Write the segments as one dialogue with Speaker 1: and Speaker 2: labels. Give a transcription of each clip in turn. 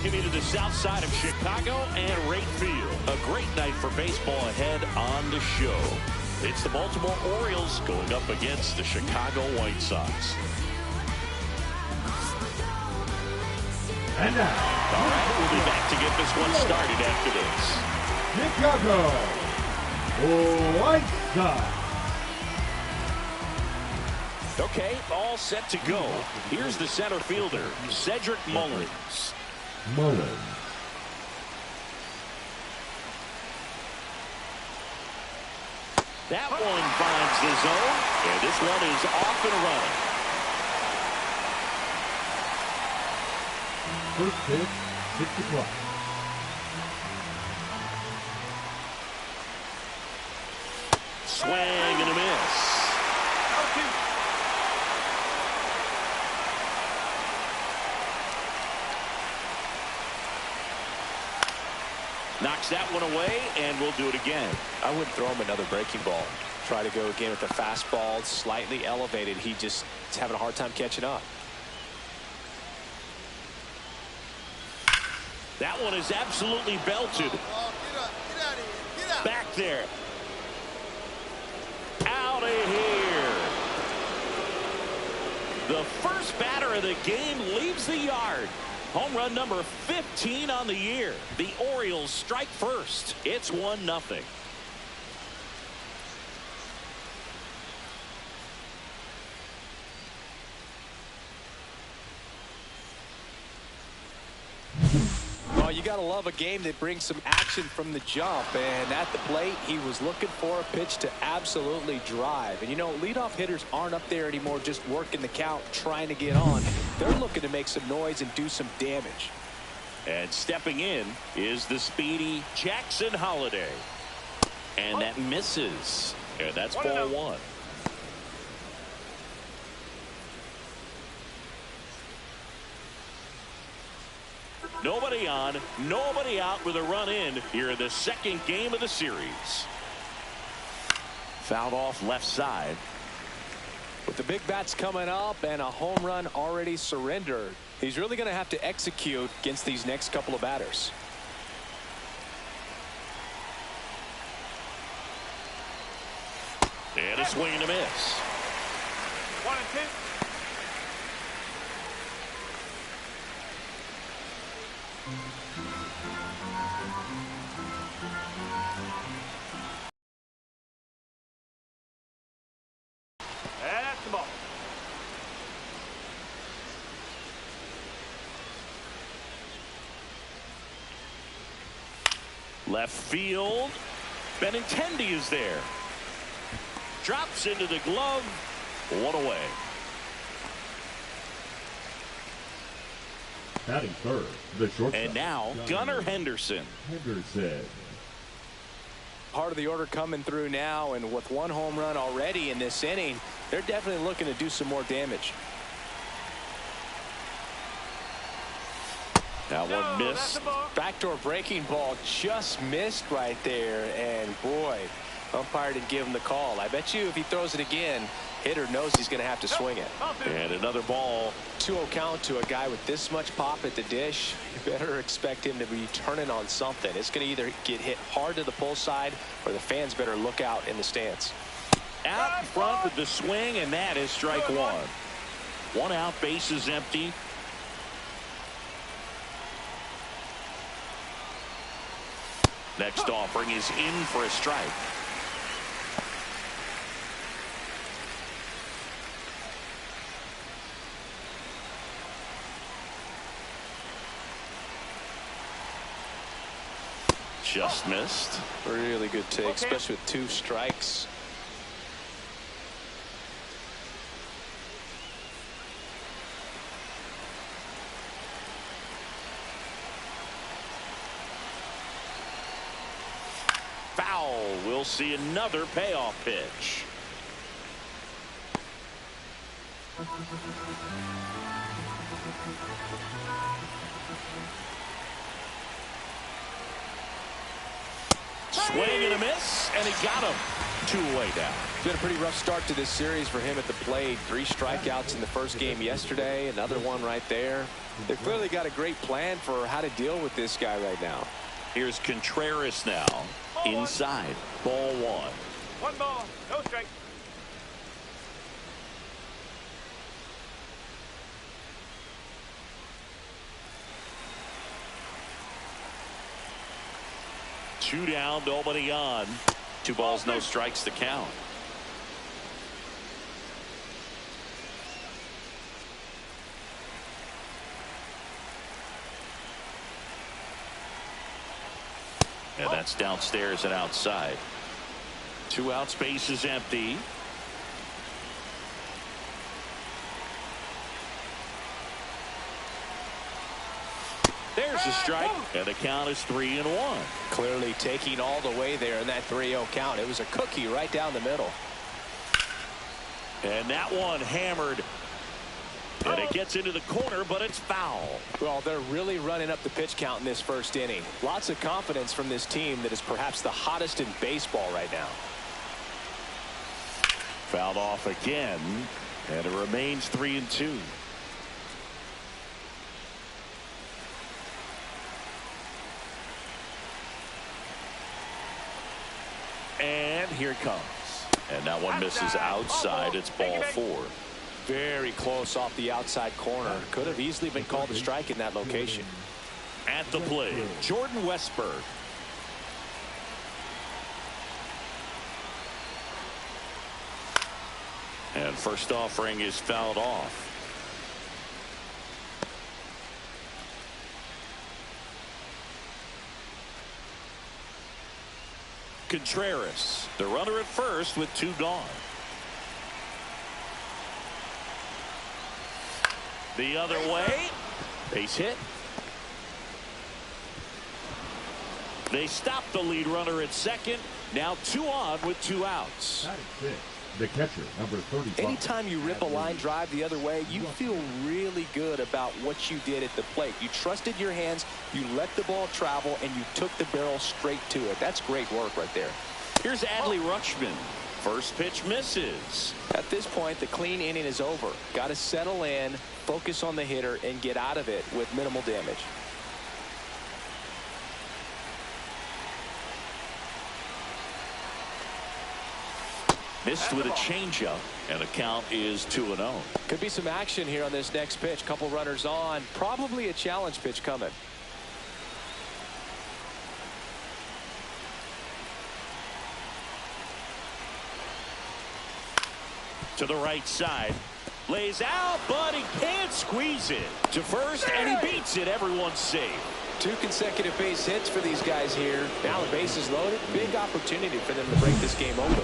Speaker 1: welcome you to the south side of Chicago and Wright Field. A great night for baseball ahead on the show. It's the Baltimore Orioles going up against the Chicago White Sox.
Speaker 2: And now,
Speaker 1: all right, we'll be back to get this one started after this.
Speaker 2: Chicago White Sox.
Speaker 1: Okay, all set to go. Here's the center fielder, Cedric Mullins. That one finds the zone, and this one is off and running.
Speaker 2: First pitch, 6 o'clock.
Speaker 1: Swing and a miss. Knocks that one away, and we'll do it again.
Speaker 3: I wouldn't throw him another breaking ball. Try to go again with the fastball, slightly elevated. He just is having a hard time catching up.
Speaker 1: That one is absolutely belted. Back there. Out of here. The first batter of the game leaves the yard. Home run number 15 on the year. The Orioles strike first. It's 1-0.
Speaker 3: Well, you got to love a game that brings some action from the jump. And at the plate, he was looking for a pitch to absolutely drive. And, you know, leadoff hitters aren't up there anymore just working the count, trying to get on. They're looking to make some noise and do some damage.
Speaker 1: And stepping in is the speedy Jackson Holiday. And that misses. And that's ball one. Nobody on, nobody out with a run in here in the second game of the series. Fouled off left side.
Speaker 3: With the big bats coming up and a home run already surrendered, he's really going to have to execute against these next couple of batters.
Speaker 1: And a swing and a miss.
Speaker 4: 1-2. That's the ball.
Speaker 1: Left field. Benintendi is there. Drops into the glove. One away.
Speaker 2: Batting third, the shortstop.
Speaker 1: And now Gunnar Henderson.
Speaker 3: Part of the order coming through now, and with one home run already in this inning, they're definitely looking to do some more damage.
Speaker 1: That one missed.
Speaker 3: Backdoor breaking ball just missed right there, and boy, umpire didn't give him the call. I bet you if he throws it again, hitter knows he's going to have to swing it.
Speaker 1: And another ball.
Speaker 3: 2-0 count to a guy with this much pop at the dish. You better expect him to be turning on something. It's going to either get hit hard to the pull side, or the fans better look out in the stands.
Speaker 1: Out in front with the swing, and that is strike one. One out, base is empty. Next offering is in for a strike. Just missed.
Speaker 3: Really good take, especially with 2 strikes.
Speaker 1: Foul. We'll see another payoff pitch. Swing and a miss, and he got him. 2 away now.
Speaker 3: It's been a pretty rough start to this series for him at the plate. 3 strikeouts in the first game yesterday. Another one right there. They've clearly got a great plan for how to deal with this guy right now.
Speaker 1: Here's Contreras now. Inside. Ball 1.
Speaker 4: 1 ball, no strike.
Speaker 1: Two down, nobody on. 2 balls, no strikes to count. And that's downstairs and outside. 2 out, space is empty. There's a strike, and the count is 3-1.
Speaker 3: Clearly taking all the way there in that 3-0 count. It was a cookie right down the middle.
Speaker 1: And that one hammered. And it gets into the corner, but it's foul.
Speaker 3: Well, they're really running up the pitch count in this first inning. Lots of confidence from this team that is perhaps the hottest in baseball right now.
Speaker 1: Fouled off again, and it remains 3-2. And here it comes. And that one misses outside. It's ball 4.
Speaker 3: Very close off the outside corner. Could have easily been called a strike in that location.
Speaker 1: At the plate, Jordan Westberg. And first offering is fouled off. Contreras, the runner at first with 2 gone. The other way. Base hit. They stop the lead runner at second. Now 2 on with 2 outs.
Speaker 2: The catcher, number 35.
Speaker 3: Anytime you rip a line drive the other way, you feel really good about what you did at the plate. You trusted your hands, you let the ball travel, and you took the barrel straight to it. That's great work right there.
Speaker 1: Here's Adley Rutschman. First pitch misses.
Speaker 3: At this point, the clean inning is over. Got to settle in, focus on the hitter, and get out of it with minimal damage.
Speaker 1: Missed with a changeup, and the count is 2-0.
Speaker 3: Could be some action here on this next pitch. Couple runners on. Probably a challenge pitch coming.
Speaker 1: To the right side. Lays out, but he can't squeeze it. To first, and he beats it. Everyone's safe.
Speaker 3: 2 consecutive base hits for these guys here. Now the base is loaded. Big opportunity for them to break this game open.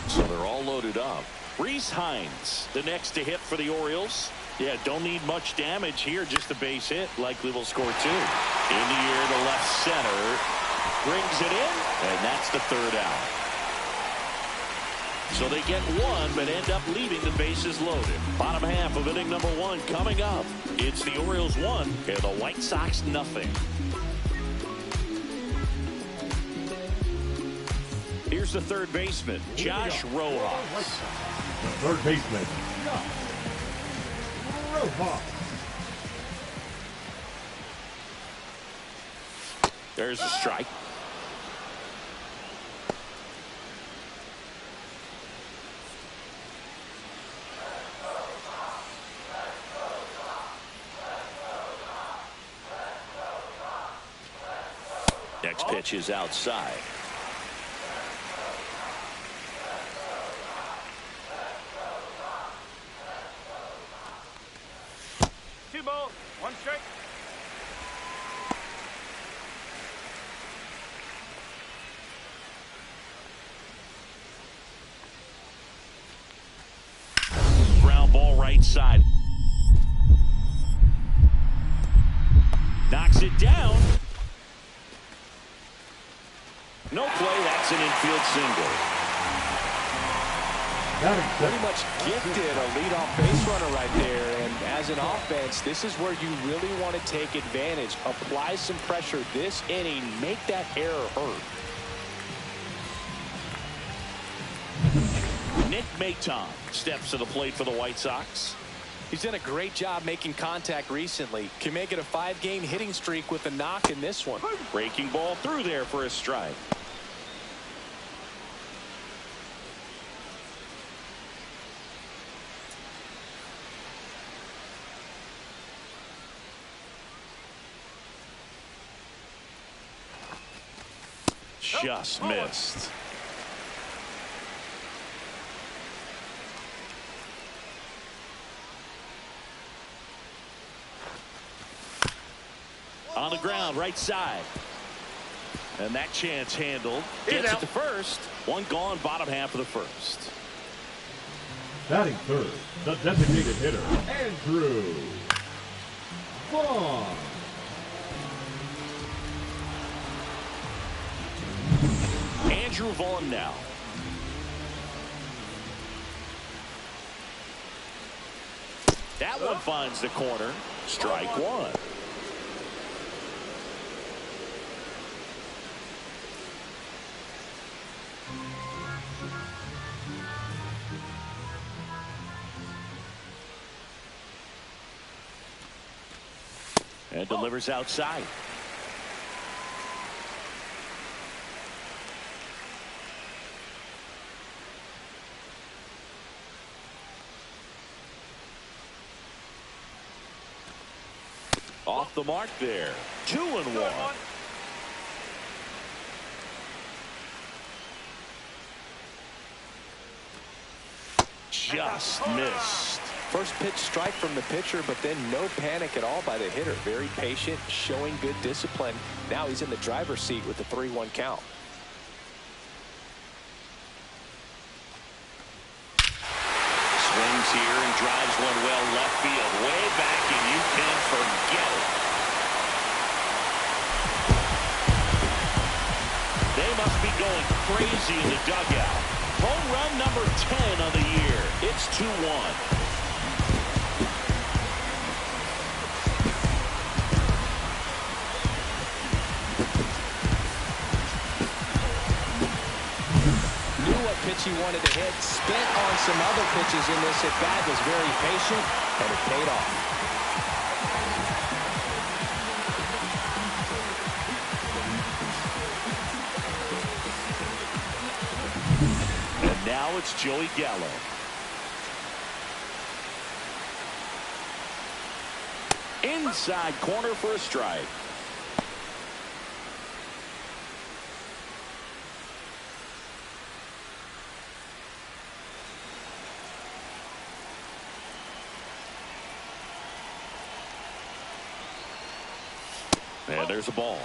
Speaker 1: So they're all loaded up. Reese Hines, the next to hit for the Orioles. Yeah, don't need much damage here, just a base hit. Likely will score 2. In the air to left center. Brings it in, and that's the 3rd out. So they get 1, but end up leaving the bases loaded. Bottom half of inning number 1 coming up. It's the Orioles 1 and the White Sox nothing. Here's the third baseman, Josh Rojas.
Speaker 2: The third baseman, Josh Rojas.
Speaker 1: There's a strike. Next pitch is outside.
Speaker 4: Two balls, 1 strike.
Speaker 1: right side. Knocks it down. No play. That's an infield single.
Speaker 3: Pretty much gifted a leadoff base runner right there. And as an offense, this is where you really want to take advantage. Apply some pressure this inning. Make that error hurt.
Speaker 1: Nick Maton steps to the plate for the White Sox.
Speaker 3: He's done a great job making contact recently. Can make it a 5-game hitting streak with a knock in this one.
Speaker 1: Breaking ball through there for a strike. Just missed. On the ground, right side. And that chance handled. Gets it to first. One gone, bottom half of the first.
Speaker 2: Batting third, the designated hitter, Andrew Vaughn.
Speaker 1: Andrew Vaughn now. That one finds the corner. Strike one. And delivers outside. Off the mark there. 2-1. Just missed.
Speaker 3: First pitch strike from the pitcher, but then no panic at all by the hitter. Very patient, showing good discipline. Now he's in the driver's seat with the 3-1 count.
Speaker 1: Swings here and drives one well left field. Way back, and you can forget it. They must be going crazy in the dugout. Home run number 10 of the year. It's 2-1.
Speaker 3: He wanted to hit, spent on some other pitches in this at bat, was very patient, and it paid off.
Speaker 1: And now it's Joey Gallo. Inside corner for a strike. And there's a ball.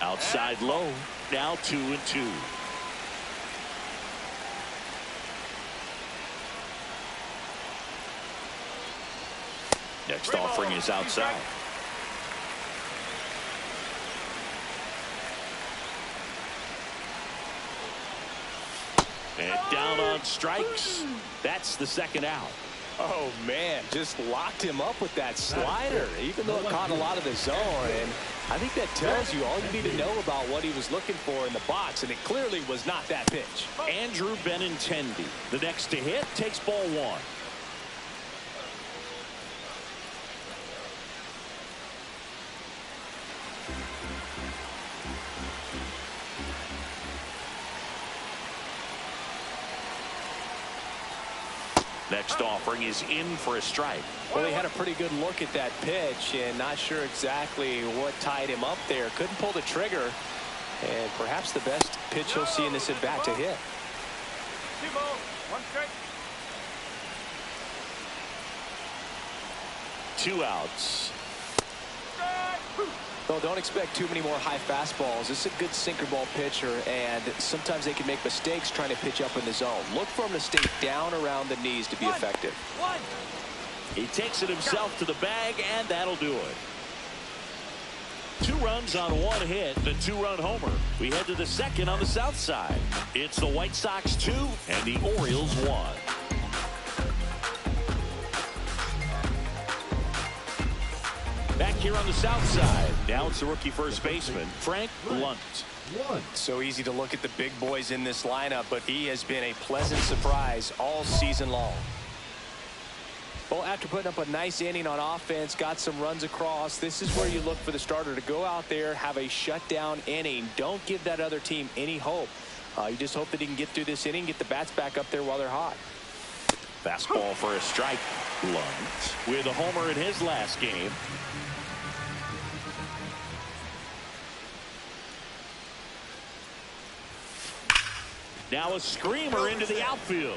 Speaker 1: Outside low. Now 2-2. Next offering is outside. And down on strikes. That's the second out.
Speaker 3: Oh, man, just locked him up with that slider, even though it caught a lot of the zone. And I think that tells you all you need to know about what he was looking for in the box, and it clearly was not that pitch.
Speaker 1: Andrew Benintendi, the next to hit, takes ball one. Next offering is in for a strike.
Speaker 3: Well, he had a pretty good look at that pitch and not sure exactly what tied him up there. Couldn't pull the trigger, and perhaps the best pitch he'll see in this at bat to hit.
Speaker 4: 2 balls, 1 strike.
Speaker 1: 2 outs.
Speaker 3: Well, don't expect too many more high fastballs. This is a good sinker ball pitcher, and sometimes they can make mistakes trying to pitch up in the zone. Look for him to stay down around the knees to be effective.
Speaker 1: He takes it himself to the bag, and that'll do it. 2 runs on 1 hit, the 2-run homer. We head to the second on the south side. It's the White Sox 2 and the Orioles 1. Back here on the south side. Now it's the rookie first baseman, Frank Lunt.
Speaker 3: So easy to look at the big boys in this lineup, but he has been a pleasant surprise all season long. Well, after putting up a nice inning on offense, got some runs across, this is where you look for the starter to go out there, have a shutdown inning. Don't give that other team any hope. You just hope that he can get through this inning, get the bats back up there while they're hot.
Speaker 1: Fastball for a strike. Lunt with a homer in his last game. Now a screamer into the outfield.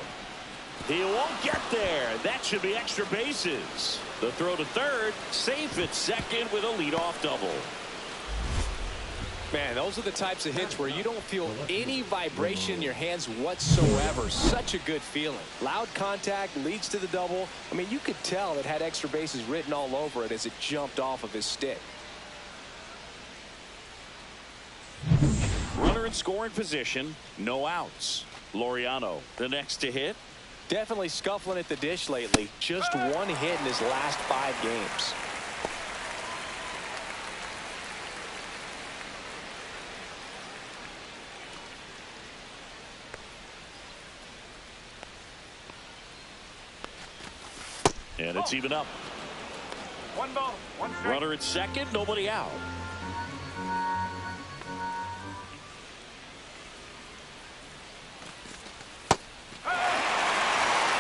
Speaker 1: He won't get there. That should be extra bases. The throw to third, safe at second with a leadoff double.
Speaker 3: Man, those are the types of hits where you don't feel any vibration in your hands whatsoever. Such a good feeling. Loud contact leads to the double. I mean, you could tell it had extra bases written all over it as it jumped off of his stick.
Speaker 1: Runner in scoring position, no outs. Laureano, the next to hit.
Speaker 3: Definitely scuffling at the dish lately. Just 1 hit in his last 5 games.
Speaker 1: And it's even up.
Speaker 4: 1 ball, 1 strike.
Speaker 1: Runner at second, nobody out.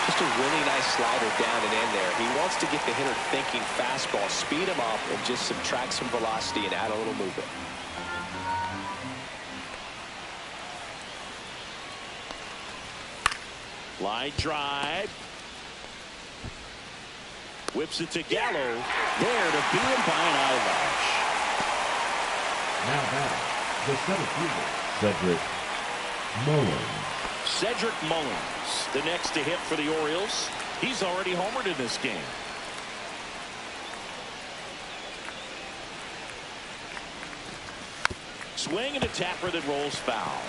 Speaker 3: Just a really nice slider down and in there. He wants to get the hitter thinking fastball, speed him up, and just subtract some velocity and add a little movement.
Speaker 1: Line drive. Whips it to Gallo. There to beat him by an eyelash.
Speaker 2: Now back, the center fielder, Cedric Mullins.
Speaker 1: Cedric Mullins, the next to hit for the Orioles. He's already homered in this game. Swing and a tapper that rolls foul.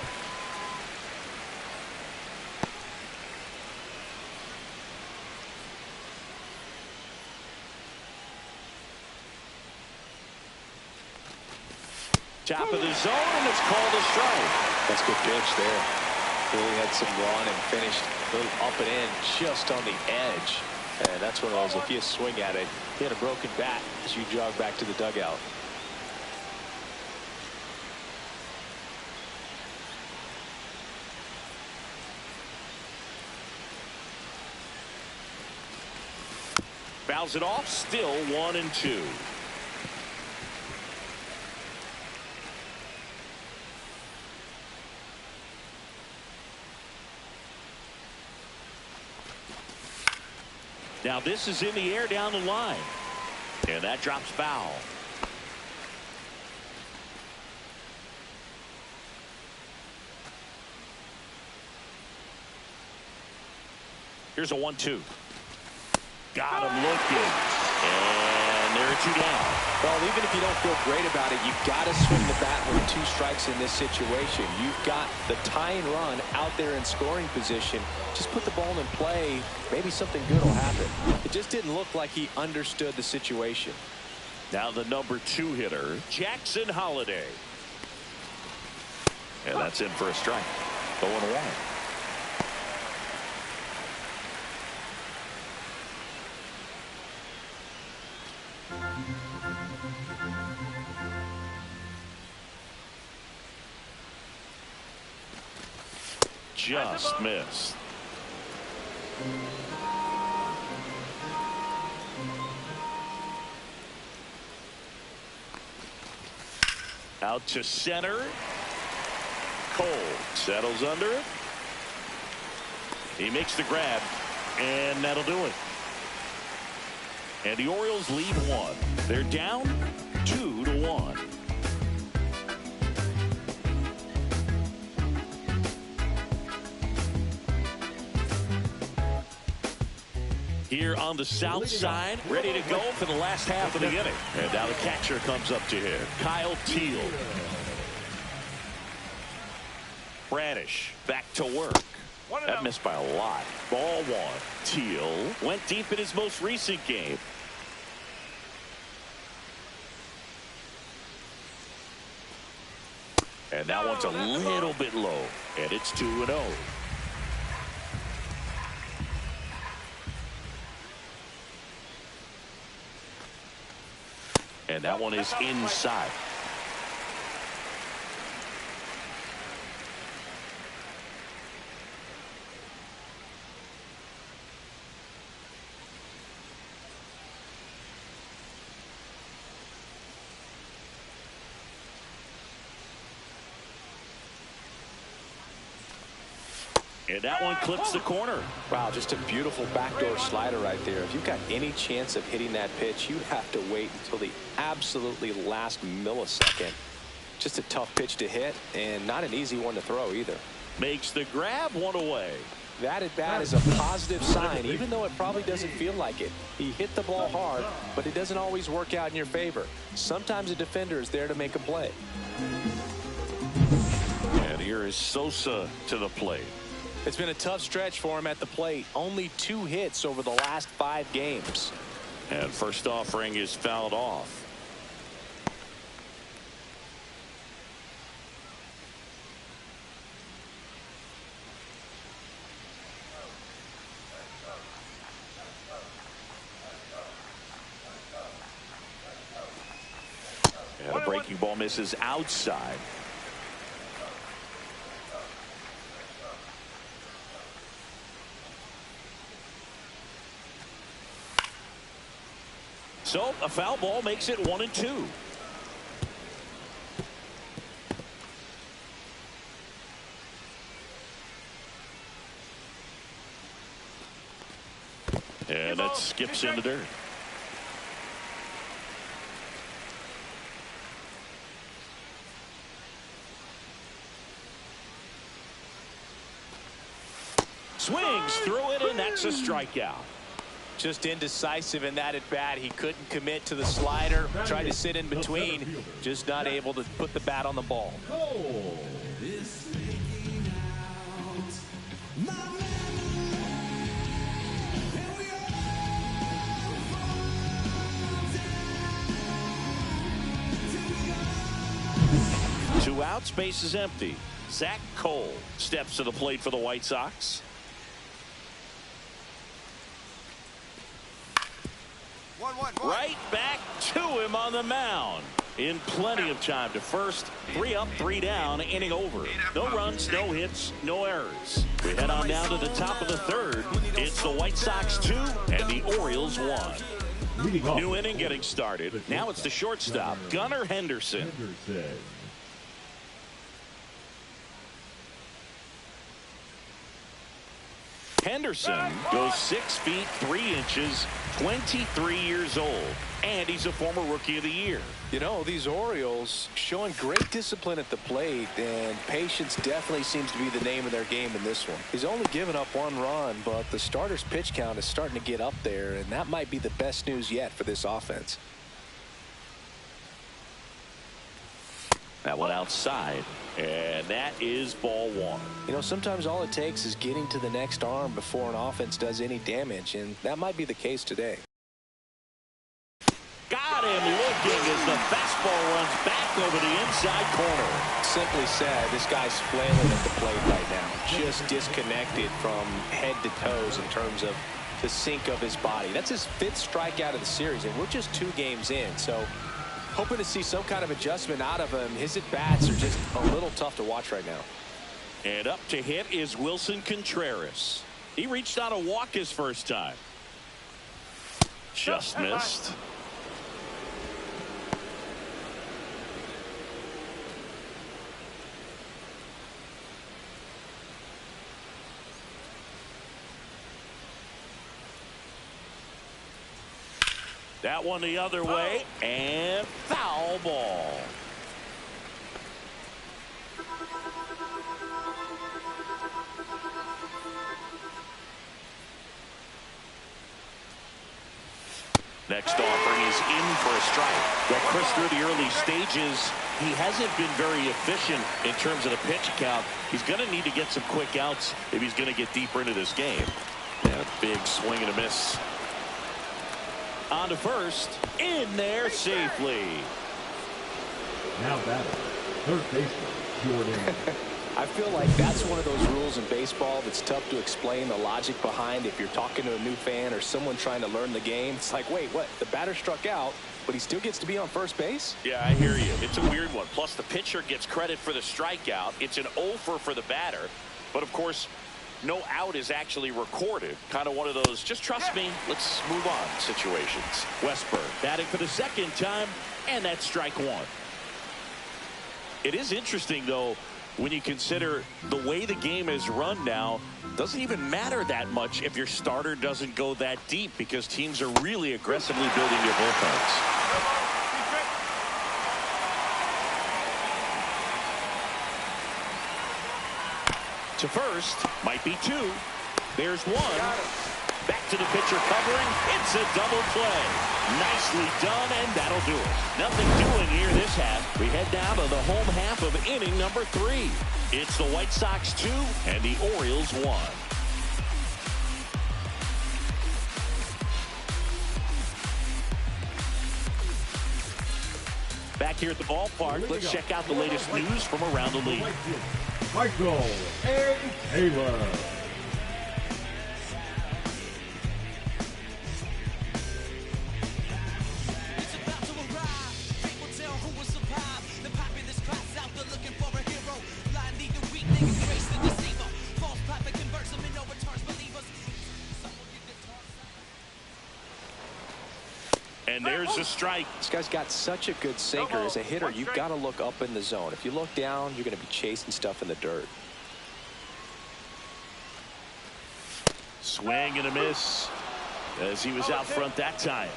Speaker 1: Top of the zone, and it's called a strike.
Speaker 3: That's a good pitch there. Really had some run and finished a little up and in just on the edge. And that's one of those, if you swing at it, he had a broken bat as you jog back to the dugout.
Speaker 1: Fouls it off, still 1-2. Now this is in the air down the line. And that drops foul. Here's a 1-2. Got him looking. And there are 2 down.
Speaker 3: Well, even if you don't feel great about it, you've got to swing the bat with 2 strikes in this situation. You've got the tying run out there in scoring position. Just put the ball in play. Maybe something good will happen. It just didn't look like he understood the situation.
Speaker 1: Now the number 2 hitter, Jackson Holliday. And that's in for a strike. 0-1. Just missed. Out to center. Cole settles under it. He makes the grab, and that'll do it. And the Orioles lead 1. They're down 2-1. Here on the south side, ready to go for the last half of the inning. And now the catcher comes up to him, Kyle Teal. Bradish back to work. That missed by a lot. Ball 1. Teal went deep in his most recent game. And that one's a little bit low. And it's 2-0. And that one is inside. And that one clips the corner.
Speaker 3: Wow, just a beautiful backdoor slider right there. If you've got any chance of hitting that pitch, you have to wait until the absolutely last millisecond. Just a tough pitch to hit, and not an easy one to throw either.
Speaker 1: Makes the grab, 1 away.
Speaker 3: That at bat is a positive sign, even though it probably doesn't feel like it. He hit the ball hard, but it doesn't always work out in your favor. Sometimes a defender is there to make a play.
Speaker 1: And here is Sosa to the plate.
Speaker 3: It's been a tough stretch for him at the plate. Only 2 hits over the last 5 games.
Speaker 1: And first offering is fouled off. And a breaking ball misses outside. So a foul ball makes it 1-2. And that skips in the dirt. Swings through it, and that's a strikeout.
Speaker 3: Just indecisive in that at bat. He couldn't commit to the slider. Tried to sit in between. Just not able to put the bat on the ball.
Speaker 1: Two outs, base is empty. Zach Cole steps to the plate for the White Sox. Right back to him on the mound. In plenty of time to first. 3 up, 3 down, inning over. No runs, no hits, no errors. We head on down to the top of the 3rd. It's the White Sox 2 and the Orioles 1. New inning getting started. Now it's the shortstop, Gunnar Henderson. Henderson goes 6 feet 3 inches, 23 years old, and he's a former Rookie of the Year.
Speaker 3: You know, these Orioles showing great discipline at the plate, and patience definitely seems to be the name of their game in this one. He's only given up 1 run, but the starter's pitch count is starting to get up there, and that might be the best news yet for this offense.
Speaker 1: That one outside, and that is ball 1.
Speaker 3: You know, sometimes all it takes is getting to the next arm before an offense does any damage, and that might be the case today.
Speaker 1: Got him looking as the fastball runs back over the inside corner.
Speaker 3: Simply said, this guy's flailing at the plate right now. Just disconnected from head to toes in terms of the sink of his body. That's his 5th strikeout of the series, and we're just 2 games in, so hoping to see some kind of adjustment out of him. His at-bats are just a little tough to watch right now.
Speaker 1: And up to hit is Wilson Contreras. He reached on a walk his first time. Just missed. That one the other way, and foul ball. Next offering is in for a strike. Well, Chris, through the early stages, he hasn't been very efficient in terms of the pitch count. He's going to need to get some quick outs if he's going to get deeper into this game. And a big swing and a miss. On to first, in there safely.
Speaker 2: Now batting, third baseman, Jordan.
Speaker 3: I feel like that's one of those rules in baseball that's tough to explain the logic behind. If you're talking to a new fan or someone trying to learn the game, it's like, wait, what? The batter struck out, but he still gets to be on first base?
Speaker 1: Yeah, I hear you. It's a weird one. Plus, the pitcher gets credit for the strikeout. It's an offer for the batter. But, of course, no out is actually recorded. Kind of one of those, just trust me, let's move on situations. Westberg batting for the second time, and that's strike one. It is interesting, though, when you consider the way the game is run now. Doesn't even matter that much if your starter doesn't go that deep, because teams are really aggressively building their bullpens. To first, might be two. There's one. Back to the pitcher covering. It's a double play. Nicely done, and that'll do it. Nothing doing here this half. We head down to the home half of inning number 3. It's the White Sox 2 and the Orioles 1. Back here at the ballpark, let's check out the latest news from around the league.
Speaker 2: Michael A. Taylor.
Speaker 1: And there's a strike.
Speaker 3: This guy's got such a good sinker. As a hitter, you've got to look up in the zone. If you look down, you're going to be chasing stuff in the dirt.
Speaker 1: Swing and a miss as he was out front that time.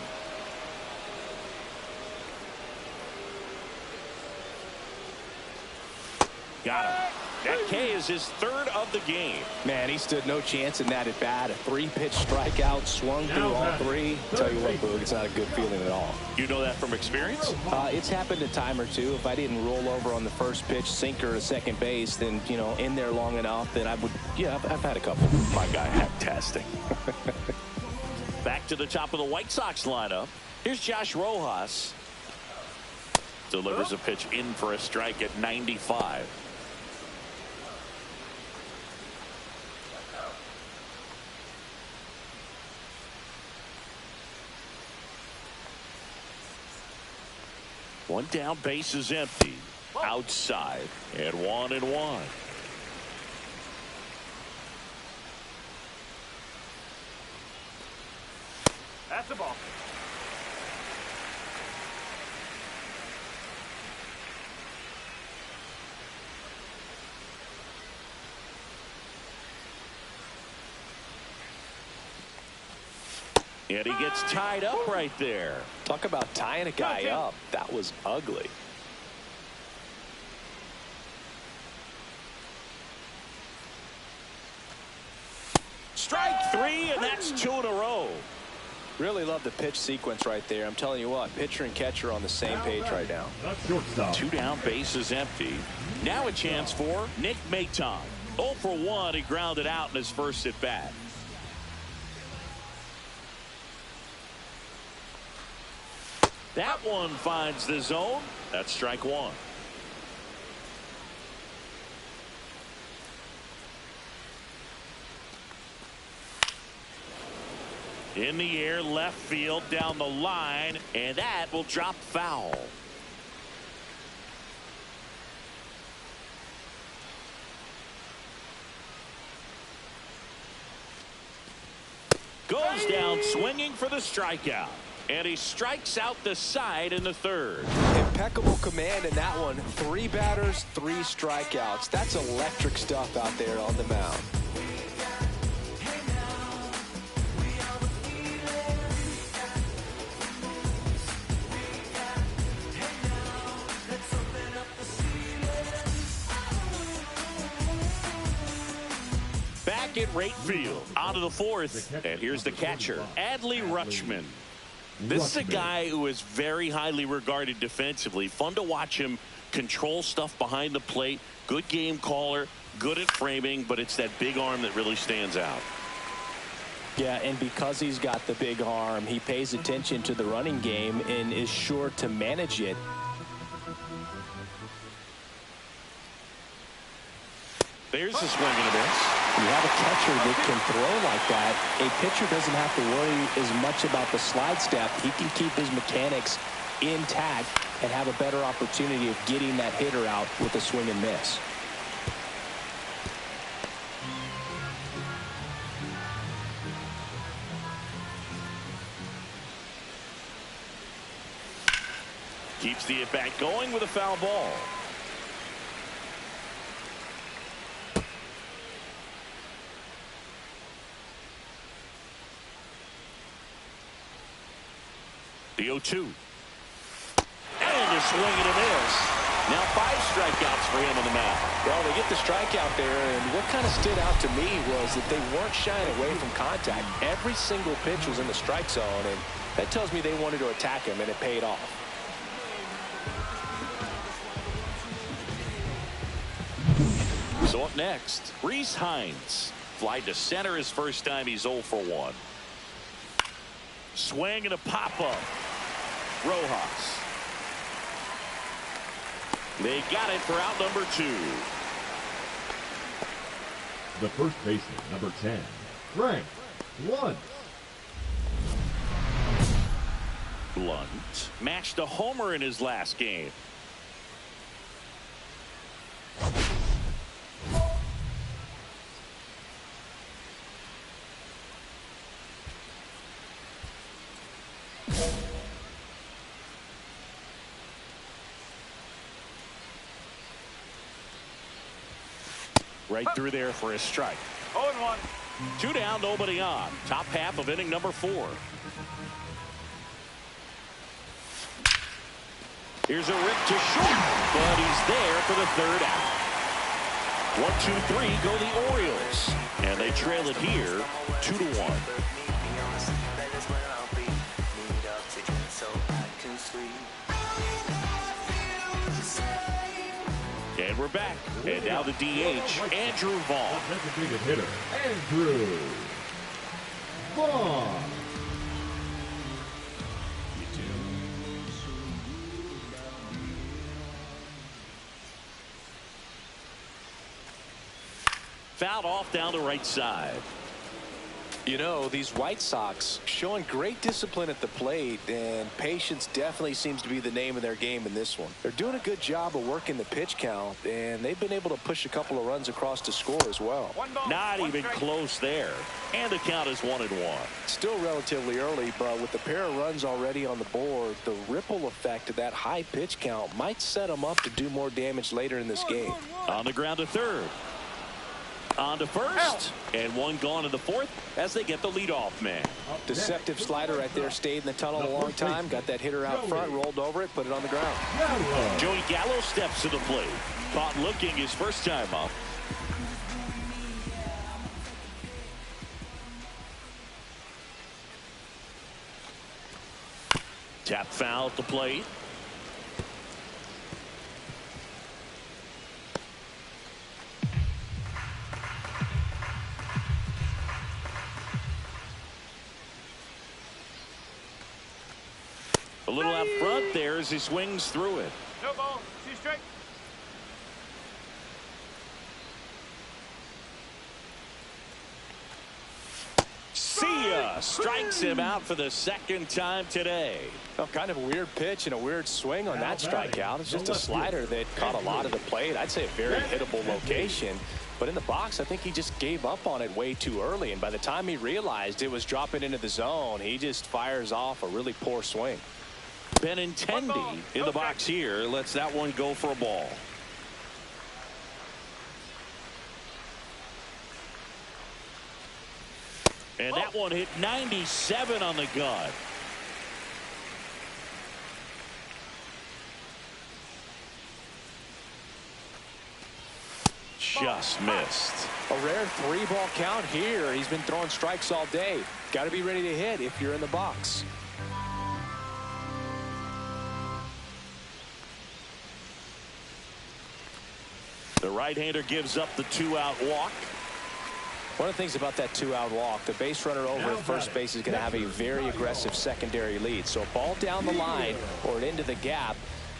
Speaker 1: Got him. That K is his third of the game.
Speaker 3: Man, he stood no chance in that at bat. A 3-pitch strikeout, swung through all 3. Tell you what, Boog, it's not a good feeling at all.
Speaker 1: You know that from experience?
Speaker 3: It's happened a time or two. If I didn't roll over on the first pitch, sinker to second base, then, you know, in there long enough, then I would, yeah, I've had a couple.
Speaker 1: My guy, fantastic. Back to the top of the White Sox lineup. Here's Josh Rojas. Delivers a pitch in for a strike at 95. One down, base is empty. Outside, and 1-1.
Speaker 4: That's the ball.
Speaker 1: And he gets tied up right there.
Speaker 3: Talk about tying a guy up. That was ugly.
Speaker 1: Strike 3, and that's 2 in a row.
Speaker 3: Really love the pitch sequence right there. I'm telling you what, pitcher and catcher are on the same page right now.
Speaker 2: Shortstop.
Speaker 1: 2 down, base is empty. Now a chance for Nick Maton. 0 for 1, he grounded out in his first at bat. That one finds the zone. That's strike 1. In the air, left field, down the line, and that will drop foul. Goes down swinging for the strikeout. And he strikes out the side in the third.
Speaker 3: Impeccable command in that one. 3 batters, 3 strikeouts. That's electric stuff out there on the mound.
Speaker 1: Back at right field. On to the fourth. And here's the catcher, Adley Rutschman. This is a guy who is very highly regarded defensively. Fun to watch him control stuff behind the plate. Good game caller. Good at framing. But it's that big arm that really stands out.
Speaker 3: Yeah, and because he's got the big arm, he pays attention to the running game and is sure to manage it.
Speaker 1: There's a swing and a miss.
Speaker 3: You have a catcher that can throw like that. A pitcher doesn't have to worry as much about the slide step. He can keep his mechanics intact and have a better opportunity of getting that hitter out with a swing and miss.
Speaker 1: Keeps the at-bat going with a foul ball. The 0-2. And a swing and a miss. Now 5 strikeouts for him on the mound.
Speaker 3: Well, they get the strikeout there, and what kind of stood out to me was that they weren't shying away from contact. Every single pitch was in the strike zone, and that tells me they wanted to attack him, and it paid off.
Speaker 1: So up next, Rhys Hines. Fly to center his first time. He's 0 for 1. Swing and a pop-up. Rojas. They got it for out number 2.
Speaker 2: The first baseman, number 10, Frank Lunt.
Speaker 1: Lunt matched a homer in his last game. Right through there for a strike.
Speaker 4: 0-1.
Speaker 1: 2 down, nobody on. Top half of inning number 4. Here's a rip to short, but he's there for the 3rd out. 1, 2, 3 go the Orioles, and they trail it here 2-1. And we're back. And now the DH, Andrew Vaughn.
Speaker 2: Designated hitter, Andrew Vaughn.
Speaker 1: Fouled off down the right side.
Speaker 3: You know, these White Sox showing great discipline at the plate, and patience definitely seems to be the name of their game in this one. They're doing a good job of working the pitch count, and they've been able to push a couple of runs across to score as well.
Speaker 1: Not even close there. And the count is 1-1.
Speaker 3: Still relatively early, but with the pair of runs already on the board, the ripple effect of that high pitch count might set them up to do more damage later in this game.
Speaker 1: On the ground to third. On to first. And one gone in the 4th as they get the leadoff man.
Speaker 3: Deceptive slider right there. Stayed in the tunnel a long time. Got that hitter out front, rolled over it, put it on the ground.
Speaker 1: Joey Gallo steps to the plate. Caught looking his first time up. Tap foul at the plate. A little out front there as he swings through it.
Speaker 4: No ball. 2 strike.
Speaker 1: See ya! Strikes him out for the 2nd time today.
Speaker 3: Well, kind of a weird pitch and a weird swing on that strikeout. It's just a slider that caught a lot of the plate. I'd say a very hittable location. But in the box, I think he just gave up on it way too early. And by the time he realized it was dropping into the zone, he just fires off a really poor swing.
Speaker 1: Benintendi in the box here lets that one go for a ball. And that one hit 97 on the gun. just missed.
Speaker 3: A rare 3-ball count here. He's been throwing strikes all day. Got to be ready to hit if you're in the box.
Speaker 1: The right-hander gives up the 2-out walk.
Speaker 3: One of the things about that 2-out walk, the base runner over at first base is going to have a very aggressive secondary lead. So a ball down the line or into the gap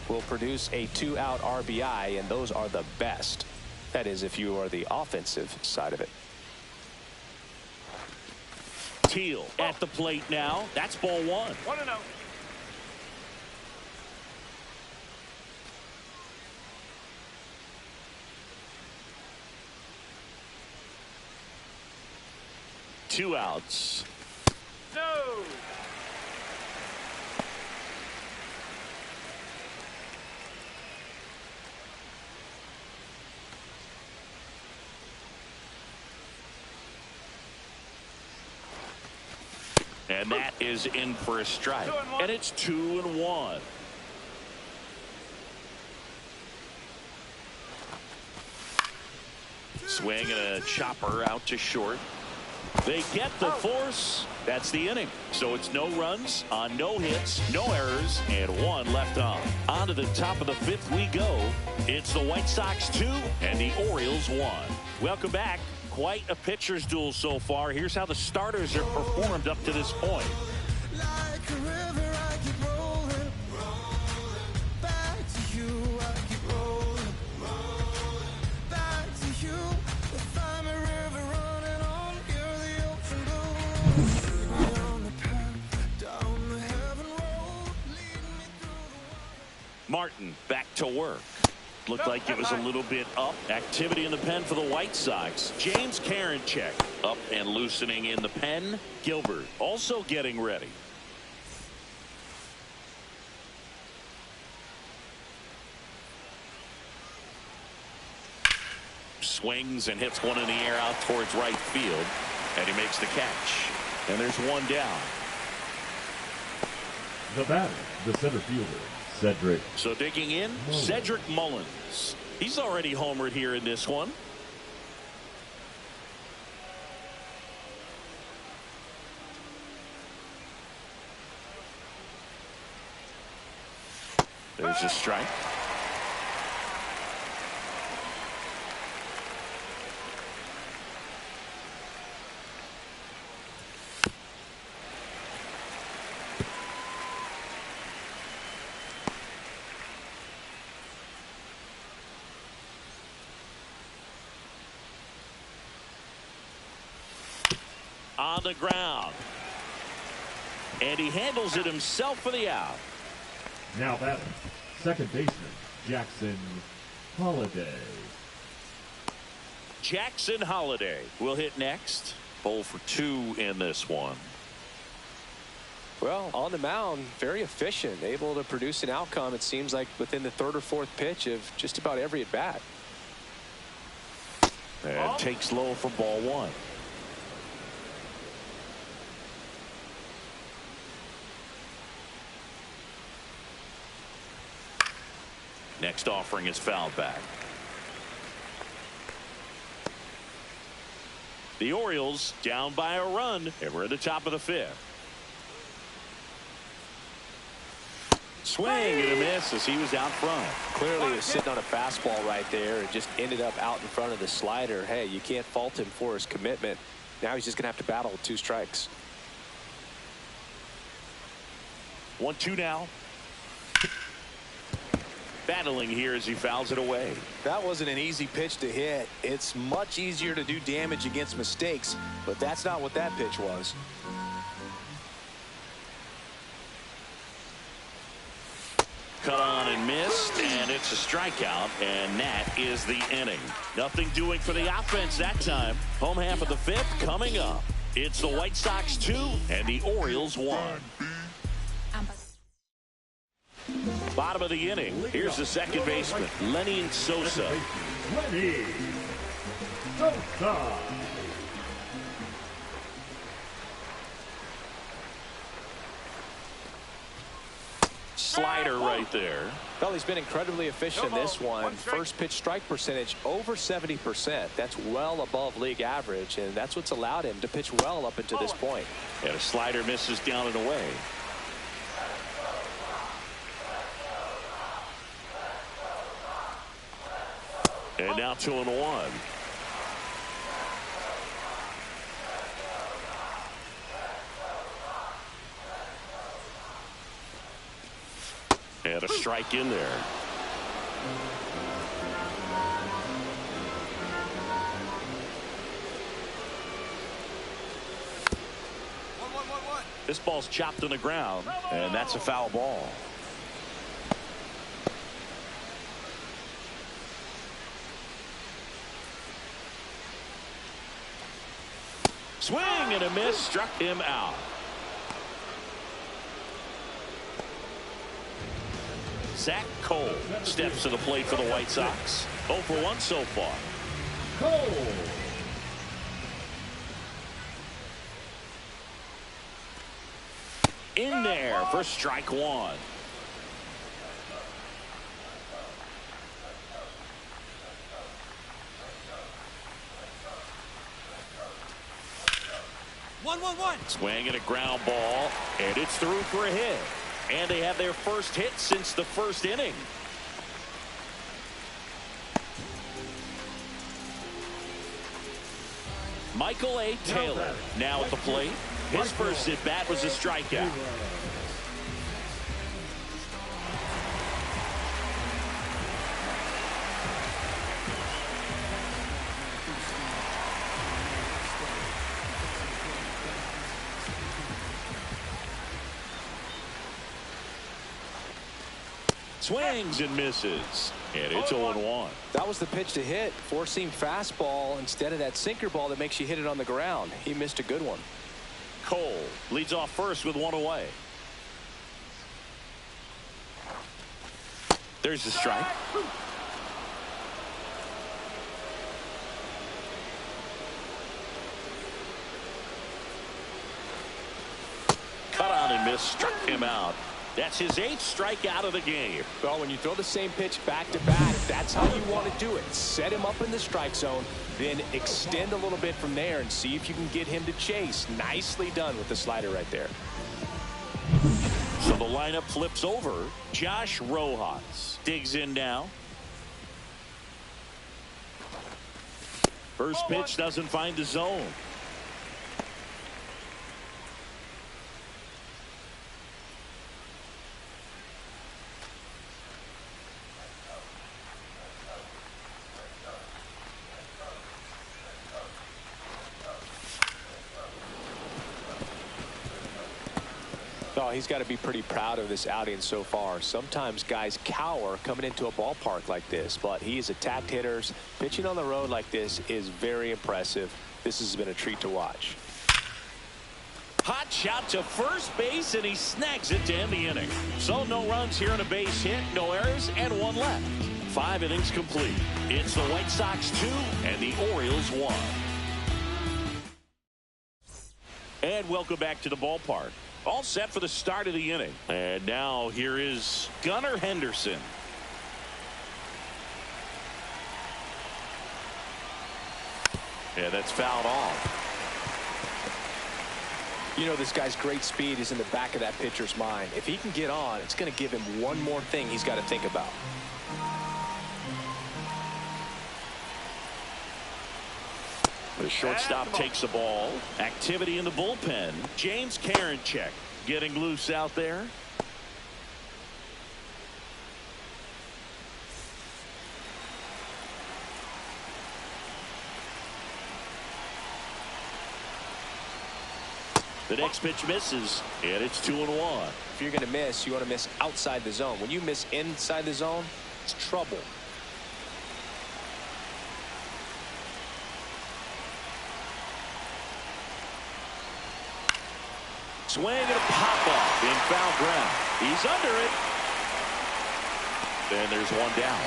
Speaker 3: will produce a 2-out RBI, and those are the best. That is, if you are the offensive side of it.
Speaker 1: Teal at the plate now. That's ball 1.
Speaker 4: 1-0.
Speaker 1: Two outs.
Speaker 4: No.
Speaker 1: And that is in for a strike.
Speaker 4: 2-1.
Speaker 1: And it's 2-1. Swing and a chopper out to short. They get the force. That's the inning. So it's no runs on no hits, no errors, and 1 left on. On to the top of the 5th we go. It's the White Sox 2 and the Orioles 1. Welcome back. Quite a pitcher's duel so far. Here's how the starters have performed up to this point.
Speaker 5: Like a river, I keep rolling, back to you, I keep rolling, back to you. If I'm a river running on, you're the ocean blue. Lead me on the path, down the heaven road, lead me through the
Speaker 1: Martin back to work. Looked like it was a little bit up. Activity in the pen for the White Sox. James Karinchak up and loosening in the pen. Gilbert also getting ready. Swings and hits one in the air out towards right field. And he makes the catch. And there's 1 down.
Speaker 2: The batter, the center fielder, Cedric.
Speaker 1: So digging in, Cedric Mullins. He's already homered here in this one. There's a strike. On the ground. And he handles it himself for the out.
Speaker 2: Now batting, second baseman, Jackson Holliday.
Speaker 1: Jackson Holliday will hit next. 0 for 2 in this one.
Speaker 3: Well, on the mound, very efficient, able to produce an outcome, it seems like, within the 3rd or 4th pitch of just about every at bat.
Speaker 1: And takes low for ball 1. Next offering is fouled back. The Orioles down by a run, and we're at the top of the 5th. Swing and a miss as he was out front.
Speaker 3: Clearly he was sitting on a fastball right there and just ended up out in front of the slider. Hey, you can't fault him for his commitment. Now he's just going to have to battle with 2 strikes.
Speaker 1: 1-2 now. Battling here as he fouls it away.
Speaker 3: That wasn't an easy pitch to hit. It's much easier to do damage against mistakes, but that's not what that pitch was.
Speaker 1: Cut on and missed, and it's a strikeout, and that is the inning. Nothing doing for the offense that time. Home half of the 5th coming up. It's the White Sox 2 and the Orioles 1. Bottom of the inning. Here's the second baseman, Lenny Sosa.
Speaker 2: Lenny Sosa.
Speaker 1: Slider right there.
Speaker 3: Well, he's been incredibly efficient in this one. First pitch strike percentage over 70%. That's well above league average, and that's what's allowed him to pitch well up until this point.
Speaker 1: And a slider misses down and away. And now 2-1. And a strike in there. This ball's chopped on the ground, and that's a foul ball. Swing and a miss, struck him out. Zach Cole steps to the plate for the White Sox. 0 for 1 so far.
Speaker 2: Cole.
Speaker 1: In there for strike one. Swing and a ground ball, and it's through for a hit. And they have their first hit since the first inning. Michael A. Taylor now at the plate. His first at bat was a strikeout. Swings and misses, and it's 0-1.
Speaker 3: That was the pitch to hit. Four-seam fastball instead of that sinker ball that makes you hit it on the ground. He missed a good one.
Speaker 1: Cole leads off first with one away. There's the strike. Cut on and missed, struck him out. That's his 8th strikeout of the game.
Speaker 3: Well, when you throw the same pitch back to back, that's how you want to do it. Set him up in the strike zone, then extend a little bit from there and see if you can get him to chase. Nicely done with the slider right there.
Speaker 1: So the lineup flips over. Josh Rojas digs in now. First pitch doesn't find the zone.
Speaker 3: Oh, he's got to be pretty proud of this outing so far. Sometimes guys cower coming into a ballpark like this, but he's attacked hitters. Pitching on the road like this is very impressive. This has been a treat to watch.
Speaker 1: Hot shot to first base, and he snags it to end the inning. So no runs here on a base hit, no errors, and 1 left. 5 innings complete. It's the White Sox 2 and the Orioles 1. And welcome back to the ballpark. All set for the start of the inning. And now here is Gunnar Henderson. And that's fouled off.
Speaker 3: You know, this guy's great speed is in the back of that pitcher's mind. If he can get on, it's going to give him one more thing he's got to think about.
Speaker 1: The shortstop takes the ball. Activity in the bullpen. James Karinchak getting loose out there. The next pitch misses, and it's 2-1.
Speaker 3: If you're going to miss, you want to miss outside the zone. When you miss inside the zone, it's trouble.
Speaker 1: Swing and a pop-up in foul ground. He's under it. And there's one down.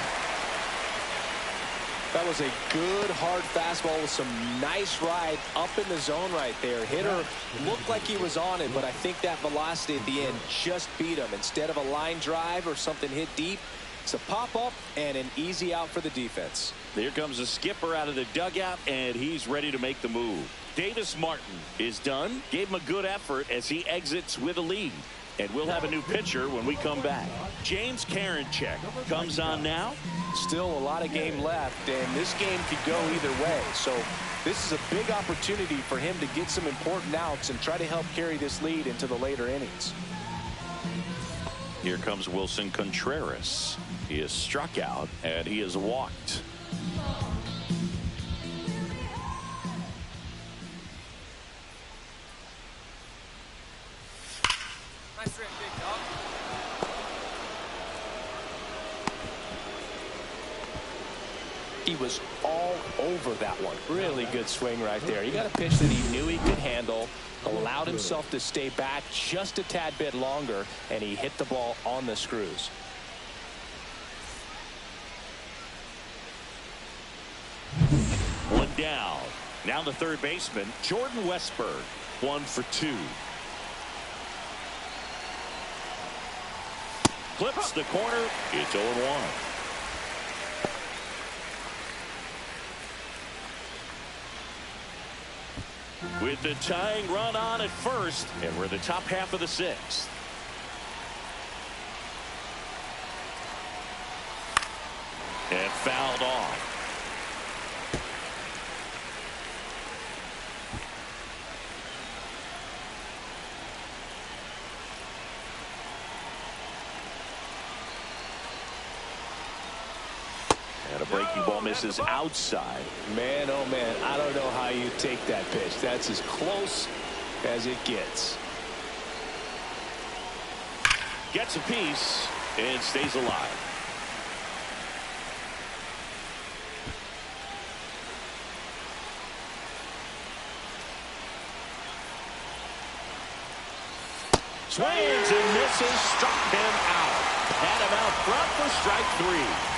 Speaker 3: That was a good hard fastball with some nice ride up in the zone right there. Hitter looked like he was on it, but I think that velocity at the end just beat him. Instead of a line drive or something hit deep, it's a pop up and an easy out for the defense.
Speaker 1: Here comes the skipper out of the dugout, and he's ready to make the move. Davis Martin is done. Gave him a good effort as he exits with a lead. And we'll have a new pitcher when we come back. James Karinchak comes on now.
Speaker 3: Still a lot of game left, and this game could go either way. So this is a big opportunity for him to get some important outs and try to help carry this lead into the later innings.
Speaker 1: Here comes Wilson Contreras. He is struck out, and he is walked.
Speaker 4: Nice rip, big dog.
Speaker 3: He was all over that one. Really good swing right there. He got a pitch that he knew he could handle, allowed himself to stay back just a tad bit longer, and he hit the ball on the screws.
Speaker 1: One down. Now the third baseman, Jordan Westburg. 1 for 2. Clips the corner. It's 0-1. With the tying run on at first, and we're in the top half of the 6th. And fouled off. And a breaking ball misses outside.
Speaker 3: Man, oh man, I don't know how you take that pitch. That's as close as it gets.
Speaker 1: Gets a piece and stays alive. Swings and misses, struck him out. Had him out front for strike 3.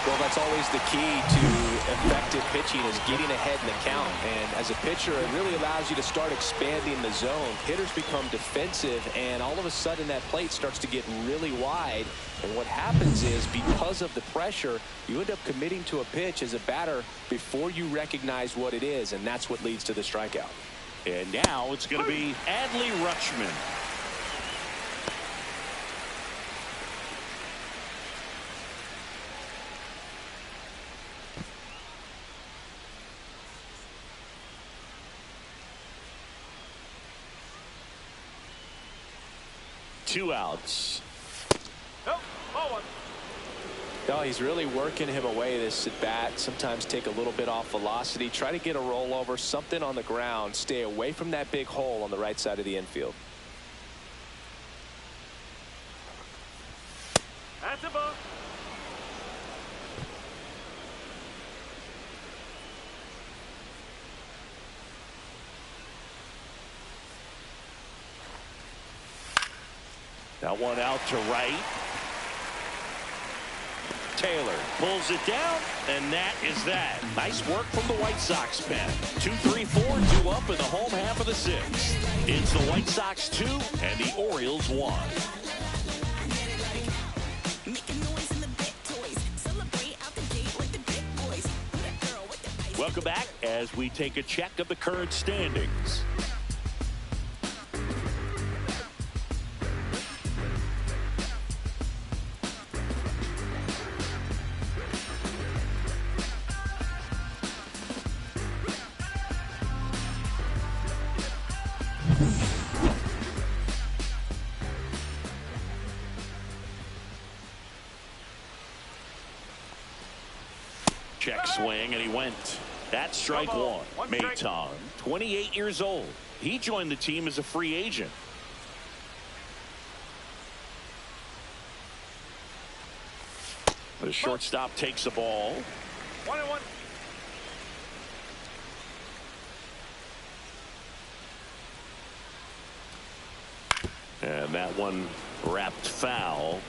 Speaker 3: Well, that's always the key to effective pitching, is getting ahead in the count. And as a pitcher, it really allows you to start expanding the zone. Hitters become defensive, and all of a sudden that plate starts to get really wide. And what happens is, because of the pressure, you end up committing to a pitch as a batter before you recognize what it is, and that's what leads to the strikeout.
Speaker 1: And now it's going to be Adley Rutschman. Two outs.
Speaker 4: Nope, ball one.
Speaker 3: No, he's really working him away this at bat. Sometimes take a little bit off velocity. Try to get a rollover, something on the ground. Stay away from that big hole on the right side of the infield.
Speaker 4: That's a ball.
Speaker 1: That one out to right. Taylor pulls it down, and that is that. Nice work from the White Sox pen. 2-3-4, 2 up in the home half of the 6th. It's the White Sox 2 and the Orioles 1. Welcome back as we take a check of the current standings. Check swing, and he went. That's strike 1. Maton, 28 years old. He joined the team as a free agent. The shortstop takes the ball.
Speaker 4: 1-1.
Speaker 1: And that one wrapped foul.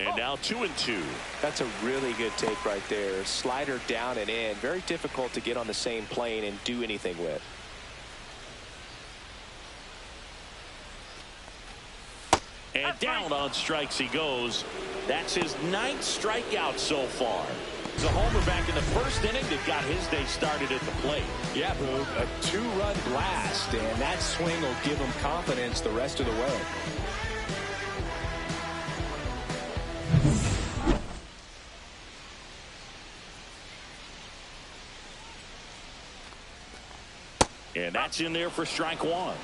Speaker 1: And now 2-2.
Speaker 3: That's a really good take right there. Slider down and in. Very difficult to get on the same plane and do anything with.
Speaker 1: And down on strikes he goes. That's his 9th strikeout so far. It's a homer back in the first inning that got his day started at the plate.
Speaker 3: Yeah, Boog, a 2-run blast, and that swing will give him confidence the rest of the way.
Speaker 1: And that's in there for strike one.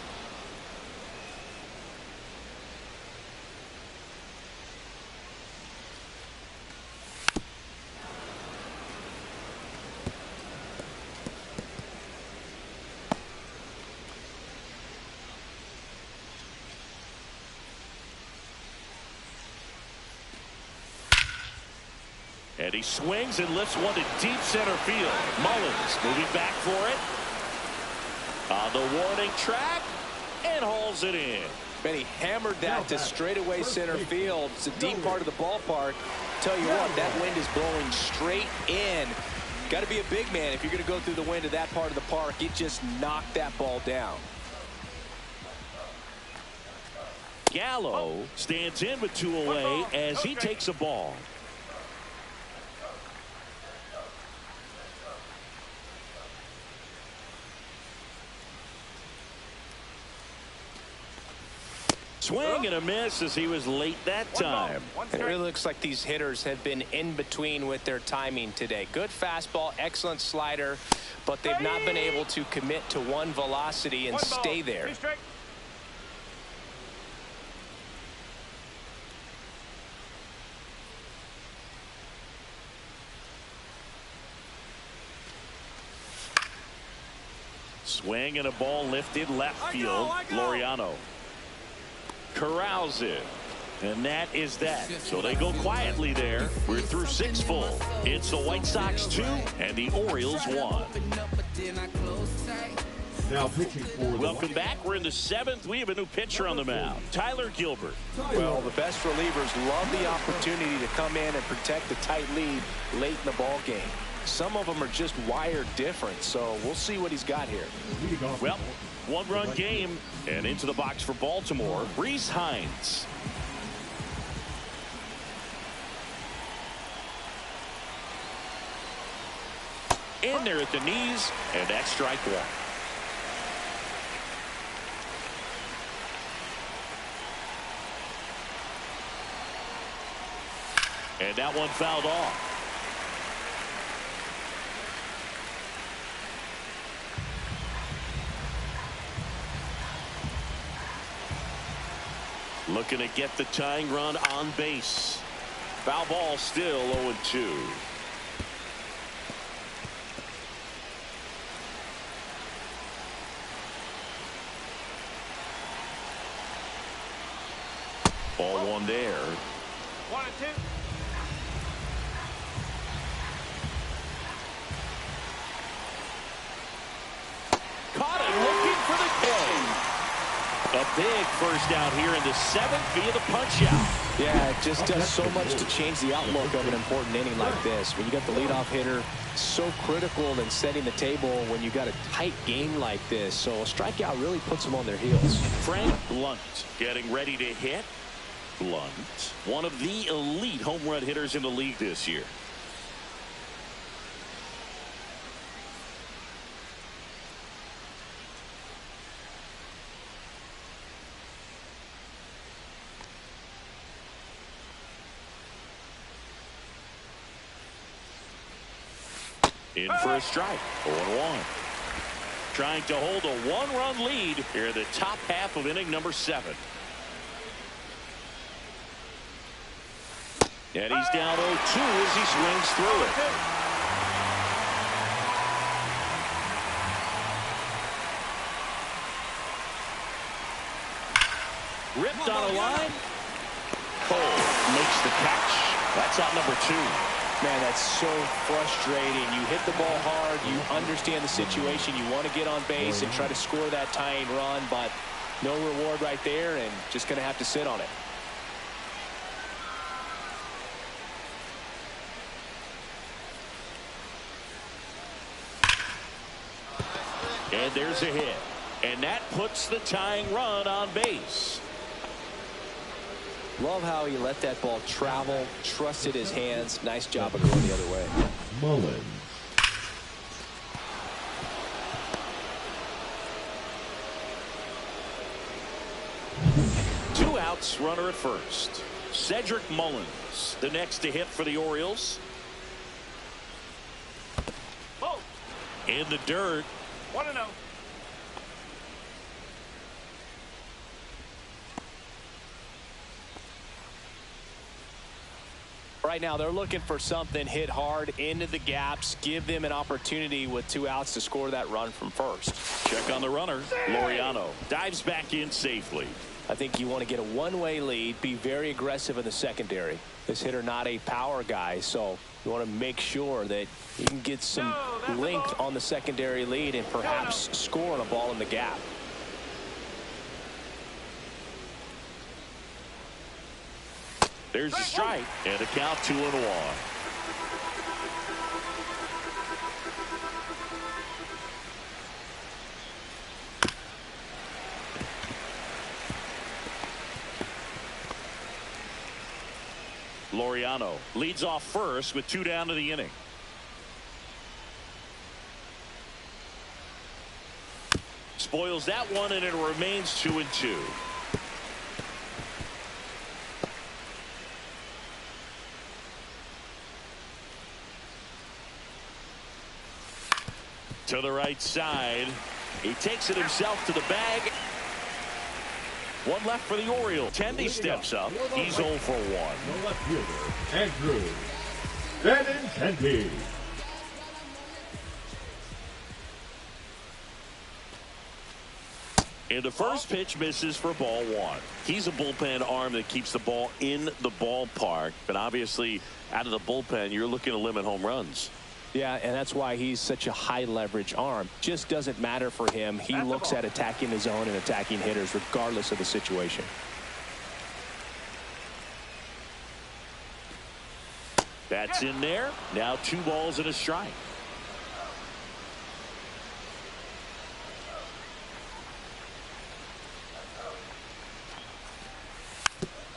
Speaker 1: And he swings and lifts one to deep center field. Mullins moving back for it. On the warning track, and hauls it in.
Speaker 3: And he hammered that to straightaway center field. It's a deep part of the ballpark. Tell you what, that wind is blowing straight in. Got to be a big man if you're going to go through the wind of that part of the park. It just knocked that ball down.
Speaker 1: Gallo stands in with 2 away as he takes a ball. Swing and a miss as he was late that time.
Speaker 3: It really looks like these hitters have been in between with their timing today. Good fastball, excellent slider, but they've not been able to commit to one velocity and stay there.
Speaker 1: Swing and a ball lifted left field. Laureano corrals it, and that is that. So they go quietly there. We're through 6 full. It's the White Sox 2 and the Orioles 1.
Speaker 2: Now pitching for the
Speaker 1: Welcome back. We're in the 7th. We have a new pitcher on the mound, Tyler Gilbert.
Speaker 3: Well, the best relievers love the opportunity to come in and protect the tight lead late in the ball game. Some of them are just wired different, so we'll see what he's got here.
Speaker 1: Well, 1-run game, and into the box for Baltimore, Rhys Hines. In there at the knees, and that's strike one. And that one fouled off. Looking to get the tying run on base. Foul ball, still 0-2. Ball one there.
Speaker 4: 1-2.
Speaker 1: Caught it, looking for the K. A big first out here in the 7th via the punch out.
Speaker 3: Yeah, it just does so much to change the outlook of an important inning like this. When you got the leadoff hitter, so critical in setting the table when you got a tight game like this. So a strikeout really puts them on their heels.
Speaker 1: Frank Blunt getting ready to hit. Blunt, one of the elite home run hitters in the league this year. In for a strike. 0-1. Trying to hold a 1-run lead here in the top half of inning number 7. And he's down 0-2 as he swings through it. Ripped on a line. Cole makes the catch. That's out number 2.
Speaker 3: Man, that's so frustrating. You hit the ball hard. You understand the situation. You want to get on base and try to score that tying run, but no reward right there, and just going to have to sit on it.
Speaker 1: And there's a hit. And that puts the tying run on base.
Speaker 3: Love how he let that ball travel, trusted his hands. Nice job of going the other way.
Speaker 2: Mullins.
Speaker 1: Two outs, runner at first. Cedric Mullins, the next to hit for the Orioles.
Speaker 4: Oh,
Speaker 1: In the dirt.
Speaker 4: 1-0.
Speaker 3: Right now, they're looking for something hit hard into the gaps, give them an opportunity with 2 outs to score that run from first.
Speaker 1: Check on the runner. Laureano dives back in safely.
Speaker 3: I think you want to get a one-way lead, be very aggressive in the secondary. This hitter not a power guy, so you want to make sure that you can get some length on the secondary lead and perhaps score on a ball in the gap.
Speaker 1: There's a strike and a count 2-1. Laureano leads off first with 2 down to the inning. Spoils that one, and it remains 2-2. To the right side. He takes it himself to the bag. One left for the Orioles. Tendy steps up. He's 0 for 1.
Speaker 2: The left fielder, Andrew Benintendi.
Speaker 1: And the first pitch misses for ball 1. He's a bullpen arm that keeps the ball in the ballpark. But obviously, out of the bullpen, you're looking to limit home runs.
Speaker 3: Yeah, and that's why he's such a high leverage arm. Just doesn't matter for him. He looks at attacking the zone and attacking hitters regardless of the situation.
Speaker 1: That's in there. Now 2 balls and a strike.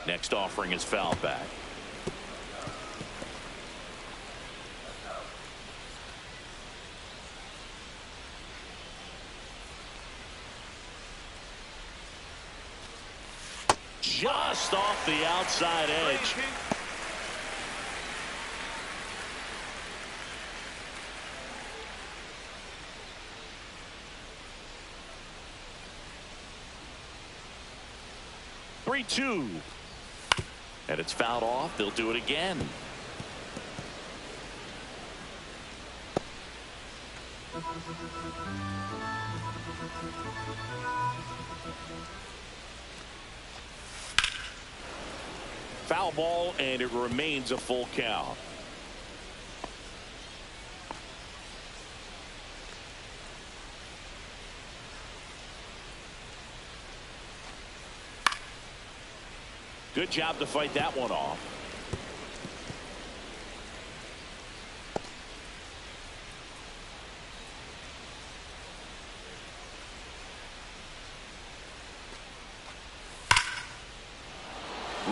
Speaker 1: Next offering is foul back. Just off the outside edge. Three-two. And it's fouled off. They'll do it again. Foul ball, and it remains a full count. Good job to fight that one off.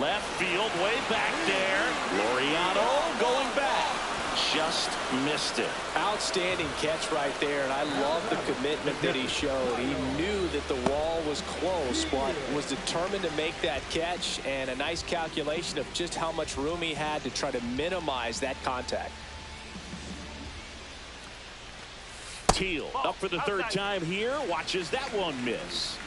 Speaker 1: Left field, way back there. Laureano going back. Just missed it.
Speaker 3: Outstanding catch right there, and I love the commitment that he showed. He knew that the wall was close, but was determined to make that catch, and a nice calculation of just how much room he had to try to minimize that contact.
Speaker 1: Teal up for the 3rd time here. Watches that one miss.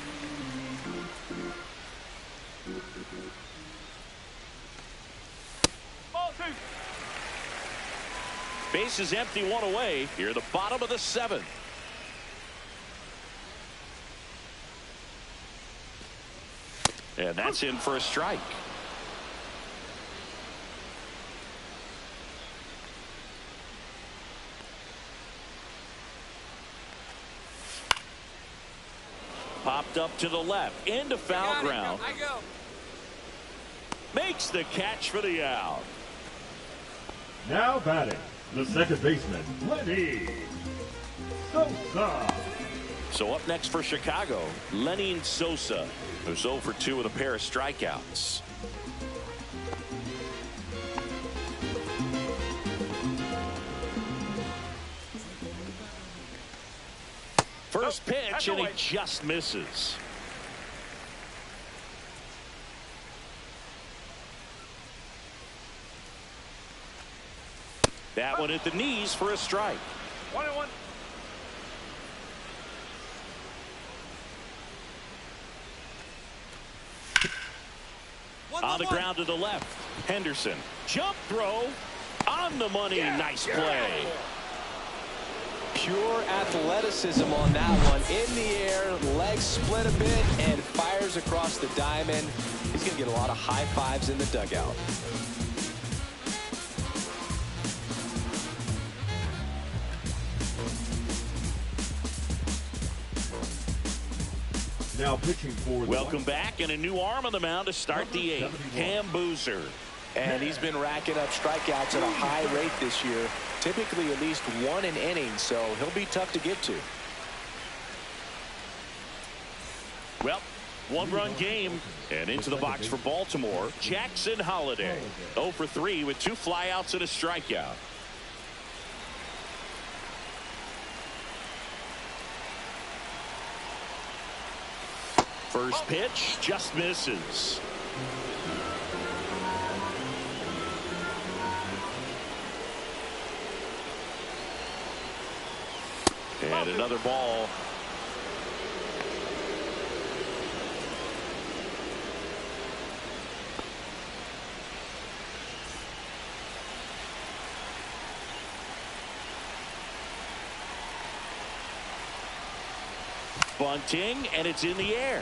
Speaker 1: Base is empty, 1 away. Here, the bottom of the 7th. And that's in for a strike. Popped up to the left, into foul ground.
Speaker 4: I go.
Speaker 1: Makes the catch for the out.
Speaker 2: Now batting, the second baseman, Lenny Sosa.
Speaker 1: So up next for Chicago, Lenin Sosa, who's 0 for 2 with a pair of strikeouts. First pitch, and he just misses. That one at the knees for a strike.
Speaker 4: 1-1.
Speaker 1: On the ground to the left. Henderson. Jump throw. On the money. Nice play.
Speaker 3: Pure athleticism on that one. In the air, legs split a bit, and fires across the diamond. He's going to get a lot of high fives in the dugout.
Speaker 2: Now pitching for the
Speaker 1: Welcome back, and a new arm on the mound to start the 8th. Cam Boozer.
Speaker 3: And he's been racking up strikeouts at a high rate this year. Typically at least 1 an inning, so he'll be tough to get to.
Speaker 1: Well, 1-run game, and into the box for Baltimore, Jackson Holliday. 0 for 3 with 2 flyouts and a strikeout. First pitch just misses. And another ball. Bunting, and it's in the air.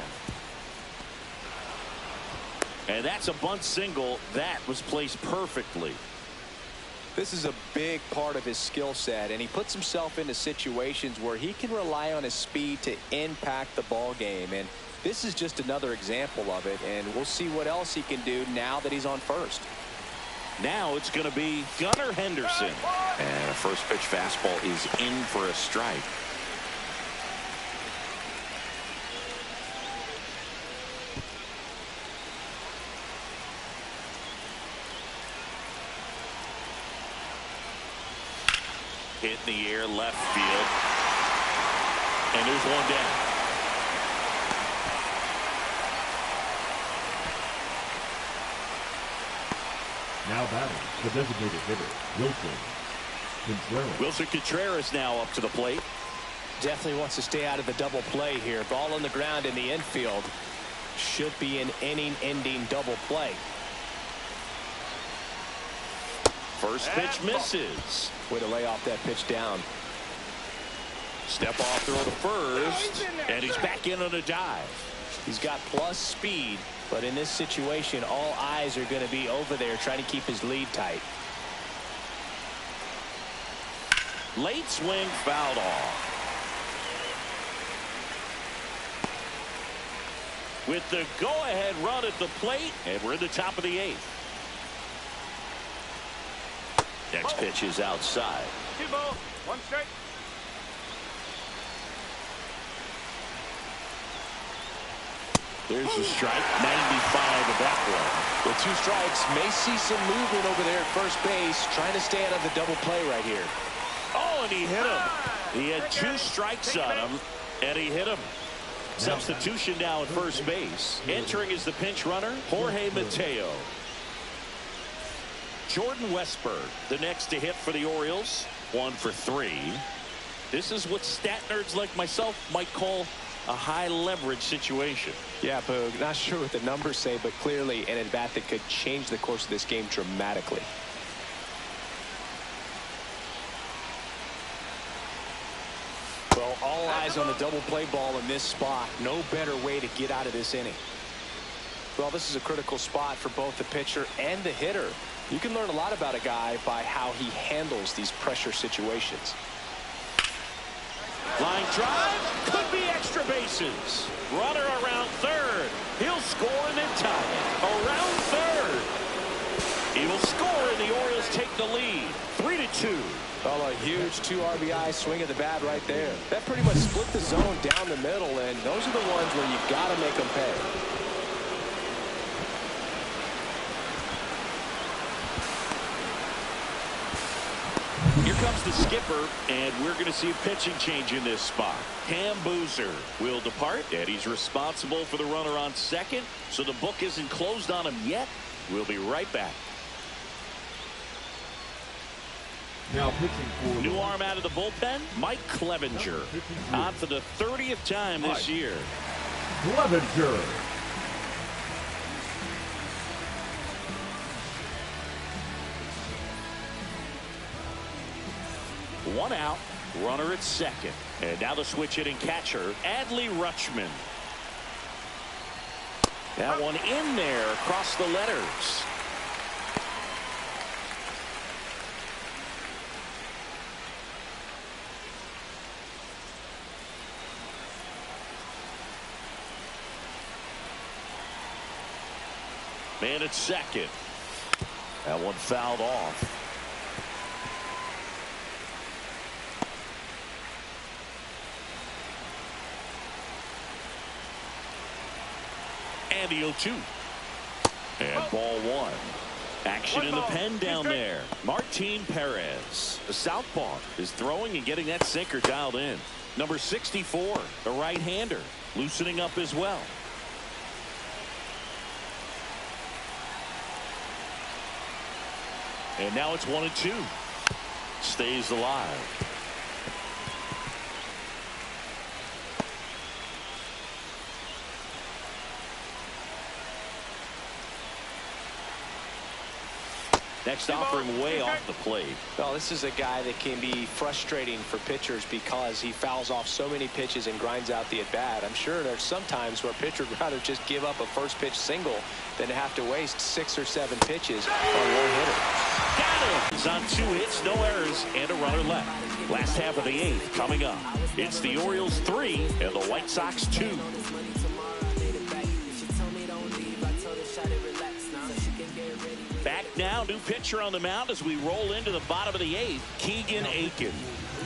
Speaker 1: And that's a bunt single. That was placed perfectly.
Speaker 3: This is a big part of his skill set, and he puts himself into situations where he can rely on his speed to impact the ball game. And this is just another example of it, and we'll see what else he can do now that he's on first.
Speaker 1: Now it's going to be Gunnar Henderson. And a first pitch fastball is in for a strike. Hit in the air, left field. And there's one down.
Speaker 2: Now batting, the designated hitter, Wilson Contreras.
Speaker 1: Wilson Contreras now up to the plate.
Speaker 3: Definitely wants to stay out of the double play here. Ball on the ground in the infield. Should be an inning-ending double play.
Speaker 1: First pitch misses.
Speaker 3: Way to lay off that pitch down.
Speaker 1: Step off throw to first. And he's back in on a dive.
Speaker 3: He's got plus speed, but in this situation, all eyes are going to be over there trying to keep his lead tight.
Speaker 1: Late swing, fouled off. With the go-ahead run at the plate, and we're in the top of the 8th. Next pitch is outside.
Speaker 4: 2 ball, 1 strike.
Speaker 1: There's the strike, 95 of that one.
Speaker 3: With 2 strikes, may see some movement over there at first base, trying to stay out of the double play right here.
Speaker 1: Oh, and he hit him. He had 2 strikes on him, and he hit him. Substitution now at first base. Entering is the pinch runner, Jorge Mateo. Jordan Westburg, the next to hit for the Orioles. 1 for 3. This is what stat nerds like myself might call a high leverage situation.
Speaker 3: Yeah, Boog, not sure what the numbers say, but clearly an at-bat that could change the course of this game dramatically. Well, all eyes on the double play ball in this spot. No better way to get out of this inning. Well, this is a critical spot for both the pitcher and the hitter. You can learn a lot about a guy by how he handles these pressure situations.
Speaker 1: Line drive, could be extra bases. Runner around third. He'll score and then tie it. Around third. He will score and the Orioles take the lead. 3-2. 2.
Speaker 3: Well, a huge 2 RBI swing of the bat right there. That pretty much split the zone down the middle, and those are the ones where you got to make them pay.
Speaker 1: Here comes the skipper, and we're going to see a pitching change in this spot. Cam Boozer will depart, and he's responsible for the runner on second, so the book isn't closed on him yet. We'll be right back.
Speaker 2: Now pitching for
Speaker 1: New arm out of the bullpen, Mike Clevenger. On for the 30th time this year.
Speaker 2: Clevenger.
Speaker 1: One out, runner at second. And now the switch hitting catcher, Adley Rutschman. That one in there across the letters. Man at second. That one fouled off. And the 0-2. And ball 1. Action in the pen down there. Martin Perez, the southpaw, is throwing and getting that sinker dialed in. Number 64, the right-hander, loosening up as well. And now it's 1-2. Stays alive. Next offering way off the plate.
Speaker 3: Well, this is a guy that can be frustrating for pitchers because he fouls off so many pitches and grinds out the at-bat. I'm sure there's some times where a pitcher would rather just give up a first pitch single than to have to waste 6 or 7 pitches on one hitter.
Speaker 1: Got him! He's on 2 hits, no errors, and a runner left. Last half of the 8th coming up. It's the Orioles 3 and the White Sox 2. Back now, new pitcher on the mound as we roll into the bottom of the 8th, Keegan Aiken.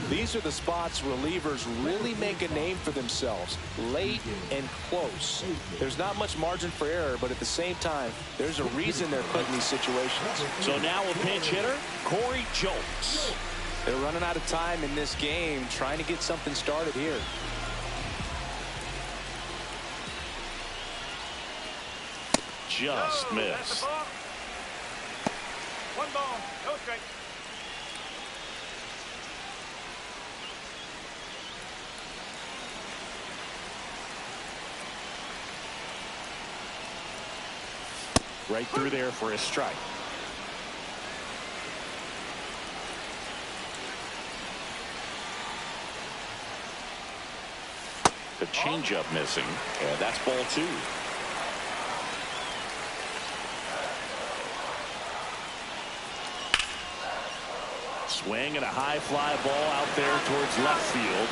Speaker 3: These are the spots relievers really make a name for themselves, late and close. There's not much margin for error, but at the same time, there's a reason they're put in these situations.
Speaker 1: So now a pinch hitter, Corey Jolts.
Speaker 3: They're running out of time in this game, trying to get something started here.
Speaker 1: Just missed.
Speaker 4: 1 ball, no strike.
Speaker 1: Right through there for a strike. The changeup missing, and that's ball 2. Swing and a high fly ball out there towards left field.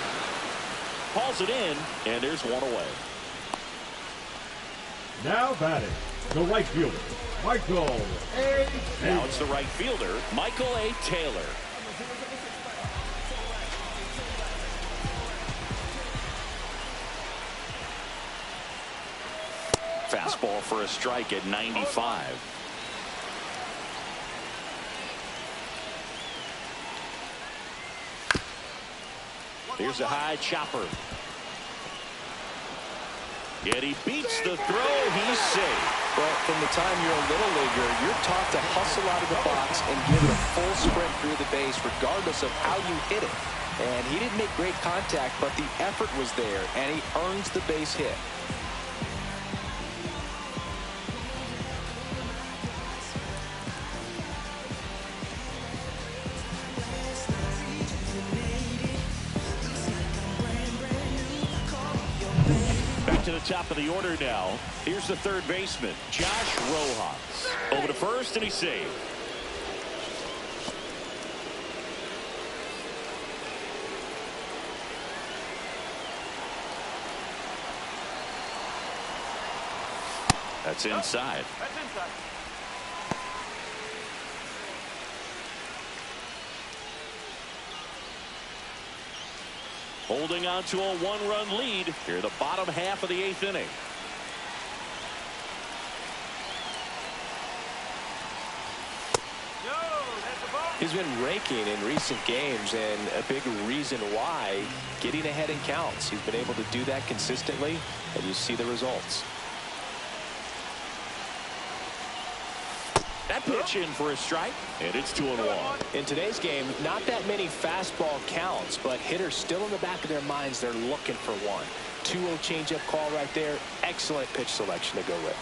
Speaker 1: Hauls it in, and there's one away.
Speaker 2: Now batting, the right fielder, Michael A. Taylor.
Speaker 1: Now it's the right fielder, Michael A. Taylor. Fastball for a strike at 95. Here's a high chopper. Yet he beats the throw. He's safe.
Speaker 3: Well, from the time you're a little leaguer, you're taught to hustle out of the box and give it a full sprint through the base regardless of how you hit it. And he didn't make great contact, but the effort was there, and he earns the base hit.
Speaker 1: Back to the top of the order now. Here's the third baseman, Josh Rojas. Over to first, and he's saved. That's inside.
Speaker 4: That's inside.
Speaker 1: Holding on to a one-run lead here the bottom half of the 8th inning.
Speaker 3: He's been raking in recent games, and a big reason why, getting ahead in counts. He's been able to do that consistently, and you see the results.
Speaker 1: That pitch in for a strike, and it's 2-1.
Speaker 3: In today's game, not that many fastball counts, but hitters still in the back of their minds, they're looking for one. 2-0 changeup call right there. Excellent pitch selection to go with.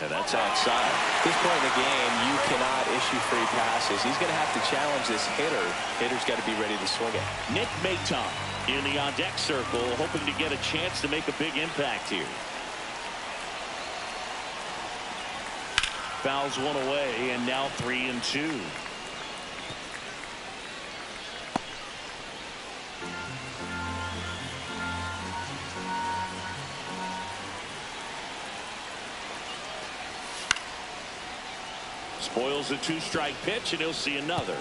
Speaker 1: And that's outside.
Speaker 3: At this point in the game, you cannot issue free passes. He's going to have to challenge this hitter. Hitter's got to be ready to swing it.
Speaker 1: Nick Maton in the on-deck circle, hoping to get a chance to make a big impact here. Fouls one away, and now 3-2. Spoils a 2-strike pitch, and he'll see another.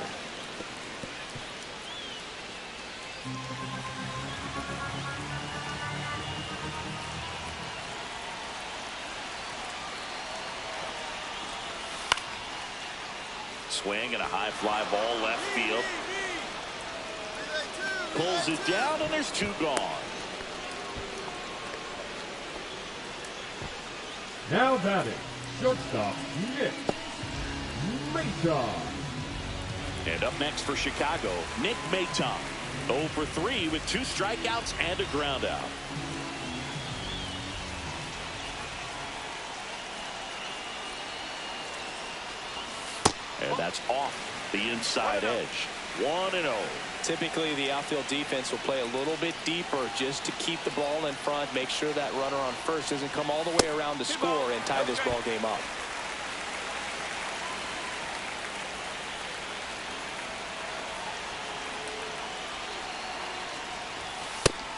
Speaker 1: Swing and a high fly ball left field. Pulls it down, and there's 2 gone.
Speaker 2: Now batting, shortstop Nick Maton.
Speaker 1: And up next for Chicago, Nick Maton. 0 for 3 with 2 strikeouts and a ground out. And that's off the inside edge. 1-0.
Speaker 3: Typically, the outfield defense will play a little bit deeper just to keep the ball in front, make sure that runner on first doesn't come all the way around to score and tie this ball game up.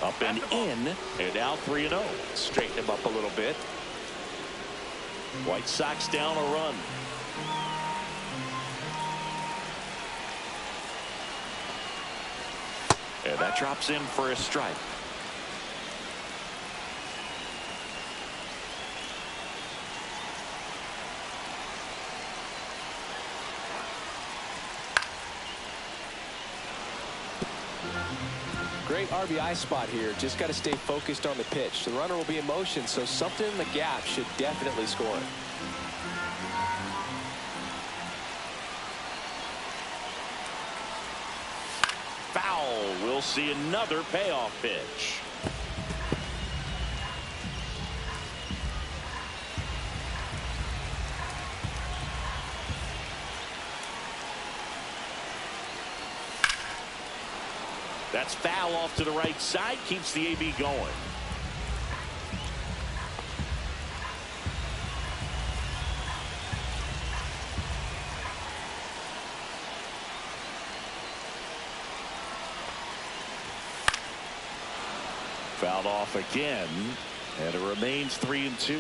Speaker 1: Up and in, and now 3-0.
Speaker 3: Straighten him up a little bit.
Speaker 1: White Sox down a run. And that drops in for a strike.
Speaker 3: Great RBI spot here. Just got to stay focused on the pitch. The runner will be in motion, so something in the gap should definitely score it.
Speaker 1: Foul. We'll see another payoff pitch. That's foul off to the right side. Keeps the AB going. Fouled off again, and it remains 3-2.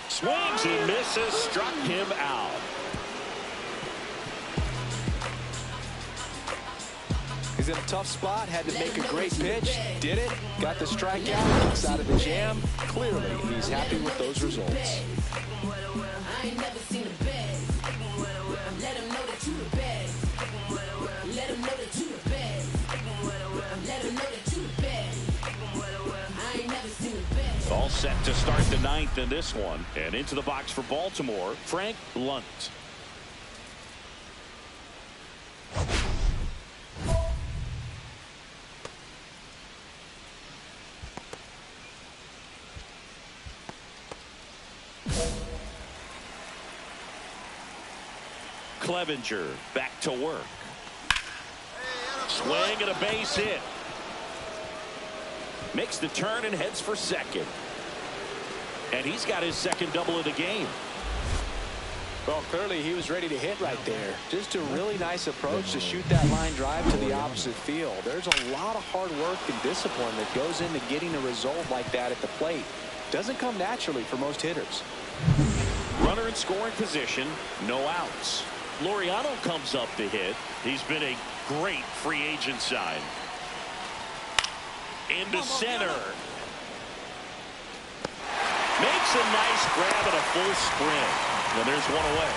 Speaker 1: Swings and misses, struck him out.
Speaker 3: He's in a tough spot, had to make a great pitch, did it, got the strikeout, gets out of the jam. Clearly, he's happy with those results.
Speaker 1: All set to start the 9th in this one, and into the box for Baltimore, Frank Lunt. Clevenger back to work. Swing and a base hit. Makes the turn and heads for second. And he's got his second double of the game.
Speaker 3: Well, clearly he was ready to hit right there. Just a really nice approach to shoot that line drive to the opposite field. There's a lot of hard work and discipline that goes into getting a result like that at the plate. Doesn't come naturally for most hitters.
Speaker 1: Runner in scoring position, no outs. Laureano comes up to hit. He's been a great free agent sign. Into center. Makes a nice grab and a full sprint. And there's one away.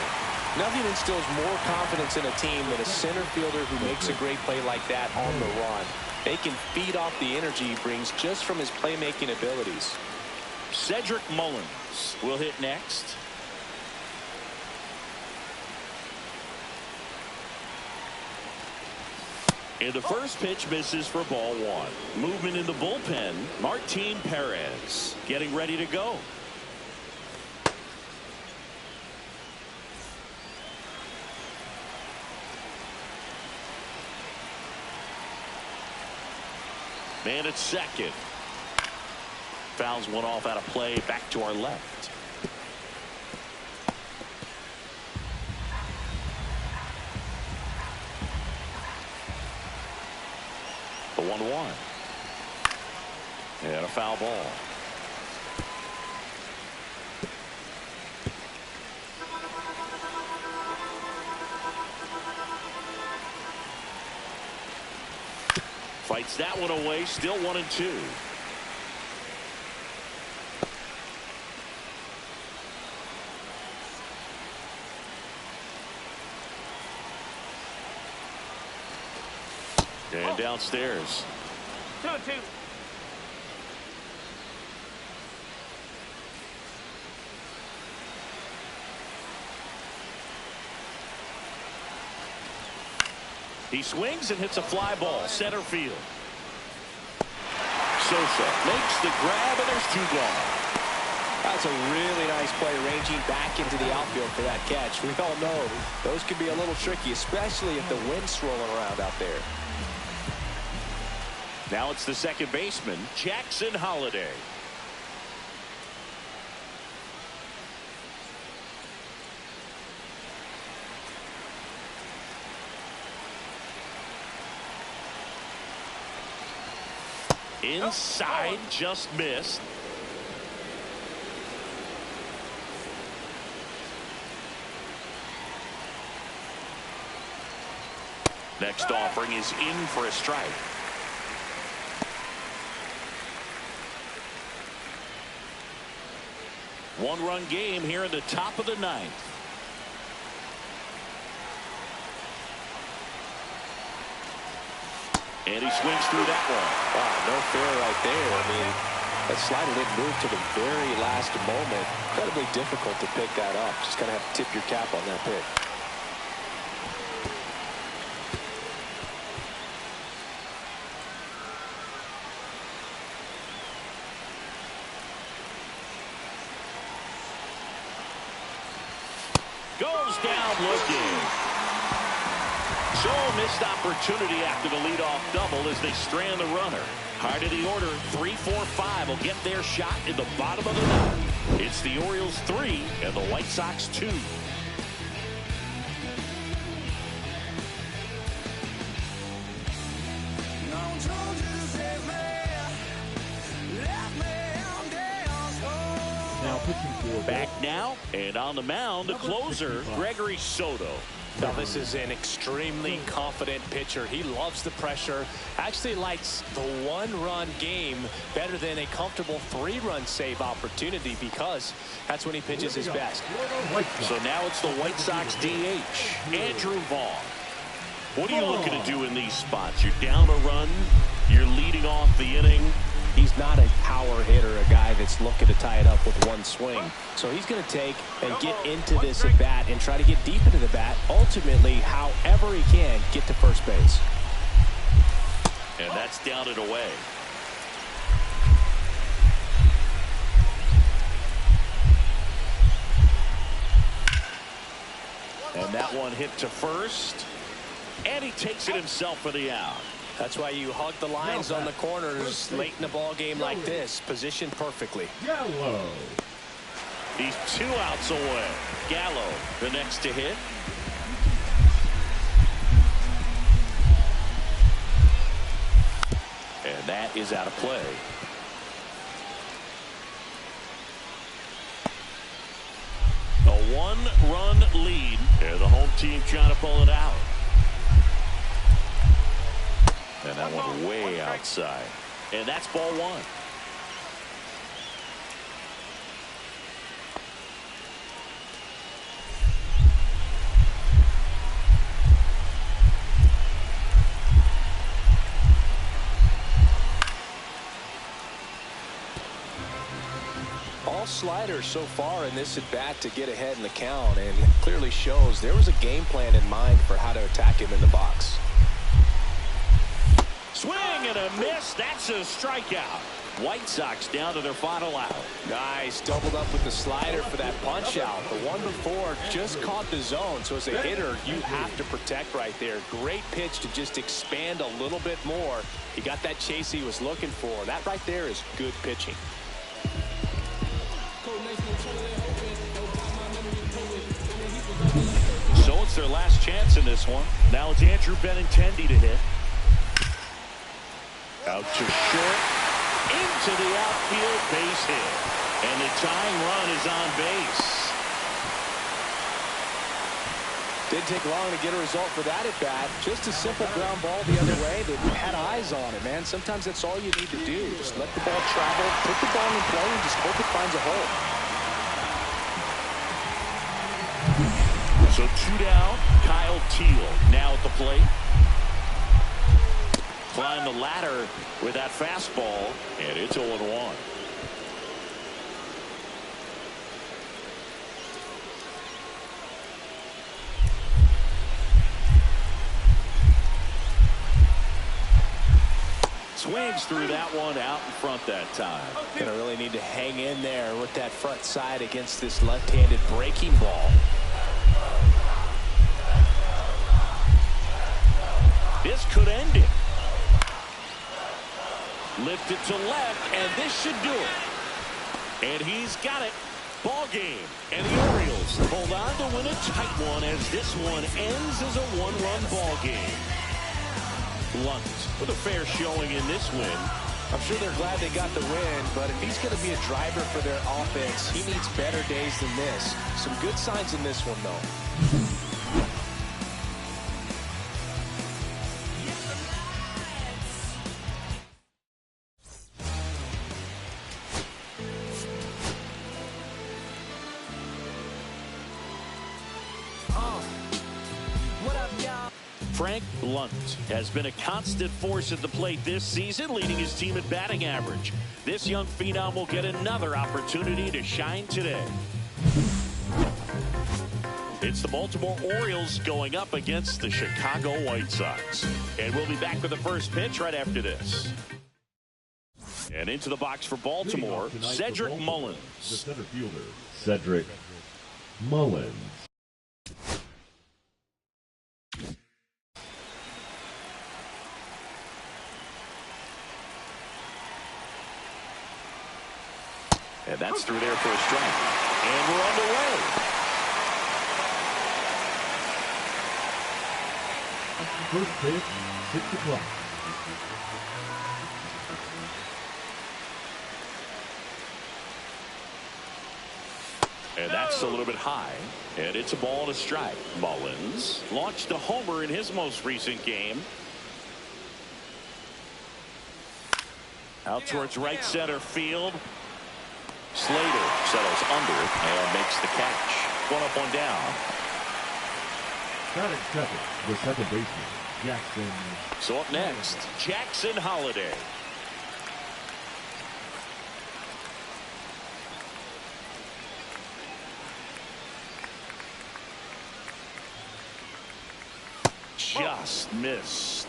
Speaker 3: Nothing instills more confidence in a team than a center fielder who makes a great play like that on the run. They can feed off the energy he brings just from his playmaking abilities.
Speaker 1: Cedric Mullins will hit next. And the first pitch misses for ball one. Movement in the bullpen. Martin Perez getting ready to go. Man at second. Fouls one off out of play. Back to our left. The 1-1. And a foul ball. Fights that one away. Still 1-2. And downstairs.
Speaker 4: 2-2.
Speaker 1: He swings and hits a fly ball. Center field. Sosa makes the grab, and there's two gone.
Speaker 3: That's a really nice play, ranging back into the outfield for that catch. We all know those can be a little tricky, especially if the wind's swirling around out there.
Speaker 1: Now it's the second baseman, Jackson Holliday. Inside, just missed. Next offering is in for a strike. One-run game here in the top of the ninth. And he swings through that one.
Speaker 3: Wow, no fair right there. I mean, that slider didn't move to the very last moment. Incredibly difficult to pick that up. Just kind of have to tip your cap on that pick.
Speaker 1: Goes down looking. So missed opportunity after the leadoff double as they strand the runner. High to the order, 3, 4, 5 will get their shot in the bottom of the ninth. It's the Orioles 3 and the White Sox 2.
Speaker 2: Now pitching for
Speaker 1: Back now, and on the mound, the closer, Gregory Soto.
Speaker 3: Now, this is an extremely confident pitcher. He loves the pressure. Actually likes the one-run game better than a comfortable three-run save opportunity, because that's when he pitches his best.
Speaker 1: So now it's the White Sox DH, Andrew Vaughn. What are you looking to do in these spots? You're down a run. You're leading off the inning.
Speaker 3: He's not a power hitter, a guy that's looking to tie it up with one swing. So he's going to take and get into this at bat and try to get deep into the bat. Ultimately, however he can, get to first base.
Speaker 1: And that's down and away. And that one hit to first. And he takes it himself for the out.
Speaker 3: That's why you hug the lines on the corners late in a ball game like this. Positioned perfectly.
Speaker 2: Yellow.
Speaker 1: He's 2 outs away. Gallo, the next to hit. And that is out of play. A 1-run lead. And the home team trying to pull it out. And that one way outside. And that's ball 1.
Speaker 3: All sliders so far in this at bat to get ahead in the count, and it clearly shows there was a game plan in mind for how to attack him in the box.
Speaker 1: Swing and a miss. That's a strikeout. White Sox down to their final out.
Speaker 3: Nice, doubled up with the slider for that punch out. The one before just caught the zone, so as a hitter you have to protect right there. Great pitch to just expand a little bit more. He got that chase he was looking for. That right there is good pitching.
Speaker 1: So it's their last chance in this one. Now it's Andrew Benintendi to hit. Out to short, into the outfield, base hit. And the tying run is on base.
Speaker 3: Didn't take long to get a result for that at bat. Just a simple ground ball the other way. They had eyes on it, man. Sometimes that's all you need to do. Just let the ball travel, put the ball in play, and just hope it finds a hole.
Speaker 1: So 2 down, Kyle Teel now at the plate. Climb the ladder with that fastball, and it's 0-1. Swings through that one out in front that time.
Speaker 3: Gonna really need to hang in there with that front side against this left-handed breaking ball.
Speaker 1: This could end it. Lift it to left, and this should do it. And he's got it. Ball game. And the Orioles hold on to win a tight one as this one ends as a 1-run ball game. Blunt with a fair showing in this win.
Speaker 3: I'm sure they're glad they got the win, but if he's going to be a driver for their offense, he needs better days than this. Some good signs in this one, though.
Speaker 1: Frank Lunt has been a constant force at the plate this season, leading his team at batting average. This young phenom will get another opportunity to shine today. It's the Baltimore Orioles going up against the Chicago White Sox. And we'll be back with the first pitch right after this. And into the box for Baltimore, Cedric Mullins.
Speaker 2: The center fielder, Cedric Mullins.
Speaker 1: And that's through there for a strike. And we're underway.
Speaker 2: First pitch, 6 o'clock.
Speaker 1: And that's a little bit high. And it's a ball and a strike. Mullins launched a homer in his most recent game. Out towards right center field. Slater settles under and makes the catch. 1 up, 1 down.
Speaker 2: Batting second, the second baseman, Jackson.
Speaker 1: So up next, Jackson Holliday. Just missed.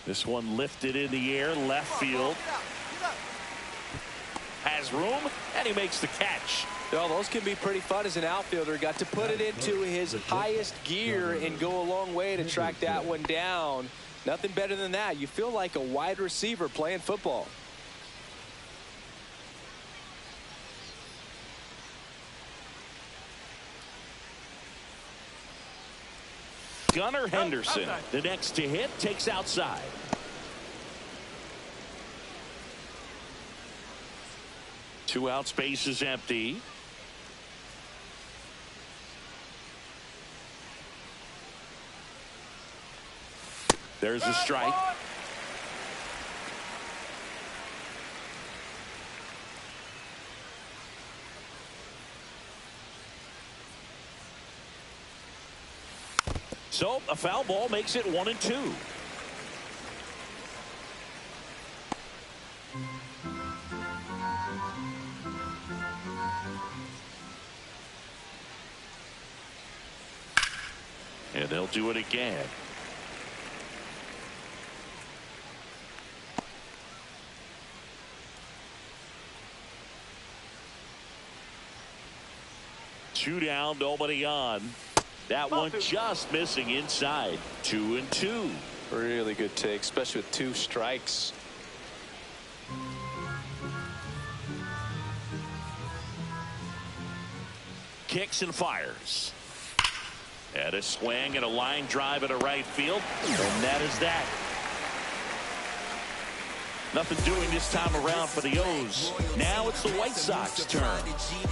Speaker 1: This one lifted in the air, left field. has room, and he makes the catch.
Speaker 3: Well, those can be pretty fun as an outfielder. Got to put it into his highest gear and go a long way to track that one down. Nothing better than that. You feel like a wide receiver playing football.
Speaker 1: Gunnar Henderson, the next to hit, takes outside. Two out, space is empty. There's a strike. So a foul ball makes it 1-2. And they'll do it again. Two down, nobody on. That one just missing inside. 2-2.
Speaker 3: Really good take, especially with two strikes.
Speaker 1: Kicks and fires. And a swing and a line drive into right field. And that is that. Nothing doing this time around for the O's. Now it's the White Sox turn.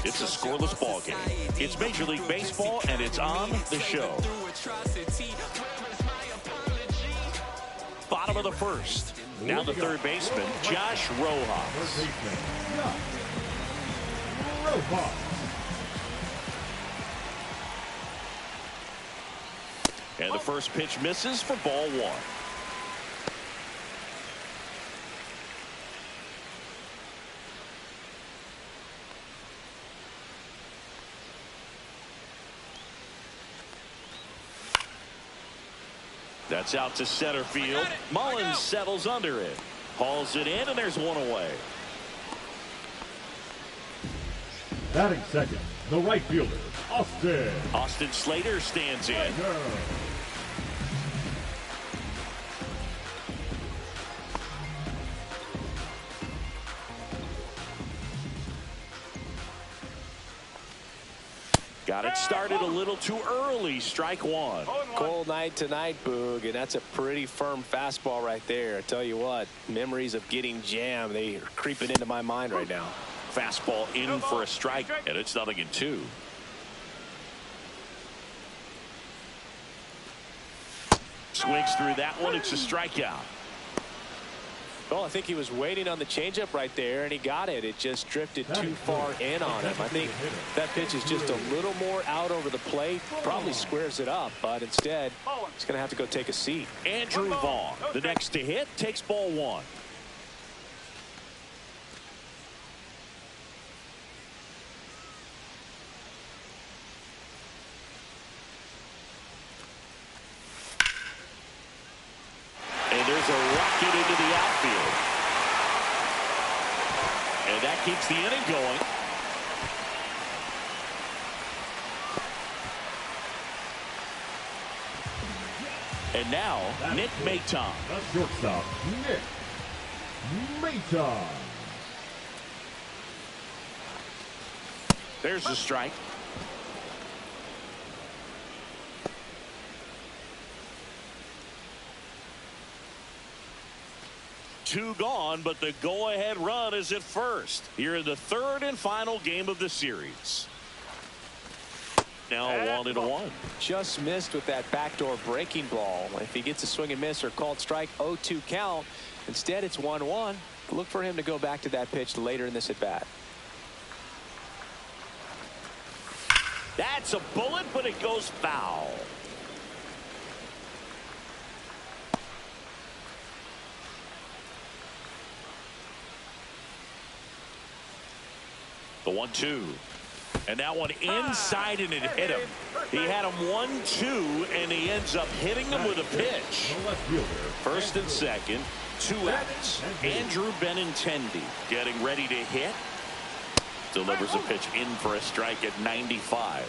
Speaker 1: It's a scoreless ball game. It's Major League Baseball, and it's on the show. Bottom of the first. Now the third baseman, Josh Rojas. And the first pitch misses for ball one. That's out to center field. Mullins settles under it. Hauls it in, and there's one away.
Speaker 2: Batting second, the right fielder, Austin.
Speaker 1: Austin Slater stands in. Got it started a little too early. Strike one.
Speaker 3: Cold night tonight, Boog, and that's a pretty firm fastball right there. I tell you what, memories of getting jammed, they are creeping into my mind right now.
Speaker 1: Fastball in for a strike, and it's 0-2. Swings through that one. It's a strikeout.
Speaker 3: Well, I think he was waiting on the changeup right there, and he got it. It just drifted too far in on him. I think that pitch is just a little more out over the plate. Probably squares it up, but instead, he's going to have to go take a seat.
Speaker 1: Andrew Vaughn, the next to hit, takes ball one. There's a rocket into the outfield. And that keeps the inning going. And now, Nick Maton.
Speaker 2: The shortstop, Nick Maton.
Speaker 1: There's the strike. Two gone, but the go-ahead run is at first. Here in the third and final game of the series. Now 1-1.
Speaker 3: Just missed with that backdoor breaking ball. If he gets a swing and miss or called strike, 0-2 count. Instead, it's 1-1. Look for him to go back to that pitch later in this at-bat.
Speaker 1: That's a bullet, but it goes foul. The 1-2. And that one inside, and it hit him. He had him 1-2, and he ends up hitting him with a pitch. First and second, two outs. Andrew Benintendi getting ready to hit. delivers a pitch in for a strike at 95.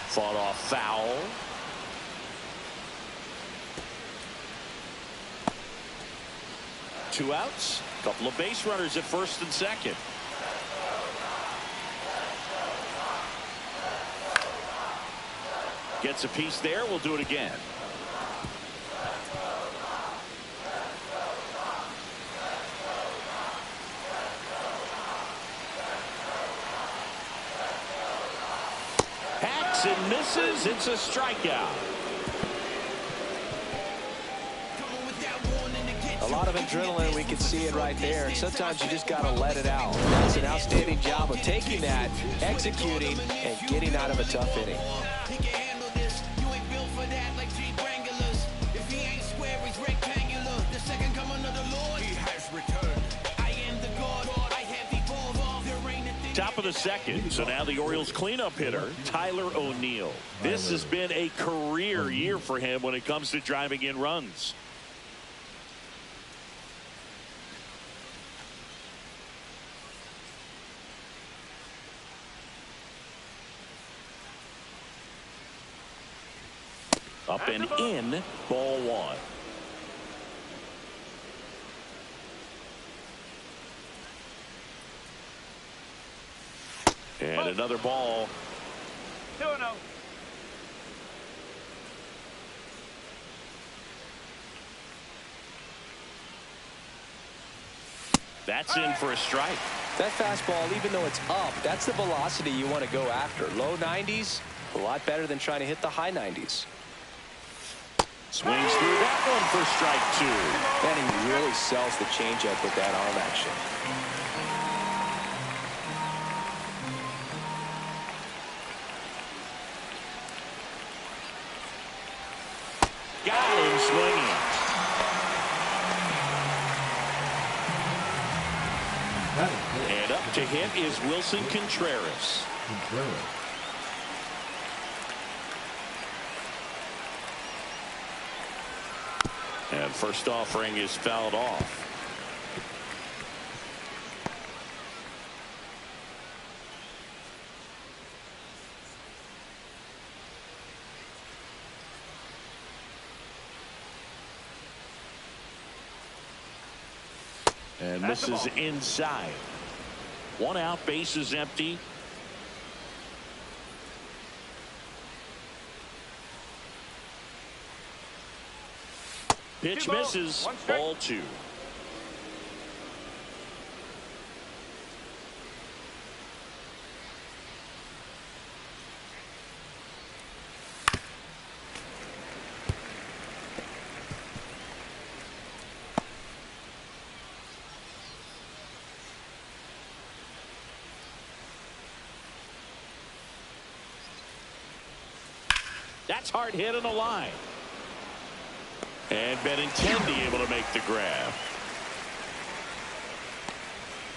Speaker 1: Fought off foul. Two outs. Couple of base runners at first and second. Gets a piece there. We'll do it again. Hacks and misses. It's a strikeout.
Speaker 3: A lot of adrenaline, we can see it right there, and sometimes you just got to let it out. That's an outstanding job of taking that, executing, and getting out of a tough inning.
Speaker 1: Top of the second, so now the Orioles cleanup hitter, Tyler O'Neill. This has been a career year for him when it comes to driving in runs. Up and in, ball one. And another ball.
Speaker 4: 2-0.
Speaker 1: That's in for a strike.
Speaker 3: That fastball, even though it's up, that's the velocity you want to go after. Low 90s, a lot better than trying to hit the high 90s.
Speaker 1: Swings through that one for strike two.
Speaker 3: And he really sells the changeup with that arm action.
Speaker 1: Got him swinging. And up to hit is Wilson Contreras. And first offering is fouled off. And misses inside. One out, base is empty. Pitch misses. Ball two. That's hard hit on the line. And Benintendi able to make the grab.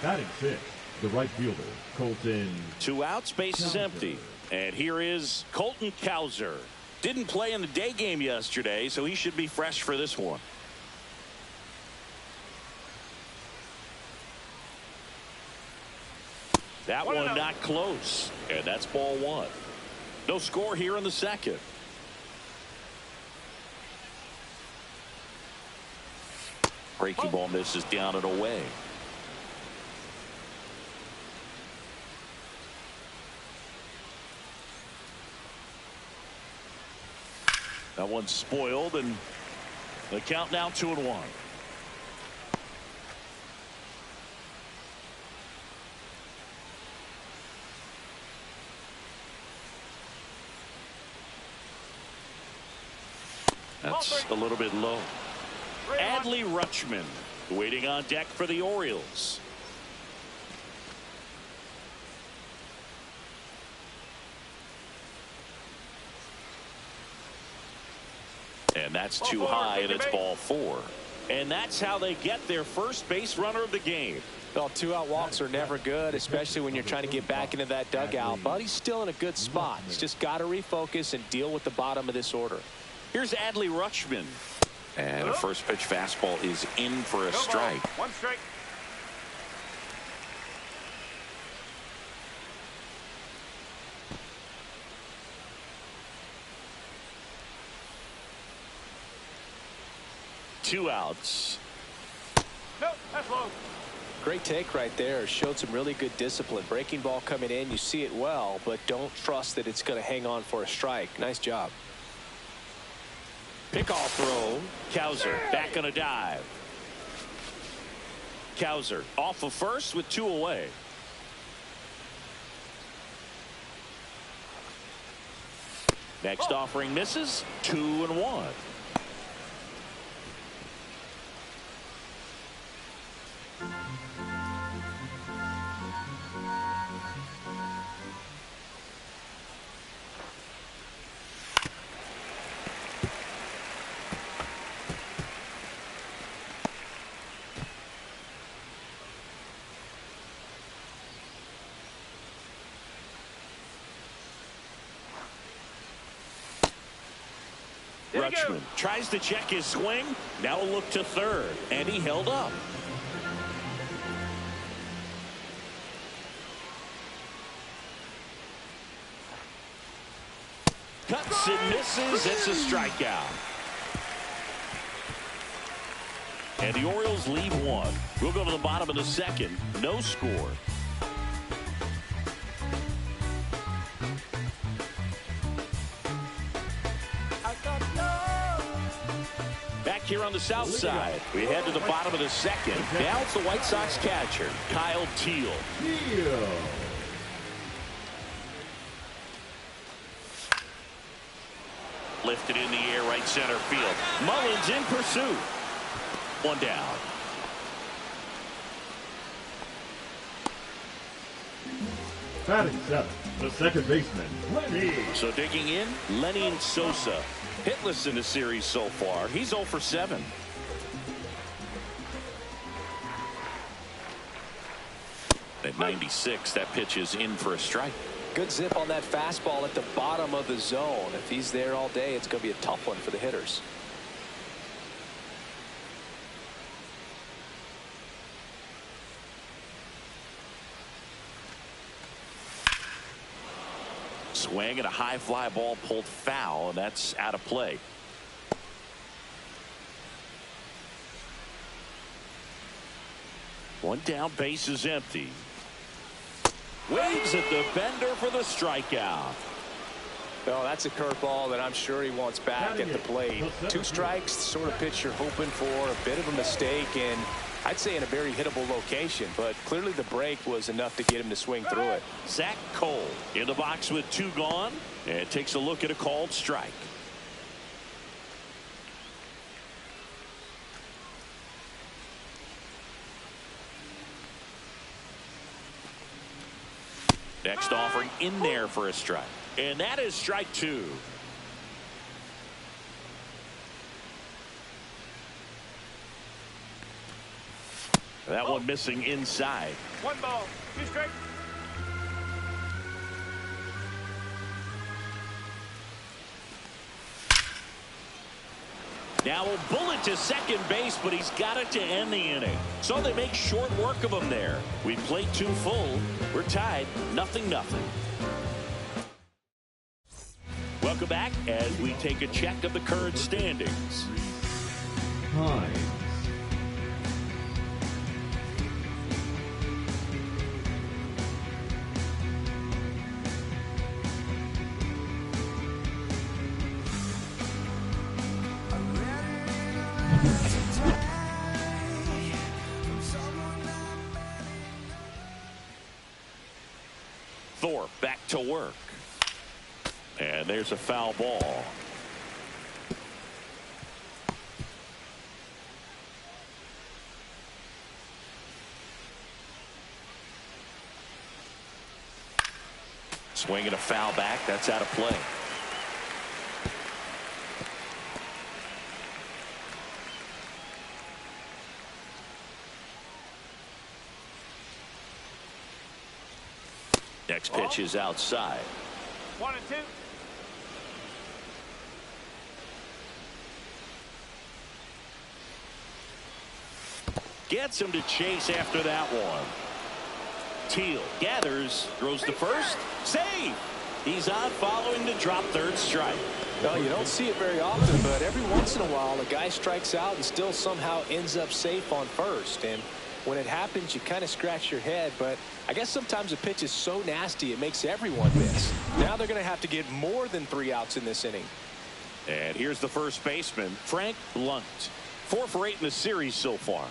Speaker 2: Batting sixth, the right fielder, Colton.
Speaker 1: Two outs, base is empty. And here is Colton Cowser. Didn't play in the day game yesterday, so he should be fresh for this one. That one not close. And that's ball one. No score here in the second. Breaking ball misses down and away. That one's spoiled, and the count now 2-1. That's a little bit low. Adley Rutschman waiting on deck for the Orioles. And that's too high, and it's ball four. And that's how they get their first base runner of the game.
Speaker 3: Well, 2-out walks are never good, especially when you're trying to get back into that dugout. But he's still in a good spot. He's just got to refocus and deal with the bottom of this order.
Speaker 1: Here's Adley Rutschman. And a first pitch fastball is in for a strike.
Speaker 4: 1 strike.
Speaker 1: Two outs.
Speaker 4: Nope, that's low.
Speaker 3: Great take right there. Showed some really good discipline. Breaking ball coming in, you see it well, but don't trust that it's going to hang on for a strike. Nice job.
Speaker 1: Pickoff throw. Cowser back on a dive. Cowser off of first with 2 away. Next offering misses. 2-1. Rutschman tries to check his swing. Now a look to third, and he held up. Cuts and misses. It's a strikeout. And the Orioles leave 1. We'll go to the bottom of the second. No score. Back here on the south side, we head to the bottom of the second. Now it's the White Sox catcher, Kyle Teal. Lifted in the air, right center field. Mullins in pursuit. 1 down.
Speaker 2: Batting 7, the second baseman, Lenny.
Speaker 1: So digging in, Lenny Sosa. Hitless in the series so far. He's 0 for 7. At 96, that pitch is in for a strike.
Speaker 3: Good zip on that fastball at the bottom of the zone. If he's there all day, it's going to be a tough one for the hitters.
Speaker 1: Swing and a high fly ball pulled foul, and that's out of play. One down, base is empty. Waves at the bender for the strikeout.
Speaker 3: Oh, that's a curveball that I'm sure he wants back at the plate. 2 strikes, sort of pitch you're hoping for. A bit of a mistake, and I'd say in a very hittable location, but clearly the break was enough to get him to swing through it.
Speaker 1: Zach Cole in the box with 2 gone, and takes a look at a called strike. Next offering in there for a strike. And that is strike 2. That one missing inside.
Speaker 4: 1 ball, 2 strikes.
Speaker 1: Now a bullet to second base, but he's got it to end the inning. So they make short work of him there. We played 2 full. We're tied 0-0. Welcome back as we take a check of the current standings.
Speaker 2: Hines.
Speaker 1: Thorpe back to work. And there's a foul ball. Swinging a foul back. That's out of play. Next pitch is outside.
Speaker 4: 1 and 2.
Speaker 1: Gets him to chase after that one. Teal gathers, throws to first, save. He's on following the drop, third strike.
Speaker 3: Well, you don't see it very often, but every once in a while a guy strikes out and still somehow ends up safe on first. And when it happens, you kind of scratch your head, but I guess sometimes a pitch is so nasty it makes everyone miss. Now they're going to have to get more than 3 outs in this inning.
Speaker 1: And here's the first baseman, Frank Lunt. 4 for 8 in the series so far.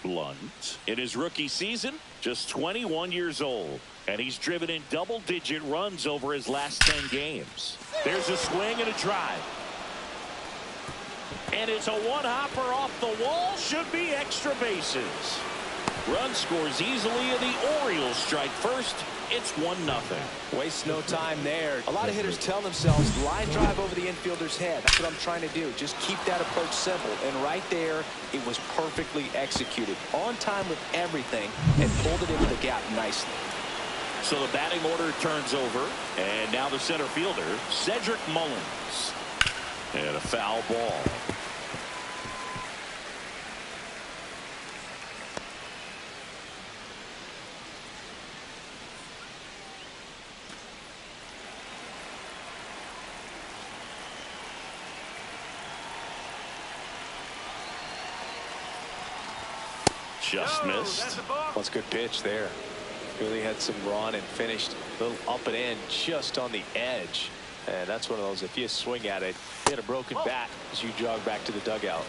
Speaker 1: Lunt, in his rookie season, just 21 years old, and he's driven in double-digit runs over his last 10 games. There's a swing and a drive. And it's a one-hopper off the wall. Should be extra bases. Run scores easily, and the Orioles strike first. It's 1-0.
Speaker 3: Waste no time there. A lot of hitters tell themselves line drive over the infielder's head. That's what I'm trying to do. Just keep that approach simple. And right there, it was perfectly executed. On time with everything and pulled it into the gap nicely.
Speaker 1: So the batting order turns over. And now the center fielder, Cedric Mullins. And a foul ball. Just missed.
Speaker 3: That's a good pitch there. Really had some run and finished a little up and in just on the edge. And that's one of those, if you swing at it, hit a broken bat as you jog back to the dugout.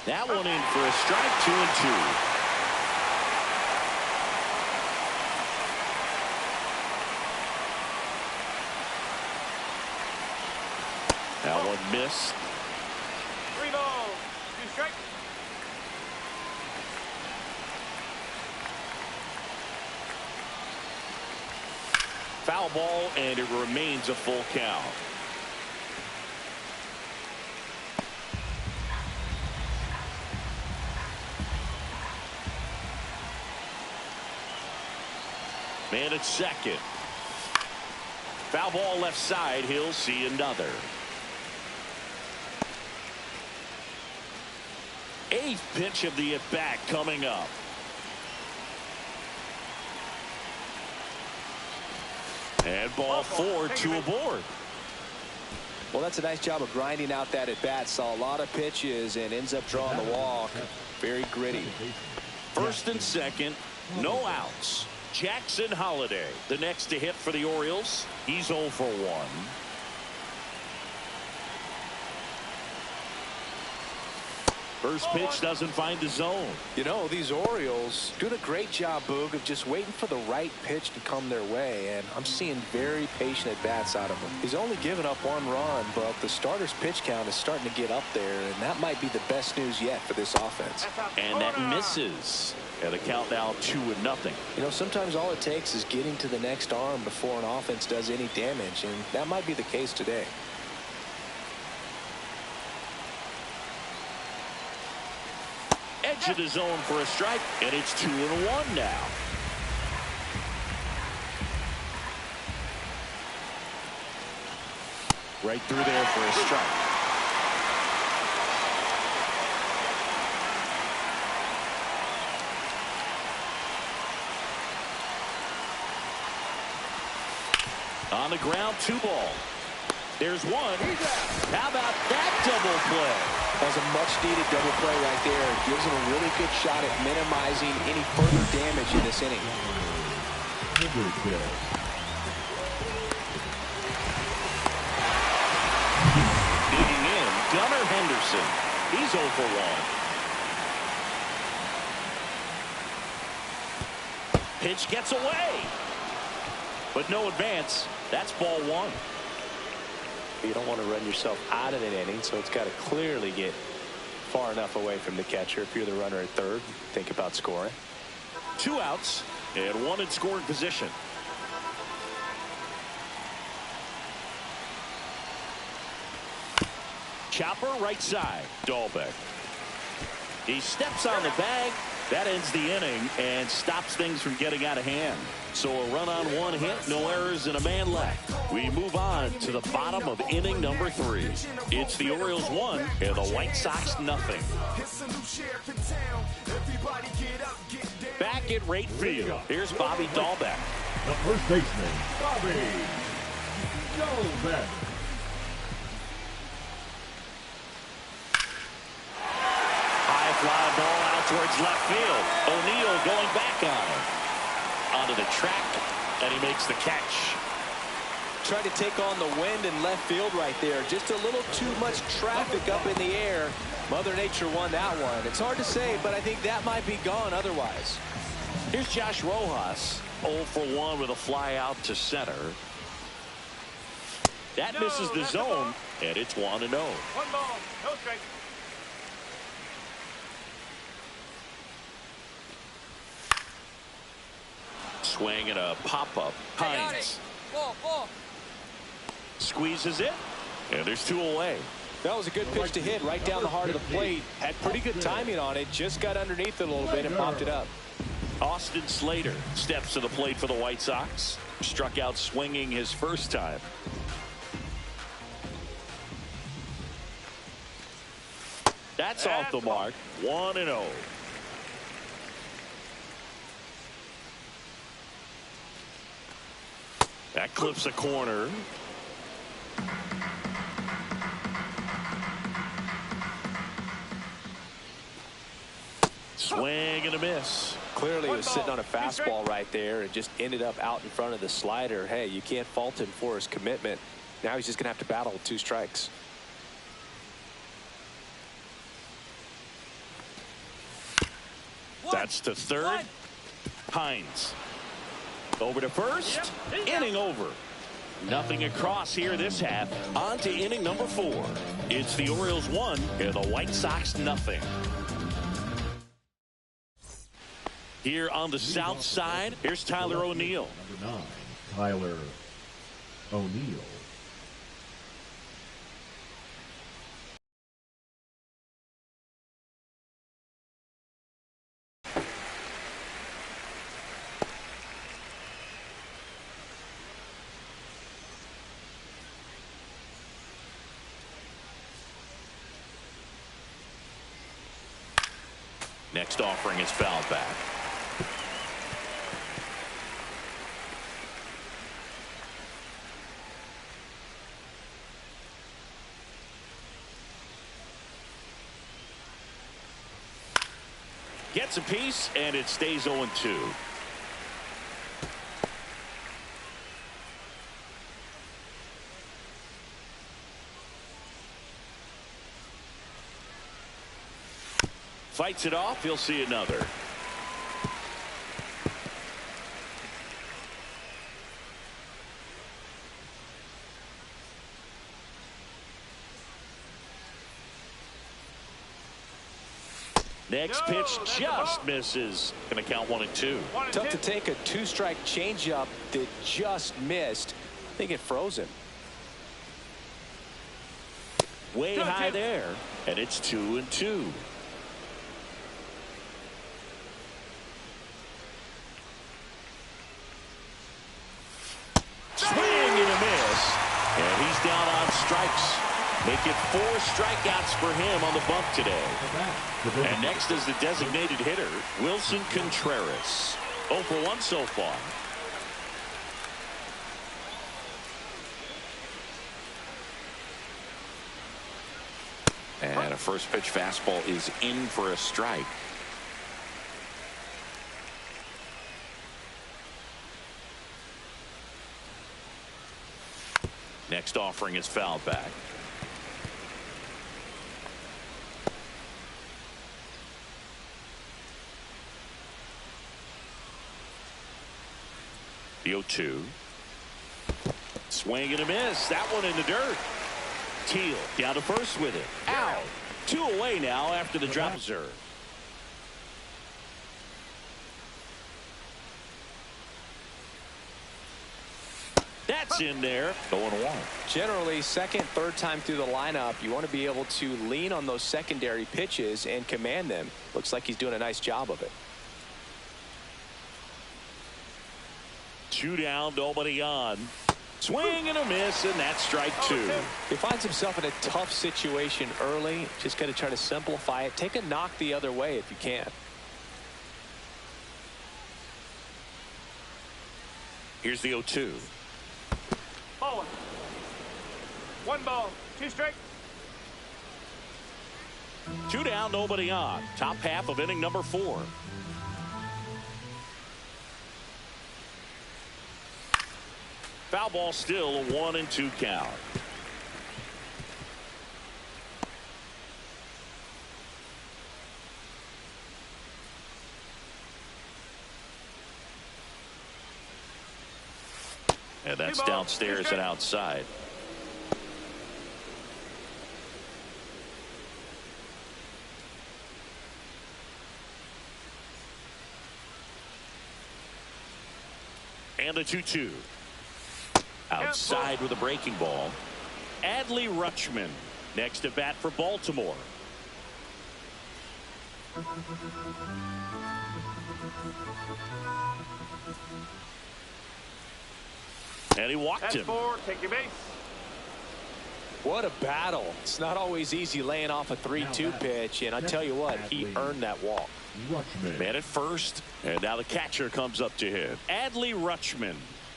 Speaker 1: That one in for a strike, 2-2. That one missed.
Speaker 4: 3 balls, 2 strikes.
Speaker 1: Foul ball, and it remains a full count. Man at second. Foul ball left side. He'll see another. 8th pitch of the at-bat coming up. And ball 4, 2 aboard.
Speaker 3: Well, that's a nice job of grinding out that at-bat. Saw a lot of pitches and ends up drawing the walk. Very gritty.
Speaker 1: First and second, no outs. Jackson Holliday, the next to hit for the Orioles. He's 0 for 1. First pitch doesn't find the zone.
Speaker 3: You know, these Orioles doing a great job, Boog, of just waiting for the right pitch to come their way, and I'm seeing very patient at-bats out of him. He's only given up 1 run, but the starter's pitch count is starting to get up there, and that might be the best news yet for this offense.
Speaker 1: And that misses. And the count now 2-0.
Speaker 3: You know, sometimes all it takes is getting to the next arm before an offense does any damage, and that might be the case today.
Speaker 1: Edge of the zone for a strike, and it's 2-1 now. Right through there for a strike. On the ground, 2 ball. There's 1. How about that double play?
Speaker 3: That was a much-needed double play right there. It gives him a really good shot at minimizing any further damage in this inning.
Speaker 1: Digging in, Gunnar Henderson. He's 0 for 1. Pitch gets away. But no advance. That's ball 1.
Speaker 3: You don't want to run yourself out of an inning, so it's got to clearly get far enough away from the catcher. If you're the runner at third, think about scoring.
Speaker 1: 2 outs and 1 in scoring position. chopper right side. Dahlbeck. He steps on the bag. That ends the inning and stops things from getting out of hand. So a run on one hit, no errors, and a man left. We move on to the bottom of inning number 3. It's the Orioles 1 and the White Sox nothing. Back at right field, here's Bobby Dahlbeck.
Speaker 2: The first baseman, Bobby Dahlbeck.
Speaker 1: High fly ball out towards left field. O'Neill going back on him. Onto the track, and he makes the catch.
Speaker 3: Tried to take on the wind in left field right there. Just a little too much traffic up in the air. Mother Nature won that one. It's hard to say, but I think that might be gone otherwise.
Speaker 1: Here's Josh Rojas, 0 for 1 with a fly out to center. That misses the zone, and it's 1-0.
Speaker 4: 1 ball, no strike.
Speaker 1: Swing and a pop-up. Hines squeezes it, and there's 2 away.
Speaker 3: That was a good pitch to hit right down the heart of the plate. Had pretty good timing on it. Just got underneath it a little bit and popped it up.
Speaker 1: Austin Slater steps to the plate for the White Sox. Struck out swinging his first time. That's off the mark. 1-0. That clips a corner. Swing and a miss.
Speaker 3: Clearly he was sitting on a fastball right there and just ended up out in front of the slider. Hey, you can't fault him for his commitment. Now he's just going to have to battle with 2 strikes.
Speaker 1: That's to third. Hines. Over to first. Inning over. Nothing across here this half. On to inning number 4. It's the Orioles 1 and the White Sox nothing. Here on the south side, here's Tyler O'Neill.
Speaker 2: Number 9, Tyler O'Neill.
Speaker 1: Next offering is fouled back. Gets a piece, and it stays 0-2. Fights it off. He'll see another. Next pitch just misses. Going to count 1-2.
Speaker 3: Tough to take a 2-strike changeup that just missed. I think it froze him.
Speaker 1: Way high there, and it's 2-2. Swing and a miss, and he's down on strikes. Make it 4 strikeouts for him on the bump today. And next is the designated hitter, Wilson Contreras. 0 for 1 so far. And a first pitch fastball is in for a strike. Next offering is fouled back. The 0-2. Swing and a miss. That one in the dirt. Teal down to first with it. Out. 2 away now after the drop reserve. That That's in there. 0-1.
Speaker 3: Generally, second, third time through the lineup, you want to be able to lean on those secondary pitches and command them. Looks like he's doing a nice job of it.
Speaker 1: 2 down, nobody on. Swing and a miss, and that's strike 2.
Speaker 3: He finds himself in a tough situation early. Just got to try to simplify it. Take a knock the other way if you can.
Speaker 1: Here's the 0-2.
Speaker 4: Ball 1 ball, 2 strike.
Speaker 1: 2 down, nobody on. Top half of inning number 4. Foul ball, still a 1-2 count. And that's downstairs and outside. And the 2-2. Outside with a breaking ball. Adley Rutschman next at bat for Baltimore. And he walked him.
Speaker 4: 4, take your base.
Speaker 3: What a battle. It's not always easy laying off a 3-2 pitch, and I tell you what, he earned that walk.
Speaker 1: Man at first, and now the catcher comes up to him. Adley Rutschman.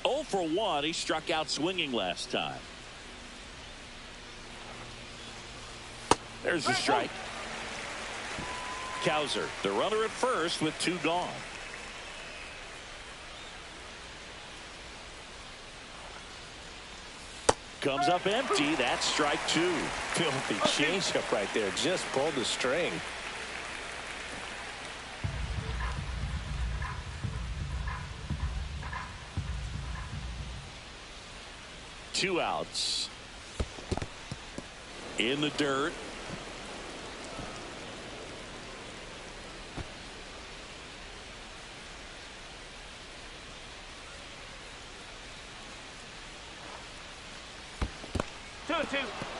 Speaker 1: 0 for 1. He struck out swinging last time. There's the strike. Cowser, the runner at first with 2 gone. Comes up empty. That's strike 2.
Speaker 3: Filthy changeup right there. Just pulled the string.
Speaker 1: Two outs. In the dirt.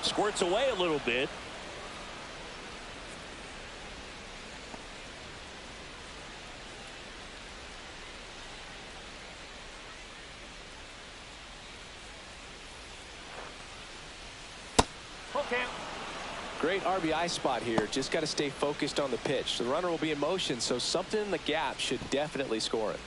Speaker 1: Squirts away a little bit.
Speaker 3: Great RBI spot here. Just got to stay focused on the pitch. The runner will be in motion, so something in the gap should definitely score it.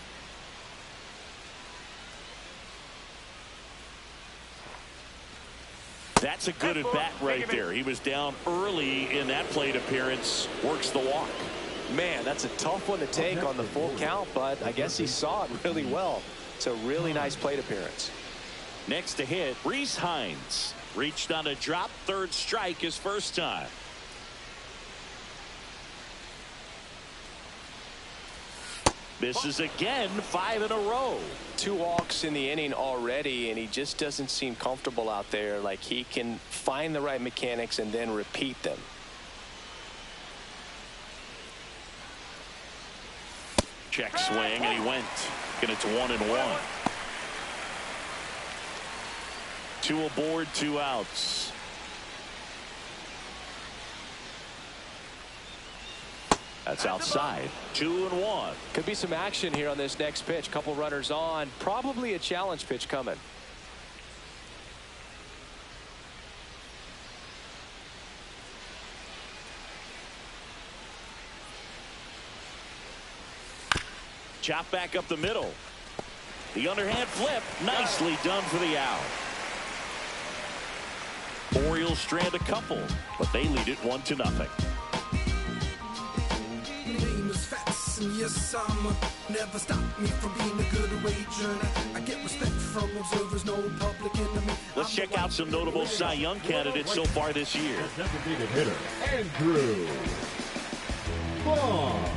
Speaker 1: That's a good at bat right there. He was down early in that plate appearance. Works the walk.
Speaker 3: Man, that's a tough one to take on the full count, but I guess he saw it really well. It's a really nice plate appearance.
Speaker 1: Next to hit, Rhys Hines. Reached on a drop, third strike his first time. Misses again, 5 in a row.
Speaker 3: 2 walks in the inning already, and he just doesn't seem comfortable out there. Like he can find the right mechanics and then repeat them.
Speaker 1: Check swing, and he went. And it's 1-1. 2 aboard, 2 outs. That's outside. 2-1.
Speaker 3: Could be some action here on this next pitch. Couple runners on. Probably a challenge pitch coming.
Speaker 1: Chop back up the middle. The underhand flip. Nicely done for the out. Orioles strand a couple, but they lead it 1-0.
Speaker 5: Yes, never stop me from being a good wager. I get respect from observers, no public enemy.
Speaker 1: Let's check out some notable Cy Young candidates so far this year.
Speaker 2: Designated hitter, Andrew Vaughn.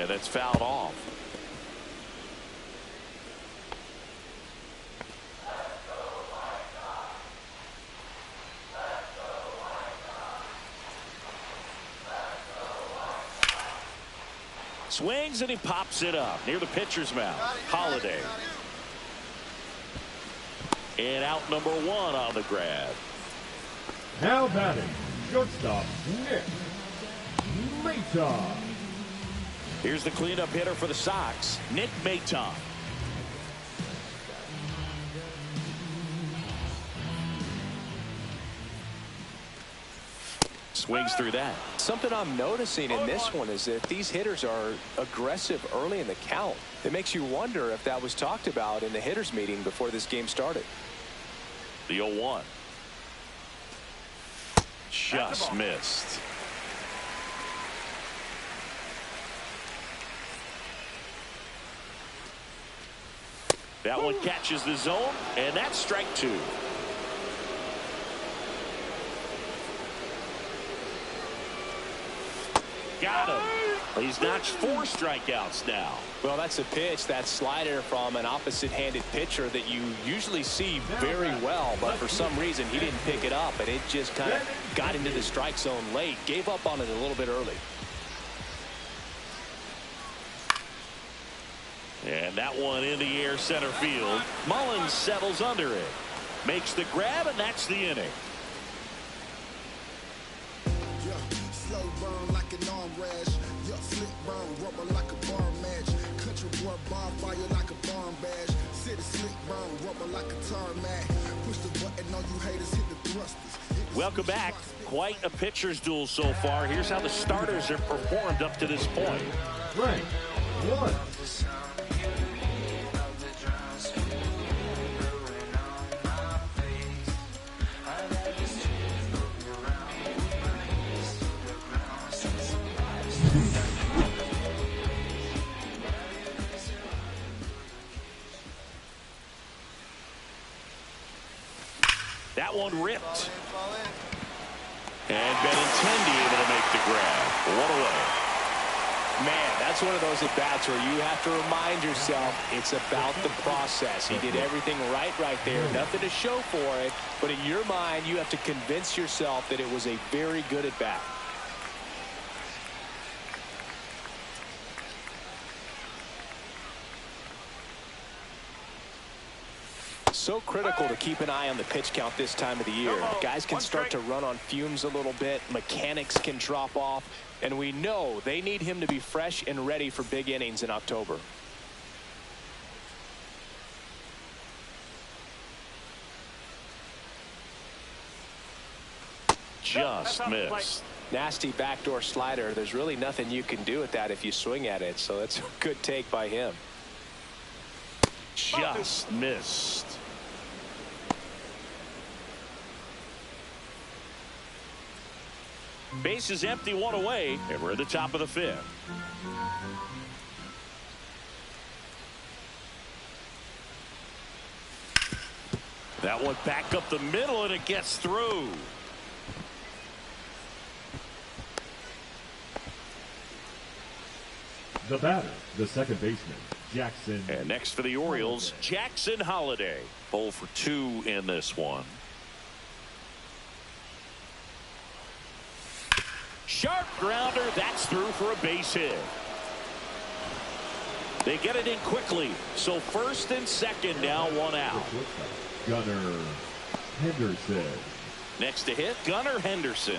Speaker 1: Yeah, that's fouled off. Swings and he pops it up near the pitcher's mound. Holiday. And out number 1 on the grab.
Speaker 2: Now batting, shortstop, Nick Maton.
Speaker 1: Here's the cleanup hitter for the Sox, Nick Maton. Swings through that.
Speaker 3: Something I'm noticing in this one is that these hitters are aggressive early in the count. It makes you wonder if that was talked about in the hitters meeting before this game started.
Speaker 1: The 0-1. Just missed. That one catches the zone, and that's strike 2. Got him. He's notched 4 strikeouts now.
Speaker 3: Well, that's a pitch, that slider from an opposite-handed pitcher that you usually see very well, but for some reason he didn't pick it up, and it just kind of got into the strike zone late. Gave up on it a little bit early.
Speaker 1: And that one in the air center field. Mullins settles under it. Makes the grab, and that's the inning.
Speaker 5: Slow burn like an arm rash. Yeah, slick burn, rubber like a bar match. Country boy bonfire like a barn bash. City slick burn, rubber like a tarmac. Push the button on you haters, hit the thrusters.
Speaker 1: Welcome back. Quite a pitcher's duel so far. Here's how the starters have performed up to this point.
Speaker 2: Rank 1.
Speaker 1: That one ripped. And Benintendi able to make the grab. 1 away.
Speaker 3: Man, that's one of those at-bats where you have to remind yourself it's about the process. He did everything right there. Nothing to show for it. But in your mind, you have to convince yourself that it was a very good at-bat. So critical to keep an eye on the pitch count this time of the year. Guys can start to run on fumes a little bit. Mechanics can drop off. And we know they need him to be fresh and ready for big innings in October.
Speaker 1: Just missed.
Speaker 3: Nasty backdoor slider. There's really nothing you can do with that if you swing at it. So that's a good take by him.
Speaker 1: Just missed. Base is empty, 1 away, and we're at the top of the 5th. That one back up the middle, and it gets through.
Speaker 2: The batter, the second baseman, Jackson.
Speaker 1: And next for the Orioles, Jackson Holiday. 0 for 2 in this one. Sharp grounder, that's through for a base hit. They get it in quickly, so first and second now, 1 out.
Speaker 2: Gunnar Henderson.
Speaker 1: Next to hit, Gunnar Henderson.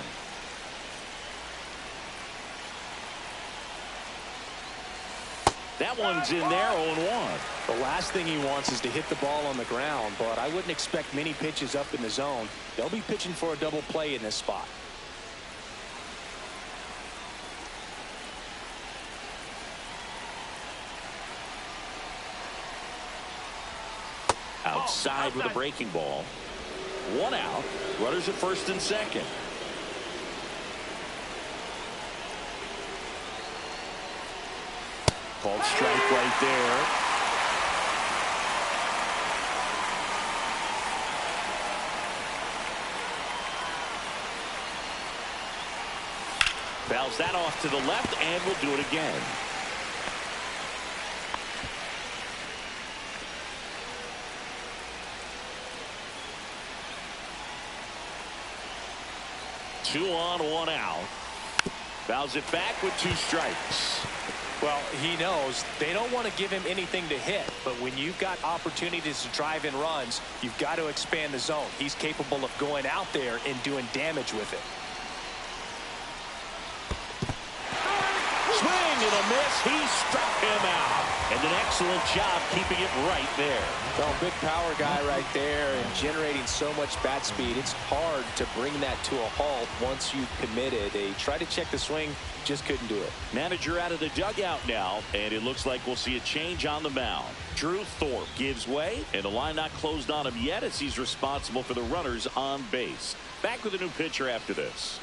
Speaker 1: That one's in there, 0-1.
Speaker 3: The last thing he wants is to hit the ball on the ground, but I wouldn't expect many pitches up in the zone. They'll be pitching for a double play in this spot.
Speaker 1: Outside with a breaking ball. 1 out. Runners at first and second. Called strike right there. Fouls that off to the left, and will do it again. 2 on, 1 out. Fouls it back with 2 strikes.
Speaker 3: Well, he knows they don't want to give him anything to hit, but when you've got opportunities to drive in runs, you've got to expand the zone. He's capable of going out there and doing damage with it.
Speaker 1: Swing and a miss. He struck him out. And an excellent job keeping it right there.
Speaker 3: Well, big power guy right there and generating so much bat speed. It's hard to bring that to a halt once you've committed. They tried to check the swing, just couldn't do it.
Speaker 1: Manager out of the dugout now, and it looks like we'll see a change on the mound. Drew Thorpe gives way, and the line not closed on him yet as he's responsible for the runners on base. Back with a new pitcher after this.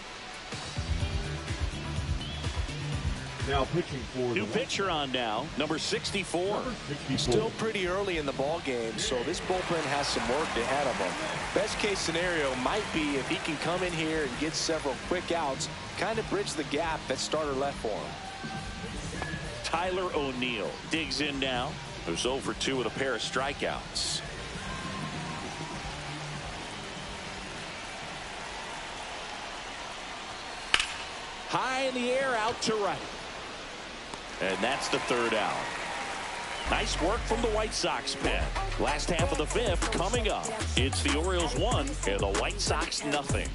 Speaker 2: Now pitching for
Speaker 1: new pitcher on now, number 64.
Speaker 3: Still pretty early in the ball game, so this bullpen has some work ahead of them. Best case scenario might be if he can come in here and get several quick outs, kind of bridge the gap that starter left for him.
Speaker 1: Tyler O'Neill digs in now. Who's 0 for 2 with a pair of strikeouts. High in the air, out to right. And that's the 3rd out. Nice work from the White Sox pen. Last half of the 5th coming up. It's the Orioles 1 and the White Sox nothing.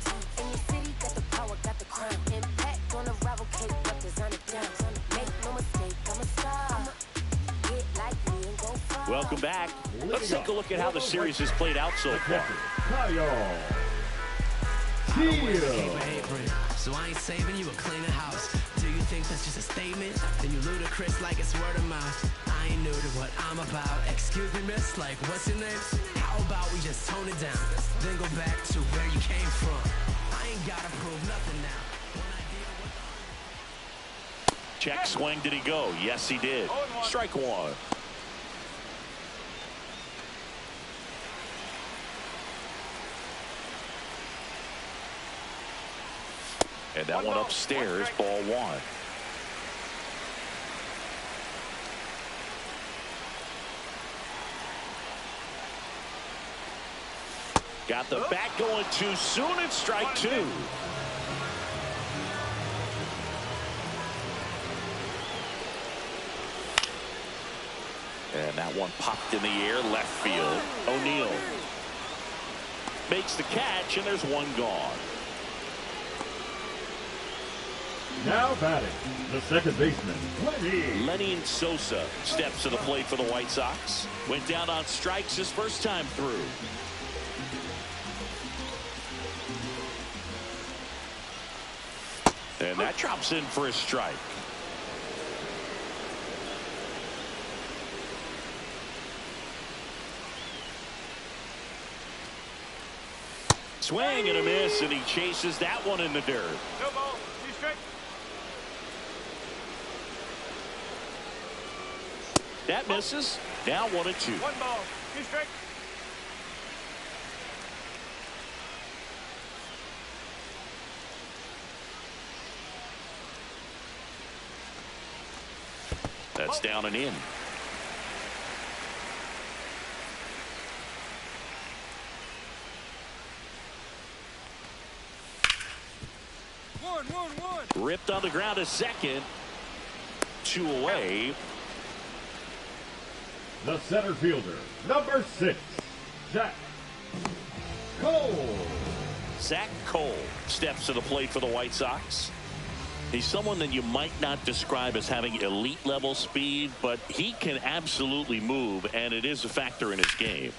Speaker 1: Welcome back. Let's take a look at how the series has played out so far.
Speaker 6: So I ain't saving you a cleaner house. Do you think that's just a statement? Then you ludicrous like it's word of mouth. I ain't new to what I'm about. Excuse me, miss, like what's your name? How about we just tone it down, then go back to where you came from? I ain't gotta prove nothing now.
Speaker 1: Check swing, did he go? Yes, he did. Strike 1. And that one upstairs, ball 1. Got the bat going too soon. It's strike 2. And that one popped in the air, left field. O'Neill makes the catch, and there's 1 gone.
Speaker 2: Now batting, the second baseman,
Speaker 1: Lenny Sosa steps to the plate for the White Sox. Went down on strikes his first time through. And that drops in for a strike. Swing and a miss, and he chases that one in the dirt.
Speaker 4: No ball, 2 strikes.
Speaker 1: That misses. Now 1 and 2.
Speaker 4: 1 ball, 2 strikes.
Speaker 1: That's down and in. Ripped on the ground, a second. 2 away.
Speaker 2: the center fielder, number 6, Zach Cole.
Speaker 1: Zach Cole steps to the plate for the White Sox. He's someone that you might not describe as having elite level speed, but he can absolutely move, and it is a factor in his game.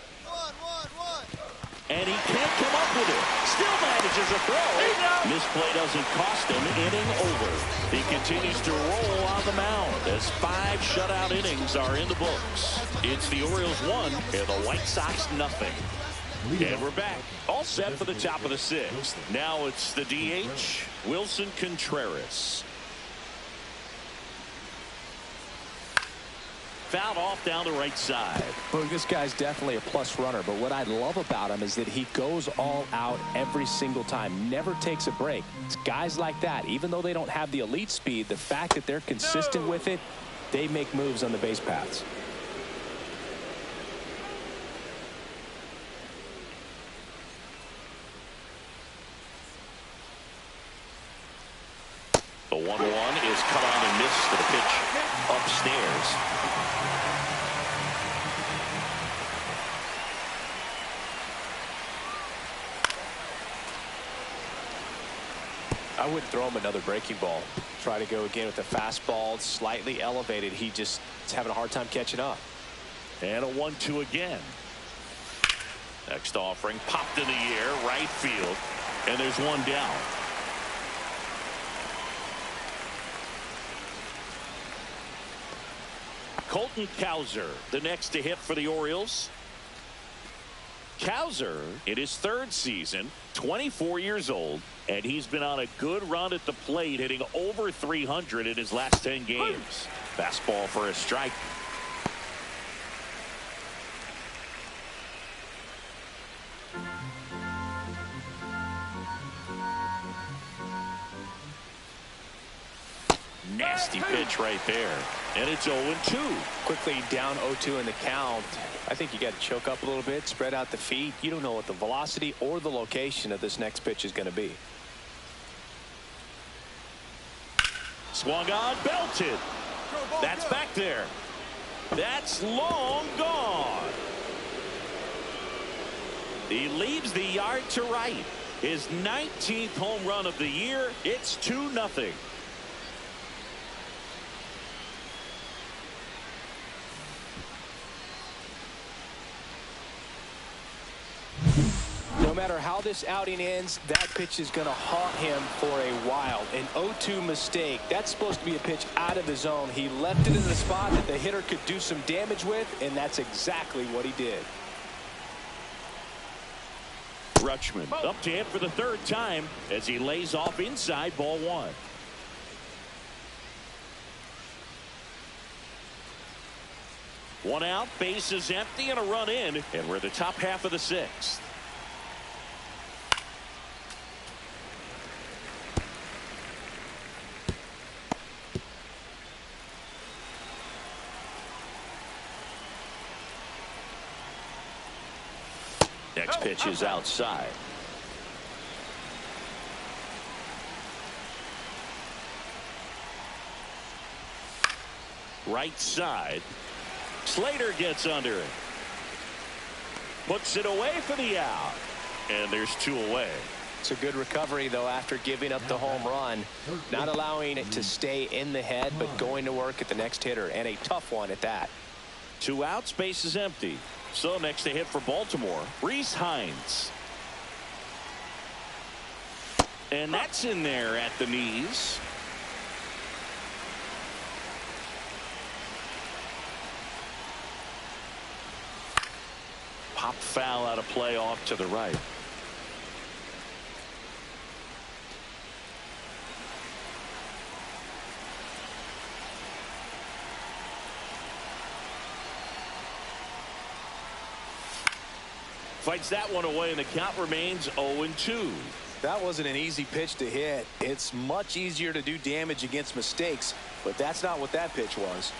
Speaker 1: And he can't come up with it. Still manages a throw. This play doesn't cost him. Inning over. He continues to roll on the mound as 5 shutout innings are in the books. It's the Orioles 1 and the White Sox nothing. And we're back. All set for the top of the 6th. Now it's the DH, Wilson Contreras. Fouled off down the right side.
Speaker 3: Well, this guy's definitely a plus runner, but what I love about him is that he goes all out every single time, never takes a break. It's guys like that, even though they don't have the elite speed, the fact that they're consistent with it, they make moves on the base paths.
Speaker 1: this to the pitch upstairs.
Speaker 3: I wouldn't throw him another breaking ball. Try to go again with the fastball, slightly elevated. He just is having a hard time catching up.
Speaker 1: And a 1-2 again. Next offering popped in the air, right field, and there's one down. Colton Cowser, the next to hit for the Orioles. Cowser, in his third season, 24 years old, and he's been on a good run at the plate, hitting over 300 in his last 10 games. Fastball for a strike. Nasty pitch right there. And it's 0-2.
Speaker 3: Quickly down 0-2 in the count. I think you got to choke up a little bit, spread out the feet. You don't know what the velocity or the location of this next pitch is going to be.
Speaker 1: Swung on, belted. That's back there. That's long gone. He leaves the yard to right. His 19th home run of the year. It's 2-0.
Speaker 3: No matter how this outing ends, that pitch is going to haunt him for a while. An 0-2 mistake. That's supposed to be a pitch out of the zone. He left it in the spot that the hitter could do some damage with, and that's exactly what he did.
Speaker 1: Rutschman up to hit for the third time as he lays off inside, ball one. One out, base is empty, and a run in, and we're the top half of the sixth. Next pitch is outside. Right side. Slater gets under it. Puts it away for the out. And there's two away.
Speaker 3: It's a good recovery, though, after giving up the home run. Not allowing it to stay in the head, but going to work at the next hitter. And a tough one at that.
Speaker 1: Two outs, base is empty. So next to hit for Baltimore, Rhys Hines. And that's in there at the knees. Pop foul out of play off to the right. Fights that one away, and the count remains 0-2.
Speaker 3: That wasn't an easy pitch to hit. It's much easier to do damage against mistakes, but that's not what that pitch was.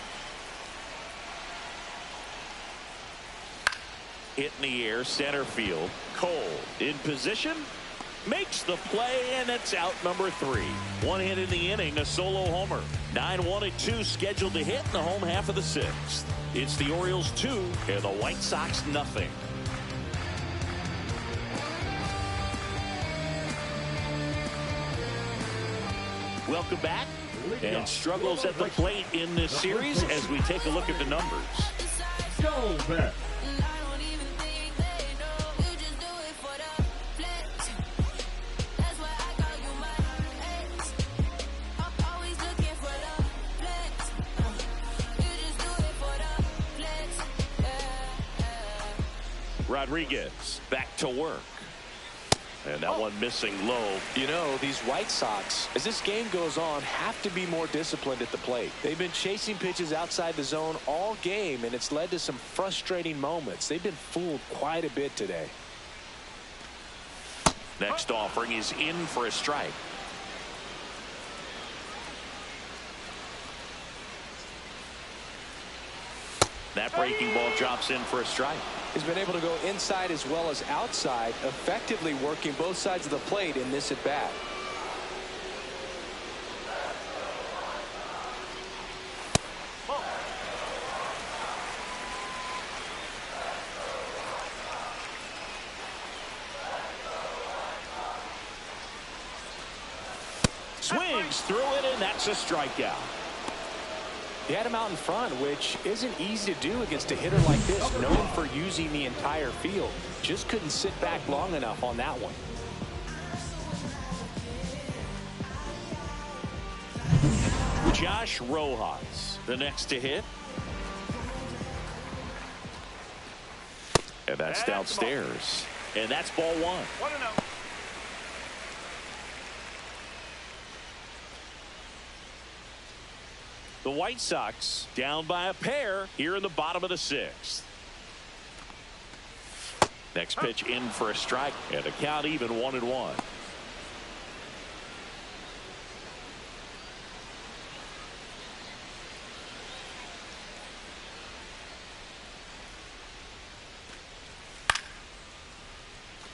Speaker 1: Hit in the air, center field. Cole in position, makes the play, and it's out number 3. One hit in the inning, a solo homer. 9-1-2 scheduled to hit in the home half of the sixth. It's the Orioles 2 and the White Sox nothing. Welcome back. And struggles at the plate in this series as we take a look at the numbers.
Speaker 2: Go back.
Speaker 1: Rodriguez back to work. And that one missing low.
Speaker 3: You know, these White Sox, as this game goes on, have to be more disciplined at the plate. They've been chasing pitches outside the zone all game, and it's led to some frustrating moments. They've been fooled quite a bit today.
Speaker 1: Next offering is in for a strike. That breaking ball drops in for a strike.
Speaker 3: He's been able to go inside as well as outside, effectively working both sides of the plate in this at bat.
Speaker 1: Swings through it, and that's a strikeout.
Speaker 3: He had him out in front, which isn't easy to do against a hitter like this, known for using the entire field. Just couldn't sit back long enough on that one.
Speaker 1: Josh Rojas, the next to hit. And that's downstairs. And that's ball one.
Speaker 4: 1-0.
Speaker 1: The White Sox down by a pair here in the bottom of the sixth. Next pitch in for a strike, and the count even 1-1.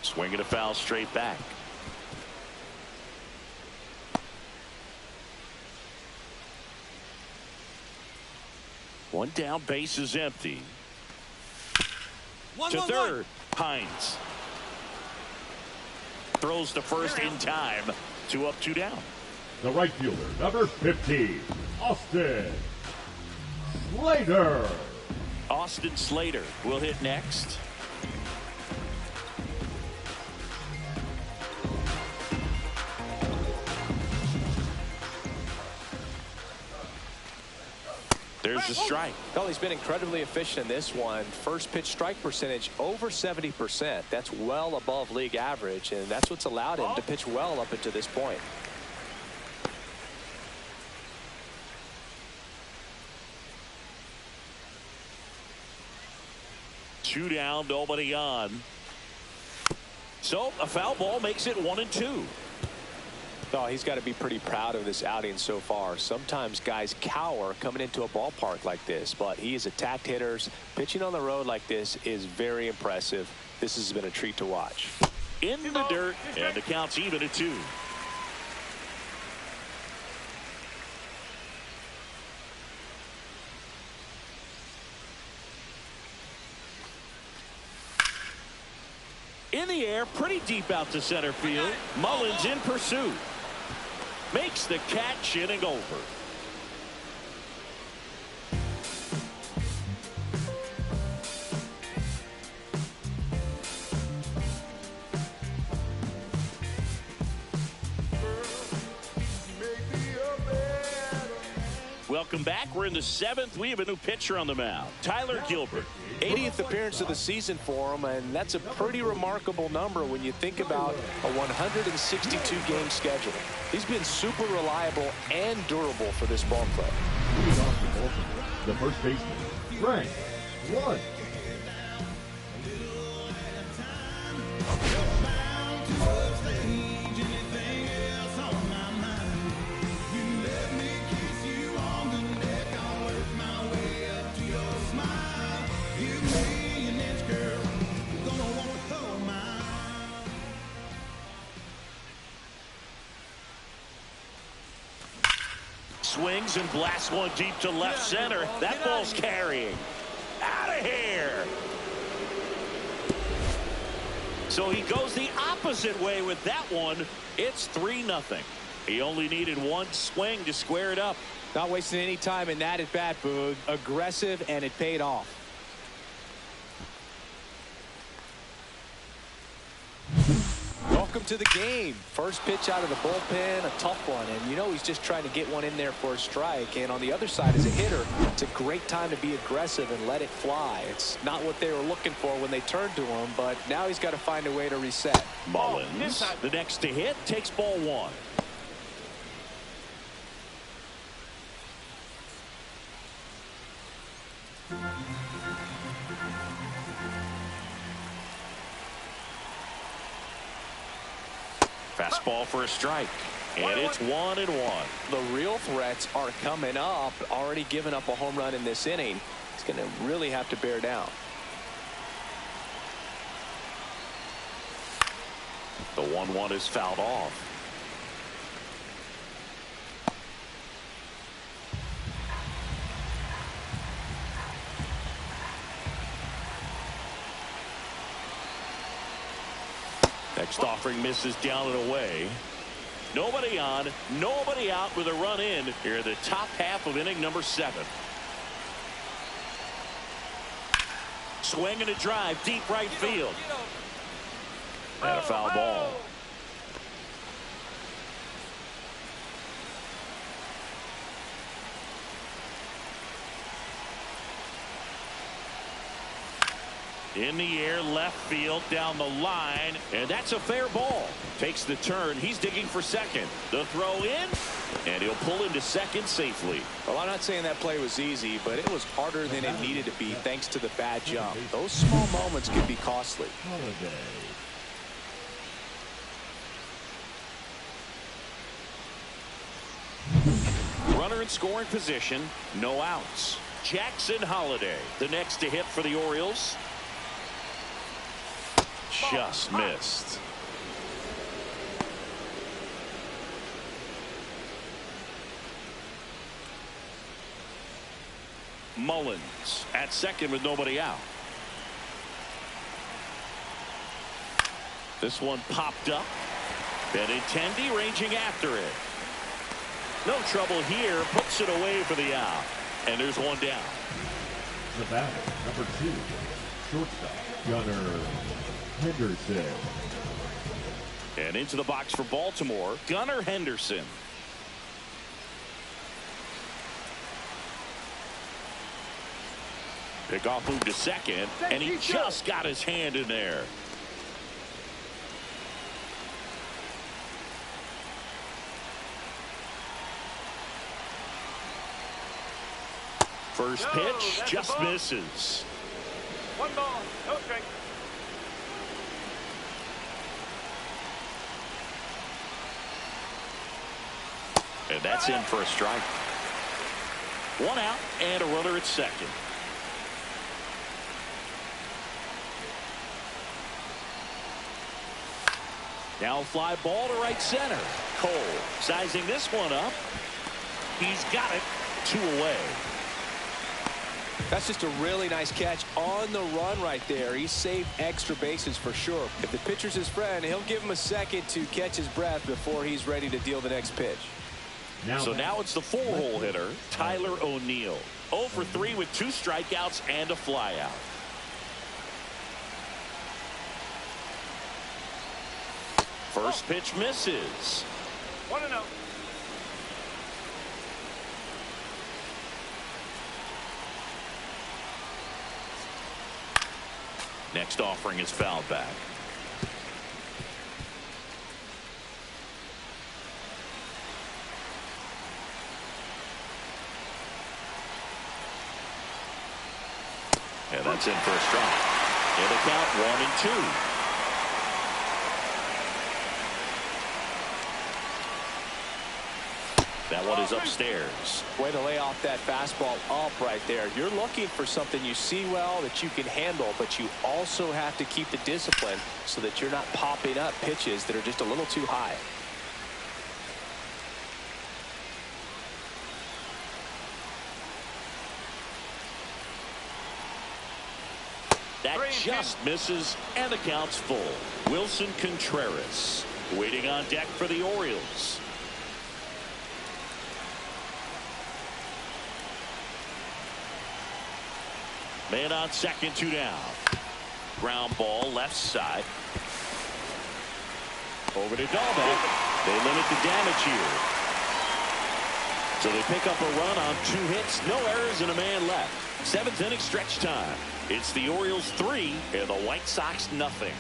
Speaker 1: Swinging a foul straight back. One down, base is empty. To third, Hines. Throws to first in time. 2 up, 2 down.
Speaker 2: The right fielder, number 50, Austin Slater.
Speaker 1: Austin Slater will hit next. There's the strike.
Speaker 3: Well, he's been incredibly efficient in this one. First pitch strike percentage over 70%. That's well above league average, and that's what's allowed him to pitch well up until this point.
Speaker 1: Two down, nobody on. So a foul ball makes it 1-2.
Speaker 3: Oh, he's got to be pretty proud of this outing so far. Sometimes guys cower coming into a ballpark like this, but he has attacked hitters. Pitching on the road like this is very impressive. This has been a treat to watch.
Speaker 1: In the dirt, and the count's even at 2. In the air, pretty deep out to center field. Mullins in pursuit. Makes the catch, inning over. Welcome back. We're in the 7th. We have a new pitcher on the mound, Tyler Gilbert.
Speaker 3: 80th appearance of the season for him, and that's a pretty remarkable number when you think about a 162-game schedule. He's been super reliable and durable for this ball club.
Speaker 2: The first baseman, Frank One.
Speaker 1: Swings and blasts one deep to left center. That ball's carrying. Out of here. So he goes the opposite way with that one. It's 3-0. He only needed one swing to square it up.
Speaker 3: Not wasting any time in that at bat, Boog. Aggressive, and it paid off. Welcome to the game. First pitch out of the bullpen, a tough one, and you know he's just trying to get one in there for a strike. And on the other side, as a hitter, it's a great time to be aggressive and let it fly. It's not what they were looking for when they turned to him, but now he's got to find a way to reset.
Speaker 1: Mullins, the next to hit, takes ball one. Fastball for a strike, and it's 1-1.
Speaker 3: The real threats are coming up. Already given up a home run in this inning. He's going to really have to bear down.
Speaker 1: The 1-1 is fouled off. Next offering misses down and away. Nobody on, nobody out with a run in here, the top half of inning number 7. Swing and a drive, deep right field. And a foul ball. In the air, left field, down the line, and that's a fair ball. Takes the turn. He's digging for second. The throw in, and he'll pull into second safely.
Speaker 3: Well, I'm not saying that play was easy, but it was harder than it needed to be thanks to the bad jump. Those small moments can be costly.
Speaker 1: Runner in scoring position, no outs. Jackson Holiday, the next to hit for the Orioles. Just missed. Mullins at second with nobody out. This one popped up. Benintendi ranging after it. No trouble here. Puts it away for the out. And there's one down.
Speaker 2: The batter, number 2, shortstop, Gunnar Henderson.
Speaker 1: And into the box for Baltimore, Gunnar Henderson. Pickoff move to second, and he just got his hand in there. First pitch just misses.
Speaker 4: 1 ball, no strike.
Speaker 1: And that's in for a strike. 1 out and a runner at second. Now fly ball to right center. Cole sizing this one up. He's got it. 2 away.
Speaker 3: That's just a really nice catch on the run right there. He saved extra bases for sure. If the pitcher's his friend, he'll give him a second to catch his breath before he's ready to deal the next pitch.
Speaker 1: So now it's the 4-hole hitter, Tyler O'Neill. 0 for 3 with 2 strikeouts and a flyout. First pitch misses.
Speaker 4: 1-0.
Speaker 1: Next offering is fouled back. And that's in for a strike. And the count 1-2. That one is upstairs.
Speaker 3: Way to lay off that fastball up right there. You're looking for something you see well that you can handle, but you also have to keep the discipline so that you're not popping up pitches that are just a little too high.
Speaker 1: That just misses, and the count's full. Wilson Contreras waiting on deck for the Orioles. Man on second, 2 down. Ground ball left side. Over to Dalbec. They limit the damage here. So they pick up a run on 2 hits, no errors, and a man left. 7th inning stretch time. It's the Orioles 3 and the White Sox nothing.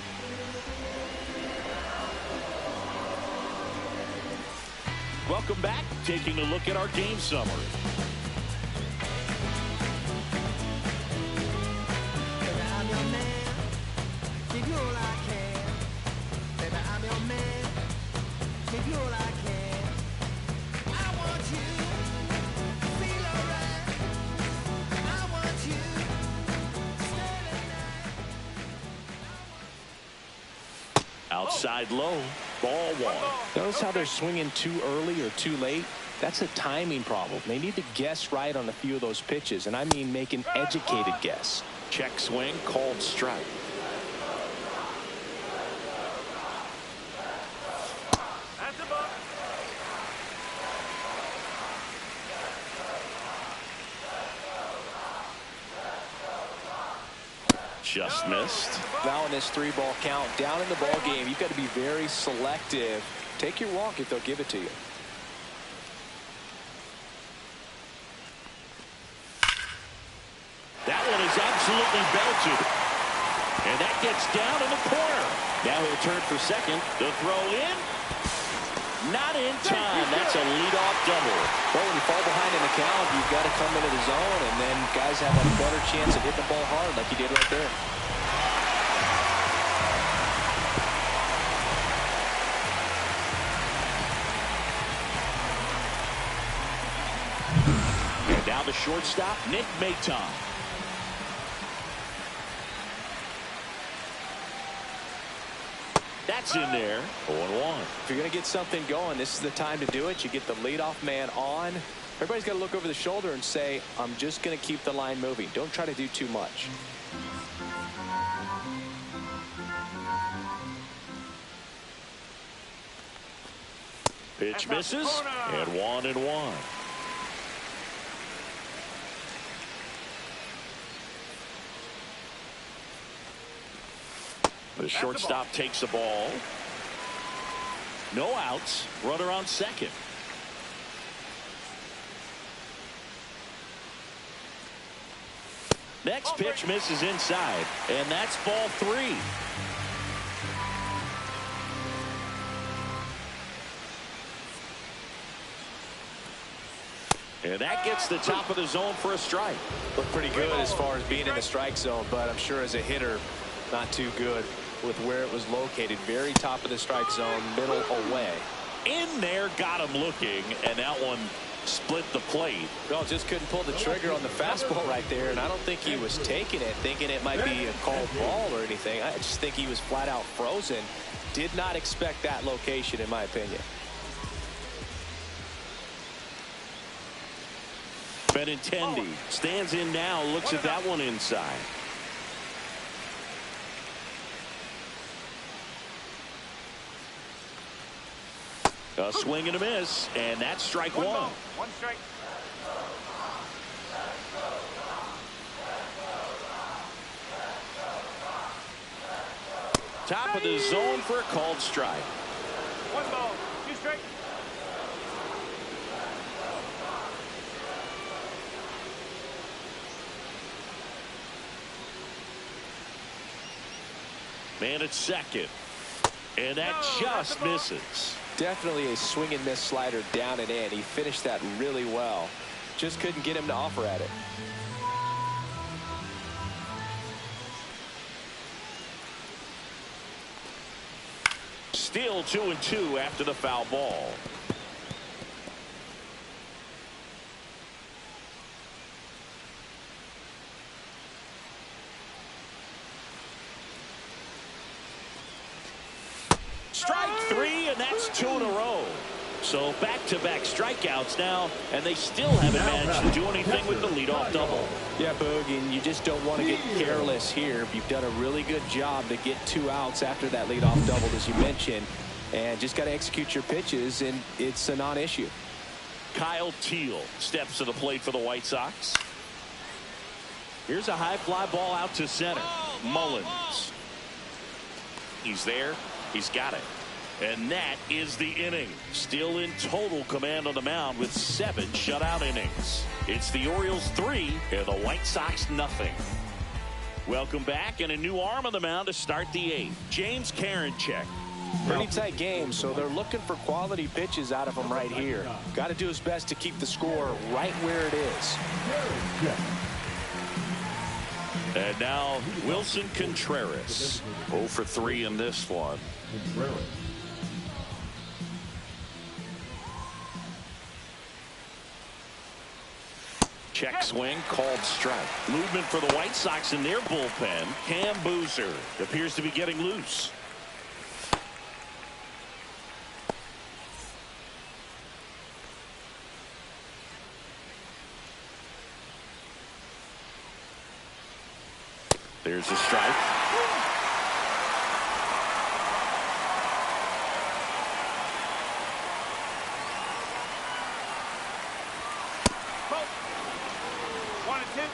Speaker 1: Welcome back. Taking a look at our game summary. Outside low, ball 1.
Speaker 3: Notice how they're swinging too early or too late? That's a timing problem. They need to guess right on a few of those pitches, and I mean make an educated guess.
Speaker 1: Check swing, called strike.
Speaker 4: That's a ball.
Speaker 1: Just missed.
Speaker 3: Now in this 3-ball count, down in the ball game, you've got to be very selective. Take your walk if they'll give it to you.
Speaker 1: That one is absolutely belted. And that gets down in the corner. Now he'll turn for second. The throw in. Not in time. That's a leadoff double.
Speaker 3: Well, when you fall behind in the count, you've got to come into the zone, and then guys have a better chance of hitting the ball hard like you did right there.
Speaker 1: And now the shortstop, Nick Maton. That's in there. 0-1.
Speaker 3: If you're going to get something going, this is the time to do it. You get the leadoff man on. Everybody's got to look over the shoulder and say, I'm just going to keep the line moving. Don't try to do too much.
Speaker 1: Pitch misses, and 1-1. The shortstop takes the ball. No outs. Runner on second. Next pitch misses inside, and that's ball 3. And that gets the top of the zone for a strike.
Speaker 3: Look pretty good as far as being in the strike zone, but I'm sure as a hitter, not too good with where it was located. Very top of the strike zone, middle away.
Speaker 1: In there, got him looking, and that one split the plate.
Speaker 3: Well, just couldn't pull the trigger on the fastball right there, and I don't think he was taking it, thinking it might be a called ball or anything. I just think he was flat out frozen. Did not expect that location, in my opinion.
Speaker 1: Benintendi stands in now, looks at that one inside. A swing and a miss, and that's strike 1.
Speaker 4: 1 strike.
Speaker 1: Top of the zone for a called strike.
Speaker 4: 1 ball, 2 strikes.
Speaker 1: Man at second, and that just misses.
Speaker 3: Definitely a swing and miss slider down and in. He finished that really well. Just couldn't get him to offer at it.
Speaker 1: Still 2-2 after the foul ball. Strike 3, and that's 2 in a row. So back-to-back strikeouts now, and they still haven't managed to do anything with the leadoff double.
Speaker 3: Yeah, Boog, and you just don't want to get careless here. You've done a really good job to get 2 outs after that leadoff double, as you mentioned, and just got to execute your pitches, and it's a non-issue.
Speaker 1: Kyle Teal steps to the plate for the White Sox. Here's a high fly ball out to center. Mullins. He's there. He's got it. And that is the inning. Still in total command on the mound with 7 shutout innings. It's the Orioles 3 and the White Sox nothing. Welcome back, and a new arm on the mound to start the 8th. James Karinchak.
Speaker 3: Pretty tight game, so they're looking for quality pitches out of him right here. Got to do his best to keep the score right where it is.
Speaker 1: And now Wilson Contreras. 0 for 3 in this one. Check swing, called strike. Movement for the White Sox in their bullpen. Cam Boozer appears to be getting loose. There's a strike.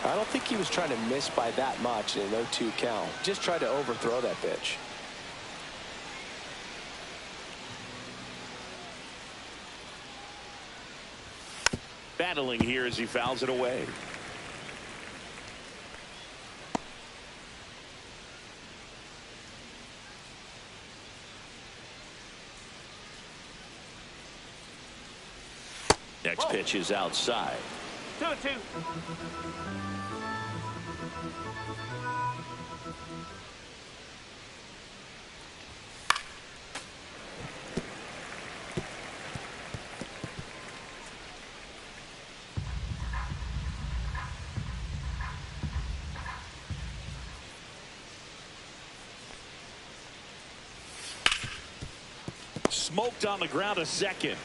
Speaker 1: I don't
Speaker 3: think he was trying to miss by that much in an 0-2 count. Just tried to overthrow that pitch.
Speaker 1: Battling here as he fouls it away. Next pitch is outside.
Speaker 4: 2-2.
Speaker 1: Smoked on the ground a second.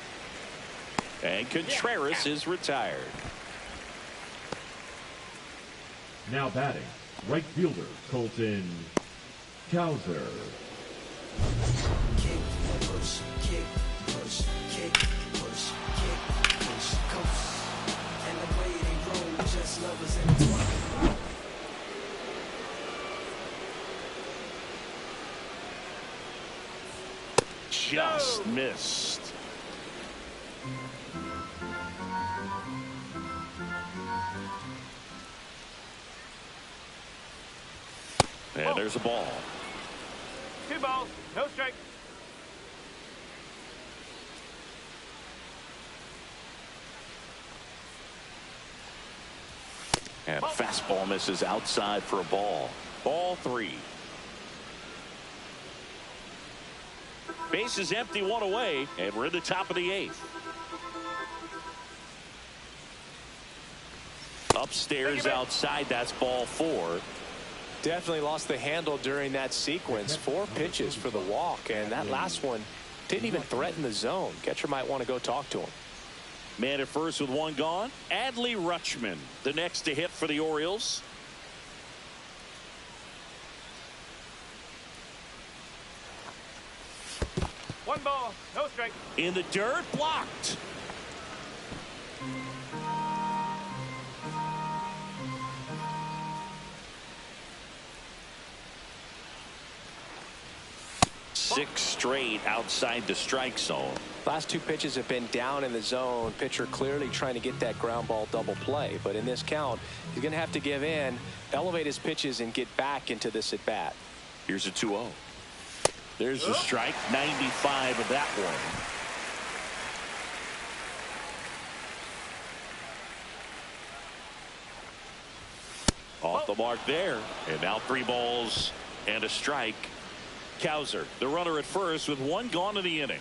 Speaker 1: And Contreras is retired.
Speaker 2: Now batting, right fielder Colton Cowser.
Speaker 5: Kick, push, kick, push, kick, push, kick, push, coast. And the way they roll, just lovers intertwined.
Speaker 1: Just missed. And there's a ball.
Speaker 4: 2 balls, no strike.
Speaker 1: And a fastball misses outside for a ball. Ball 3. Base is empty, 1 away, and we're in the top of the 8th. Upstairs outside, that's ball 4.
Speaker 3: Definitely lost the handle during that sequence. 4 pitches for the walk, and that last one didn't even threaten the zone. Catcher might want to go talk to him.
Speaker 1: Man at first with 1 gone. Adley Rutschman, the next to hit for the Orioles.
Speaker 4: One ball, no strike.
Speaker 1: In the dirt, blocked. Six straight outside the strike zone.
Speaker 3: Last 2 pitches have been down in the zone. Pitcher clearly trying to get that ground ball double play. But in this count, he's going to have to give in, elevate his pitches, and get back into this at bat.
Speaker 1: Here's a 2-0. There's the strike. 95 of that one. Off the mark there. And now 3 balls and a strike. Cowser, the runner at first with 1 gone in the inning.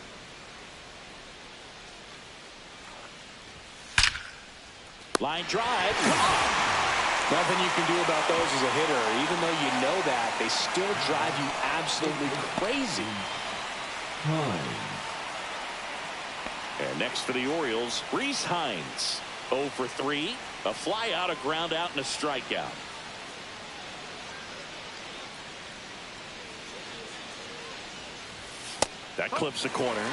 Speaker 1: Line drive.
Speaker 3: Nothing you can do about those as a hitter. Even though you know that, they still drive you absolutely crazy.
Speaker 1: And next for the Orioles, Rhys Hines. 0 for 3. A fly out, a ground out, and a strikeout. That clips the corner.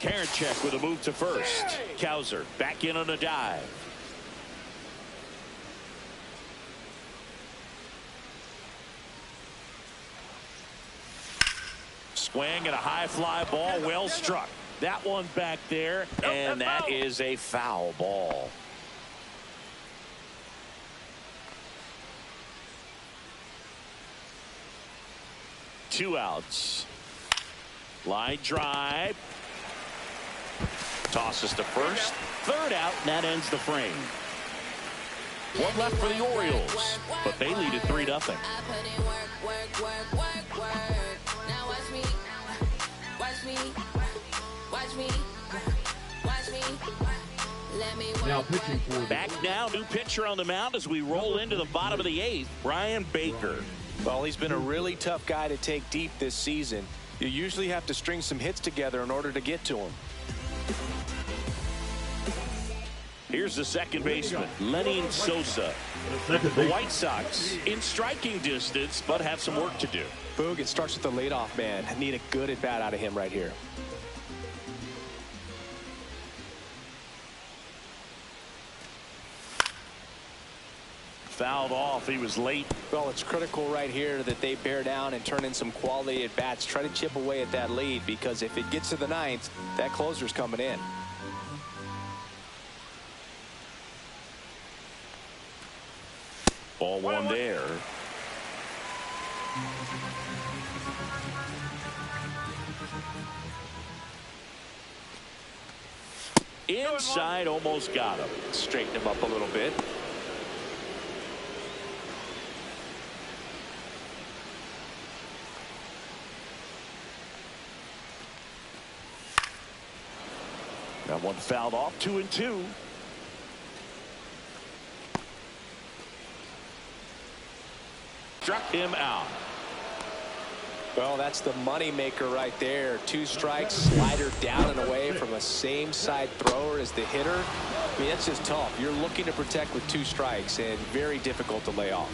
Speaker 1: Karinchak with a move to first. Cowser back in on a dive. Swing and a high fly ball, well struck. That one back there, and that is a foul ball. Two outs. Line drive. Tosses to first. 3rd out, and that ends the frame. 1 left for the Orioles, but they lead at 3-0.
Speaker 2: Now pitching for the
Speaker 1: Back now, new pitcher on the mound as we roll into the bottom of the 8th, Brian Baker.
Speaker 3: Well, he's been a really tough guy to take deep this season. You usually have to string some hits together in order to get to him.
Speaker 1: Here's the second baseman, Lenin Sosa. The White Sox in striking distance, but have some work to do.
Speaker 3: Boog, it starts with the leadoff man. Need a good at bat out of him right here.
Speaker 1: fouled off. He was late.
Speaker 3: Well, it's critical right here that they bear down and turn in some quality at bats. Try to chip away at that lead, because if it gets to the ninth, that closer's coming in.
Speaker 1: Ball one there. Inside, almost got him.
Speaker 3: Straighten him up a little bit.
Speaker 1: That one fouled off. 2-2. Struck him out.
Speaker 3: Well, that's the money maker right there. 2 strikes, slider down and away from a same side thrower as the hitter. I mean, that's just tough. You're looking to protect with 2 strikes, and very difficult to lay off.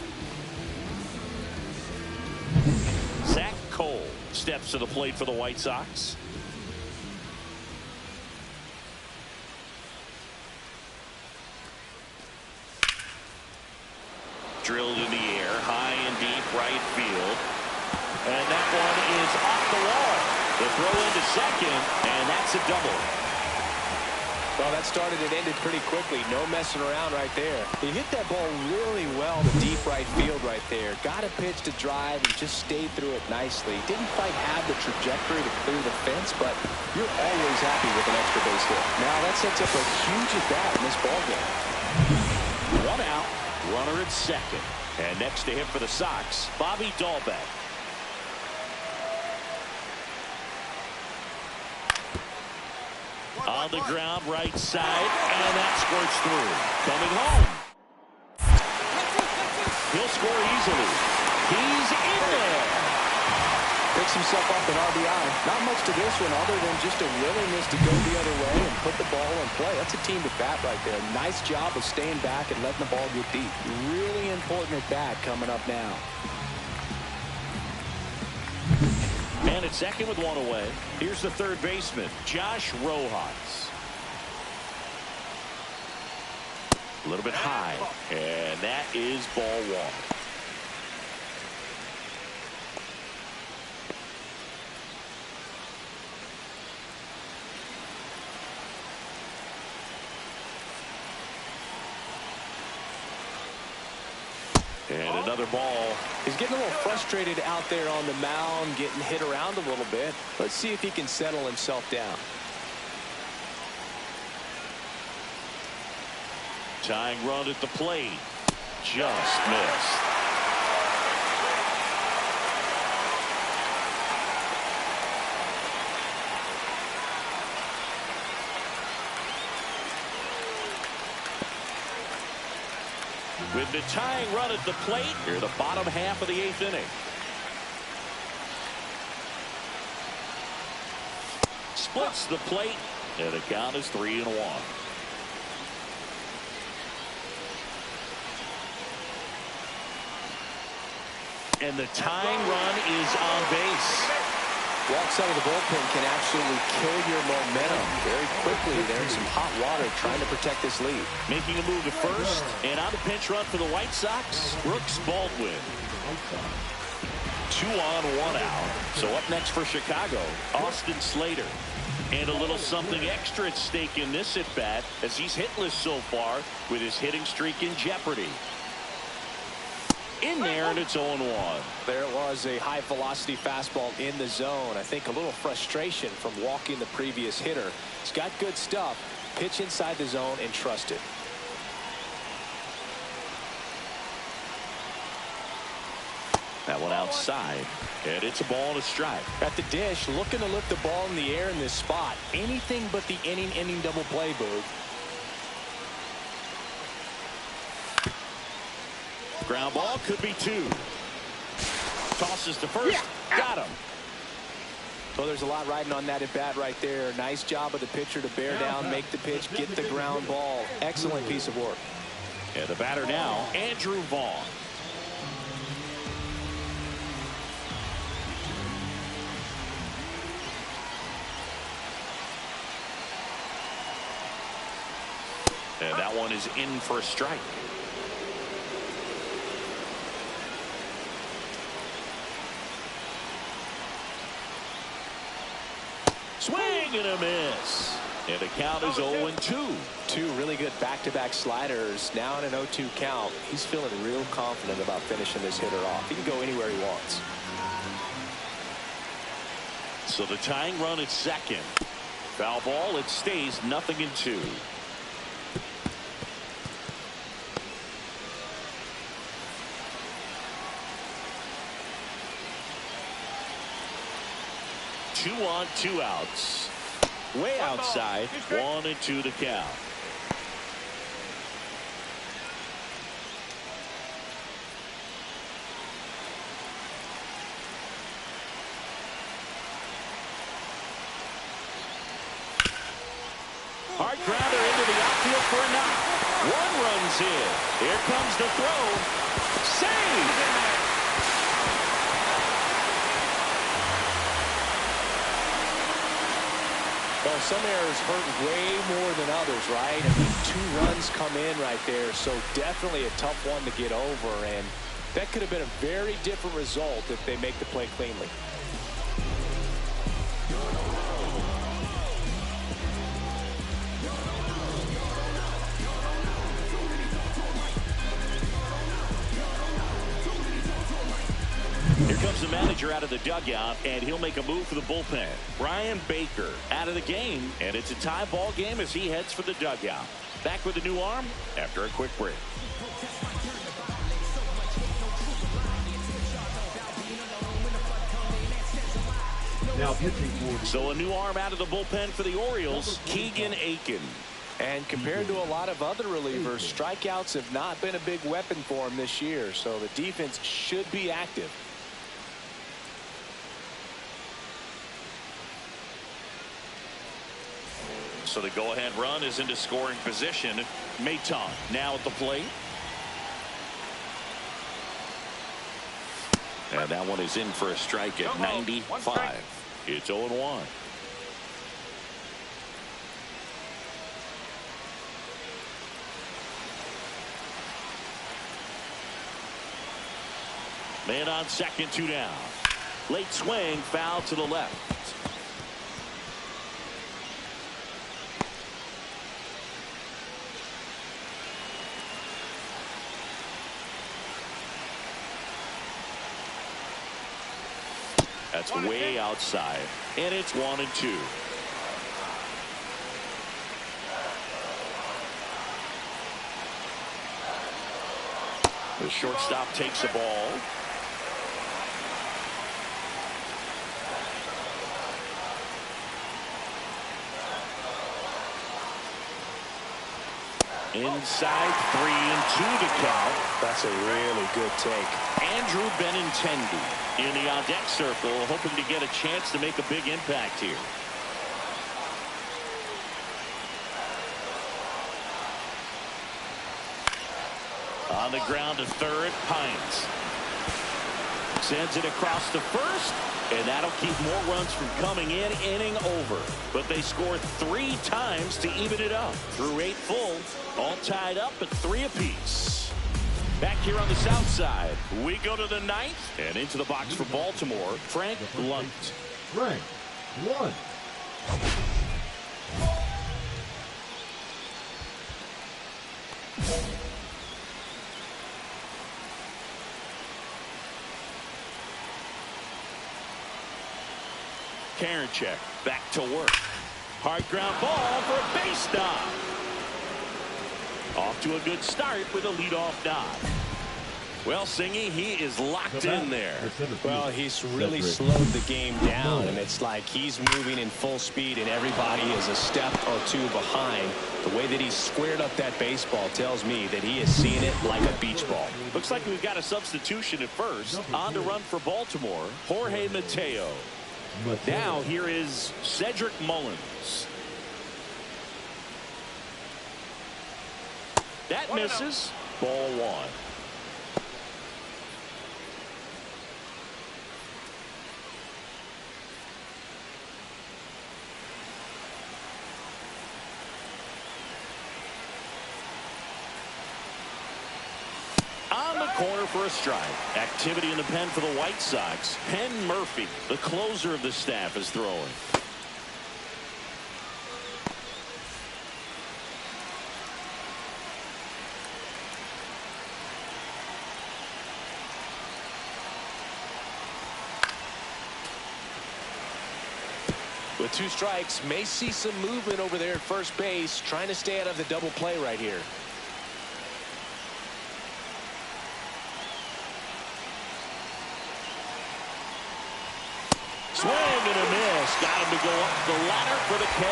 Speaker 1: Zach Cole steps to the plate for the White Sox. Drilled in the air, high and deep right field. And that one is off the wall. The throw into second, and that's a double.
Speaker 3: Well, that started and ended pretty quickly. No messing around right there. He hit that ball really well to deep right field right there. Got a pitch to drive and just stayed through it nicely. Didn't quite have the trajectory to clear the fence, but you're always happy with an extra base hit. Now that sets up a huge at bat in this ball game.
Speaker 1: 1 out, runner at second. And next to him for the Sox, Bobby Dahlbeck. On the ground, right side, and that squirts through. Coming home. He'll score easily. He's in there.
Speaker 3: Picks himself up an RBI. Not much to this one other than just a willingness to go the other way and put the ball in play. That's a team at bat right there. Nice job of staying back and letting the ball get deep. Really important at bat coming up now.
Speaker 1: And at second with 1 away, here's the third baseman, Josh Rojas. A little bit high, and that is ball 1. And another ball.
Speaker 3: He's getting a little frustrated out there on the mound, getting hit around a little bit. Let's see if he can settle himself down.
Speaker 1: Tying run at the plate. Just missed. With the tying run at the plate, here the bottom half of the 8th inning. Splits the plate, and the count is 3-1. And the tying run is on base.
Speaker 3: Walks out of the bullpen can absolutely kill your momentum very quickly. There's some hot water trying to protect this lead.
Speaker 1: Making a move to first, and on the pinch run for the White Sox, Brooks Baldwin. 2 on, 1 out. So up next for Chicago, Austin Slater. And a little something extra at stake in this at bat, as he's hitless so far with his hitting streak in jeopardy. In there, and it's 0-1.
Speaker 3: There was a high velocity fastball in the zone. I think a little frustration from walking the previous hitter. He's got good stuff. Pitch inside the zone and trust it.
Speaker 1: That one outside, and it's a ball and a strike.
Speaker 3: At the dish, looking to lift the ball in the air in this spot. Anything but the inning double play, Boog.
Speaker 1: Ground ball, could be 2. Tosses to first, got him.
Speaker 3: Well, there's a lot riding on that at bat right there. Nice job of the pitcher to bear down, make the pitch, get the ground ball. Excellent piece of work.
Speaker 1: And the batter now, Andrew Vaughn. And that one is in for a strike. swing and a miss. And the count is 0-2.
Speaker 3: Two really good back-to-back sliders. Now in an 0-2 count. He's feeling real confident about finishing this hitter off. He can go anywhere he wants.
Speaker 1: So the tying run at second. Foul ball. It stays 0-2. Two on, two outs. Way outside. 1-2 the count. Hard grounder into the outfield for a knock. One run's in. Here comes the throw. Save!
Speaker 3: Well, some errors hurt way more than others, right? I mean, 2 runs come in right there, so definitely a tough one to get over, and that could have been a very different result if they make the play cleanly.
Speaker 1: Here comes the manager out of the dugout, and he'll make a move for the bullpen. Brian Baker out of the game, and it's a tie ball game as he heads for the dugout. Back with a new arm after a quick break.
Speaker 2: Now pitching for.
Speaker 1: So a new arm out of the bullpen for the Orioles, Keegan Aiken.
Speaker 3: And compared to a lot of other relievers, strikeouts have not been a big weapon for him this year, so the defense should be active.
Speaker 1: So the go-ahead run is into scoring position. Maton now at the plate. And that one is in for a strike at 95. It's 0-1. Man on second, 2 down. Late swing, foul to the left. That's way outside, and it's 1-2. The shortstop takes the ball. Inside 3-2 to count.
Speaker 3: That's a really good take.
Speaker 1: Andrew Benintendi in the on-deck circle, hoping to get a chance to make a big impact here. On the ground to third, Pines. Sends it across to first, and that'll keep more runs from coming in. Inning over. But they scored 3 times to even it up. Through 8 full, all tied up at 3 apiece. Back here on the south side, we go to the 9th, and into the box for Baltimore, Frank Lunt.
Speaker 2: Frank Lunt.
Speaker 1: Karinchak back to work. Hard ground ball for a base stop. Off to a good start with a leadoff nod. Well, Singy, he is locked in there.
Speaker 3: Well, he's really slowed the game down, and it's like he's moving in full speed, and everybody is a step or 2 behind. The way that he squared up that baseball tells me that he is seeing it like a beach ball.
Speaker 1: Looks like we've got a substitution at first. On to run for Baltimore, Jorge Mateo. Now here is Cedric Mullins. That misses. Ball 1. On the corner for a strike. Activity in the pen for the White Sox. Penn Murphy, the closer of the staff, is throwing.
Speaker 3: with 2 strikes. May see some movement over there at first base, trying to stay out of the double play right here.
Speaker 1: Swing and a miss. Got him to go up the ladder for the K.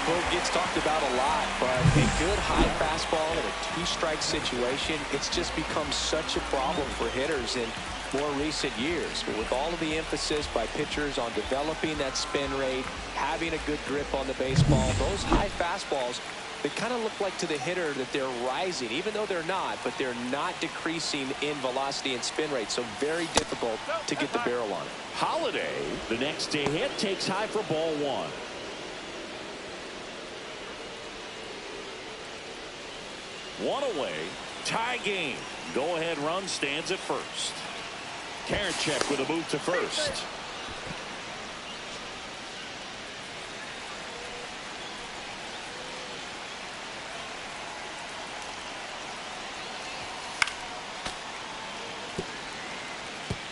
Speaker 3: Well, it gets talked about a lot, but a good high fastball in a 2-strike situation, it's just become such a problem for hitters in more recent years. But with all of the emphasis by pitchers on developing that spin rate, having a good grip on the baseball, those high fastballs, they kind of look like to the hitter that they're rising, even though they're not, but they're not decreasing in velocity and spin rate, so very difficult to get the barrel on it.
Speaker 1: Holiday, the next to hit, takes high for ball 1. One away, tie game. Go-ahead run stands at first. Karinchak with a move to first.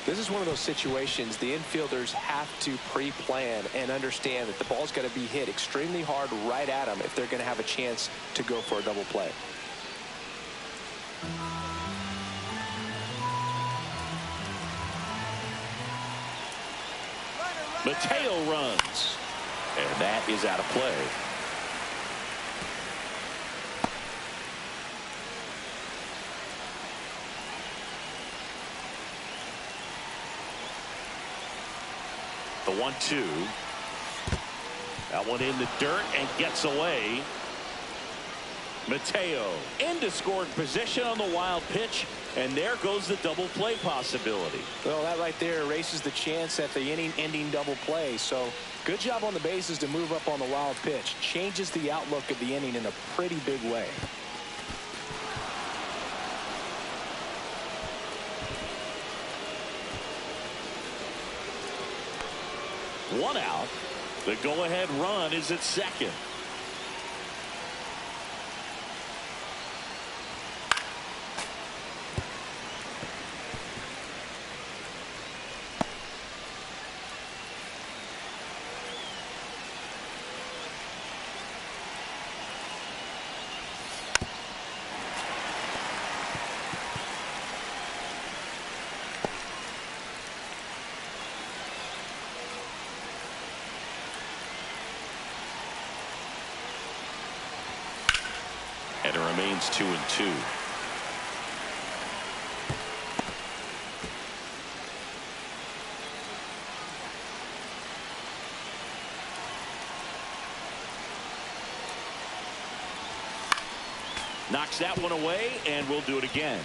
Speaker 3: This is one of those situations the infielders have to pre-plan and understand that the ball's got to be hit extremely hard right at them if they're going to have a chance to go for a double play.
Speaker 1: Mateo runs, and that is out of play. The 1-2. That one in the dirt and gets away. Mateo into scoring position on the wild pitch, and there goes the double play possibility.
Speaker 3: Well, that right there erases the chance at the inning-ending double play. So good job on the bases to move up on the wild pitch. Changes the outlook of the inning in a pretty big way.
Speaker 1: One out. The go-ahead run is at second. And it remains 2-2. Knocks that one away, and we'll do it again.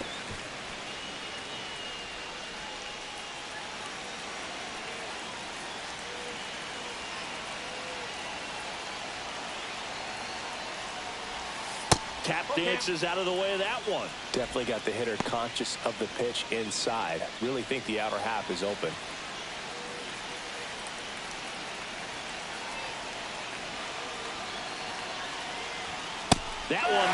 Speaker 1: Tap dances out of the way of that one.
Speaker 3: Definitely got the hitter conscious of the pitch inside. Really think the outer half is open.
Speaker 1: That one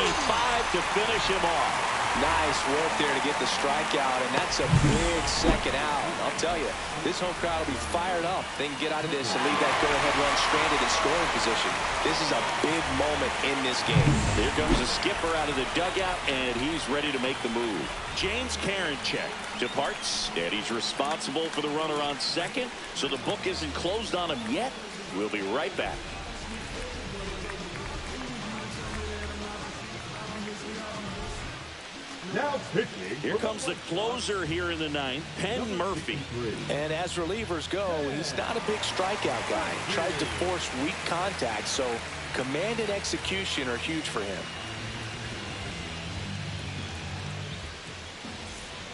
Speaker 1: 95 to finish him off.
Speaker 3: Nice work there to get the strikeout, and that's a big second out. I'll tell you, this home crowd will be fired up. They can get out of this and leave that go-ahead run stranded in scoring position. This is a big moment in this game.
Speaker 1: Here comes the skipper out of the dugout, and he's ready to make the move. James Karinchak departs, and he's responsible for the runner on second, so the book isn't closed on him yet. We'll be right back.
Speaker 2: Now pitching.
Speaker 1: Here comes the closer here in the ninth, Penn Murphy.
Speaker 3: And as relievers go, he's not a big strikeout guy. He tries to force weak contact, so command and execution are huge for him.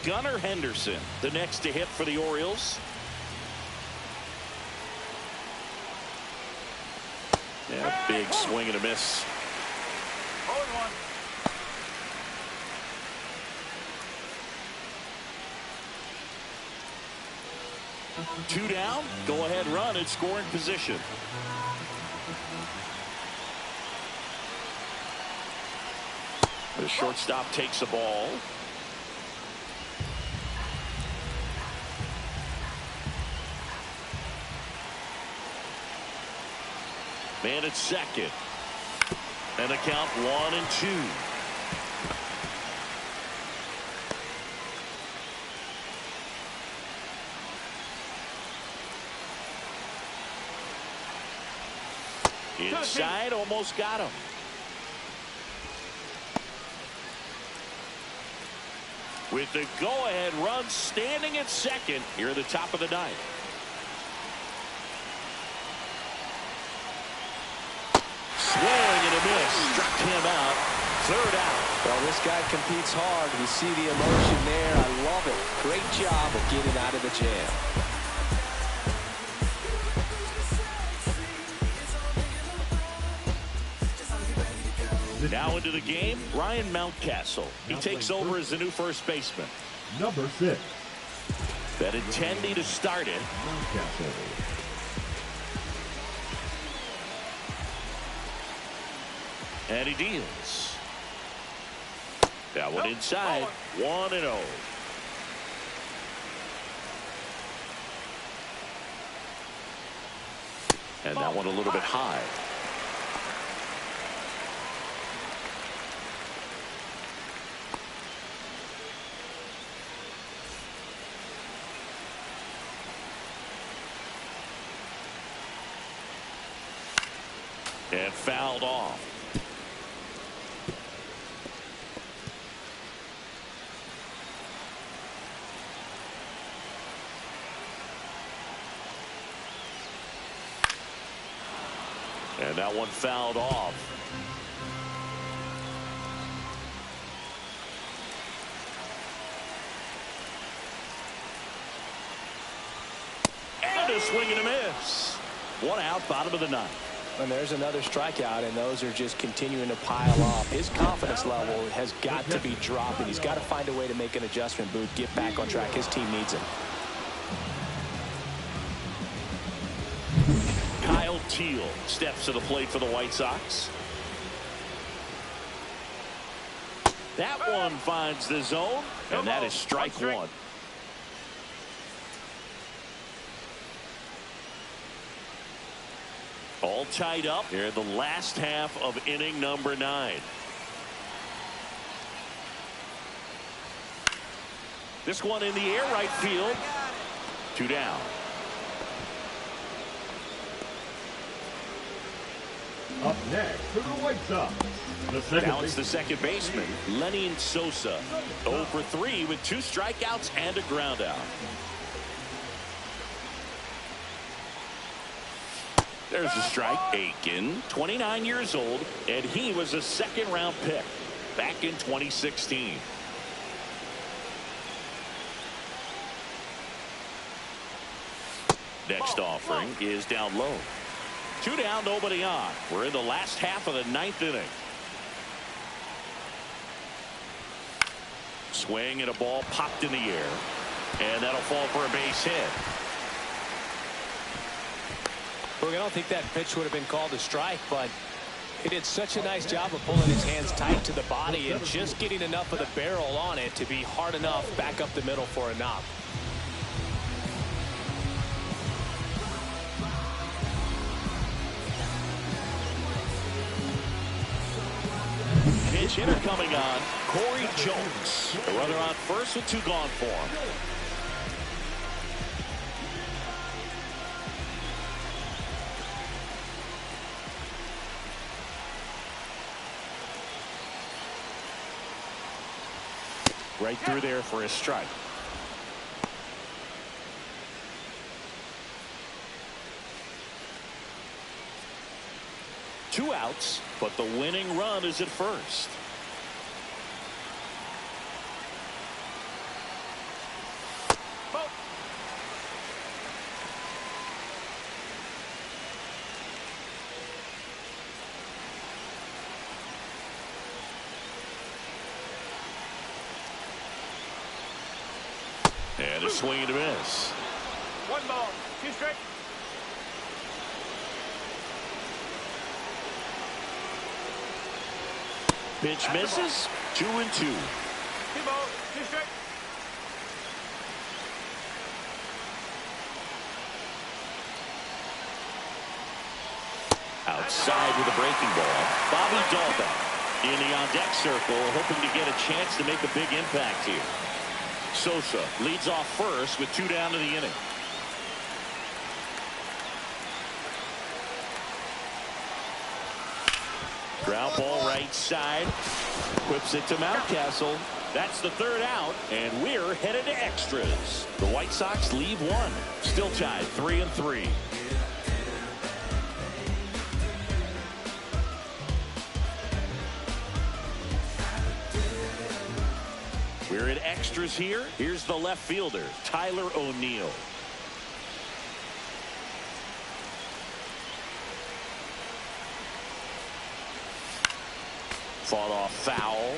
Speaker 1: Gunnar Henderson, the next to hit for the Orioles. And a big swing and a miss.
Speaker 4: 0-1.
Speaker 1: Two down, go ahead run in scoring position. The shortstop takes the ball. Man at second. And the count 1-2. Inside, almost got him. With the go-ahead run standing at second here at the top of the ninth. Swing and a miss. Struck him out. Third out.
Speaker 3: Well, this guy competes hard. We see the emotion there. I love it. Great job of getting out of the jam.
Speaker 1: Now into the game, Ryan Mountcastle. He takes over as the new first baseman.
Speaker 2: Number 6.
Speaker 1: Benintendi to start it.
Speaker 2: Mountcastle.
Speaker 1: And he deals. That one inside. 1-0. And that one a little bit high. And fouled off. And that one fouled off. And a swing and a miss. One out, bottom of the ninth.
Speaker 3: And there's another strikeout, and those are just continuing to pile up. His confidence level has got to be dropping. He's got to find a way to make an adjustment, Booth, get back on track. His team needs him.
Speaker 1: Kyle Teal steps to the plate for the White Sox. That one finds the zone, and that is strike one. All tied up here in the last half of inning number 9. This one in the air, right field. 2 down.
Speaker 2: Up next for the White Sox.
Speaker 1: Now it's the second baseman, Lenny Sosa. 0 for 3 with 2 strikeouts and a ground out. There's a strike. Aiken, 29 years old, and he was a second-round pick back in 2016. Next offering is down low. 2 down, nobody on. We're in the last half of the 9th inning. Swing and a ball popped in the air, and that'll fall for a base hit.
Speaker 3: Look, I don't think that pitch would have been called a strike, but he did such a nice job of pulling his hands tight to the body and just getting enough of the barrel on it to be hard enough back up the middle for a knock.
Speaker 1: Pinch hitter coming on, Corey Jones. The runner on first with 2 gone for him. Right through there for a strike. Two outs, but the winning run is at first. And a swing and a miss.
Speaker 4: 1 ball, 2 strikes.
Speaker 1: Pitch misses. 2-2.
Speaker 4: 2 balls, 2 strikes.
Speaker 1: outside with a breaking ball. Bobby Dalbec in the on-deck circle, hoping to get a chance to make a big impact here. Sosa leads off first with 2 down to the inning. Ground ball right side. Whips it to Mountcastle. That's the 3rd out, and we're headed to extras. The White Sox leave 1. Still tied 3-3. We're at extras here. Here's the left fielder, Tyler O'Neill. Fought off foul.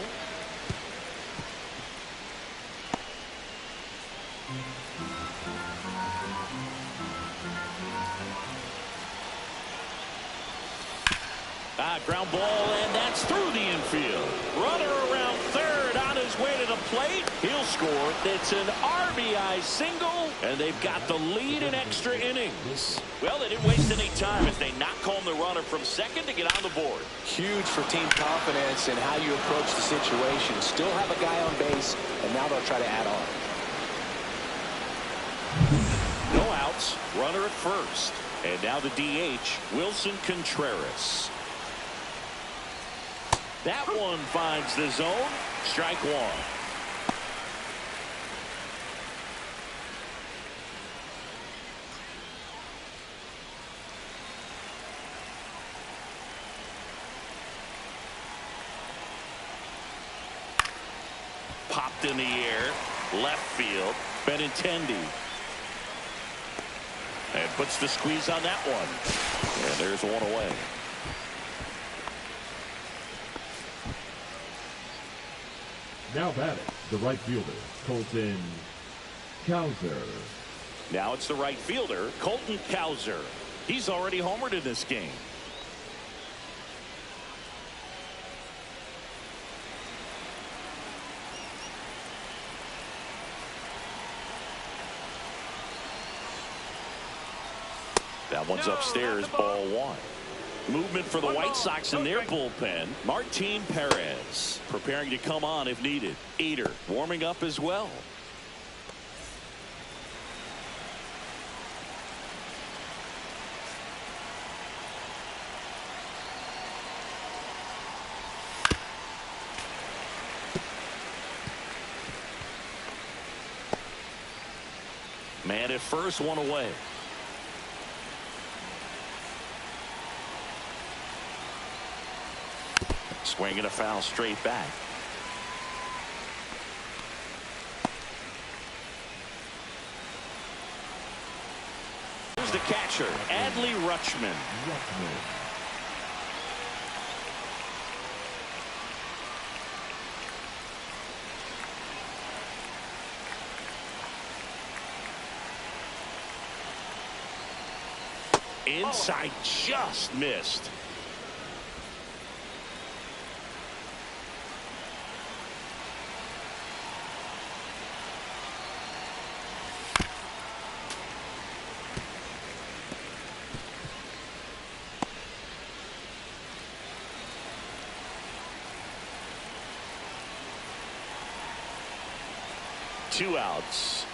Speaker 1: Ground ball, and that's through the infield. Runner around third on his way to the plate. He'll score. It's an RBI single, and they've got the lead in extra innings. Well, they didn't waste any time as they knock home the runner from second to get on the board.
Speaker 3: Huge for team confidence and how you approach the situation. Still have a guy on base, and now they'll try to add on.
Speaker 1: No outs. Runner at first. And now the DH, Wilson Contreras. That one finds the zone. Strike 1. Popped in the air. Left field. Benintendi. And puts the squeeze on that one. And there's one away.
Speaker 2: Now batting, the right fielder, Colton Cowser.
Speaker 1: Now it's the right fielder, Colton Cowser. He's already homered in this game. That one's upstairs, ball 1. Movement for the White Sox in their bullpen. Martin Perez preparing to come on if needed. Eder warming up as well. Man at first, one away. Swinging a foul straight back. Here's the catcher, Adley Rutschman. Inside, just missed. Two outs.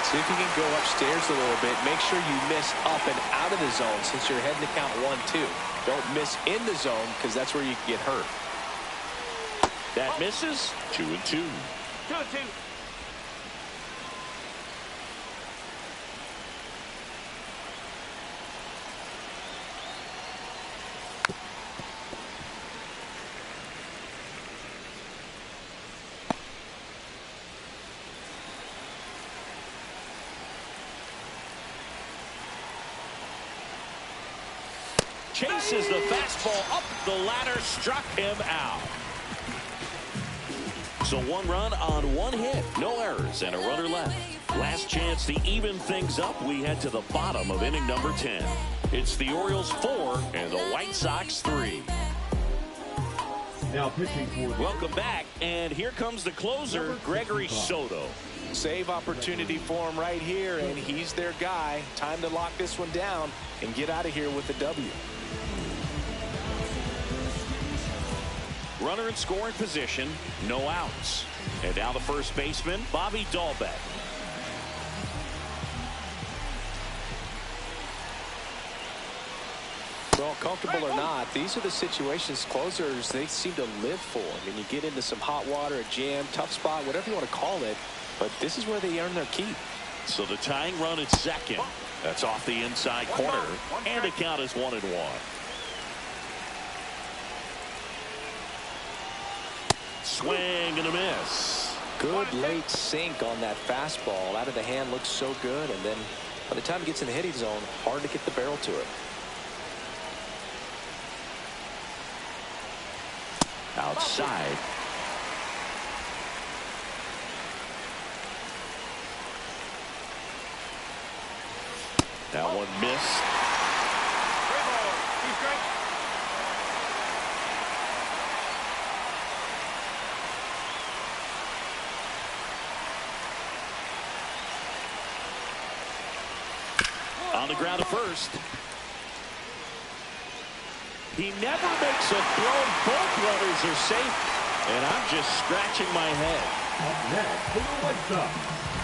Speaker 3: See if you can go upstairs a little bit. Make sure you miss up and out of the zone since you're heading to count 1-2. Don't miss in the zone because that's where you can get hurt.
Speaker 1: That misses. 2-2.
Speaker 4: 2-2.
Speaker 1: Chases the fastball up the ladder, struck him out. So 1 run on 1 hit, no errors, and a runner left. Last chance to even things up. We head to the bottom of inning number 10. It's the Orioles 4 and the White Sox 3.
Speaker 2: Now pitching for.
Speaker 1: Welcome back, and here comes the closer, Gregory Soto.
Speaker 3: Save opportunity for him right here, and he's their guy. Time to lock this one down and get out of here with the W.
Speaker 1: Runner in scoring position, no outs. And now the first baseman, Bobby Dahlbeck.
Speaker 3: Well, comfortable or not, these are the situations closers they seem to live for. I mean, you get into some hot water, a jam, tough spot, whatever you want to call it, but this is where they earn their keep.
Speaker 1: So the tying run at second. That's off the inside corner, and the count is 1-1. Swing and a miss.
Speaker 3: Good late sink on that fastball. Out of the hand, looks so good, and then by the time it gets in the hitting zone, hard to get the barrel to it.
Speaker 1: Outside. That one missed. On the ground at first. He never makes a throw. Both runners are safe. And I'm just scratching my head.
Speaker 2: Up next for the White Sox,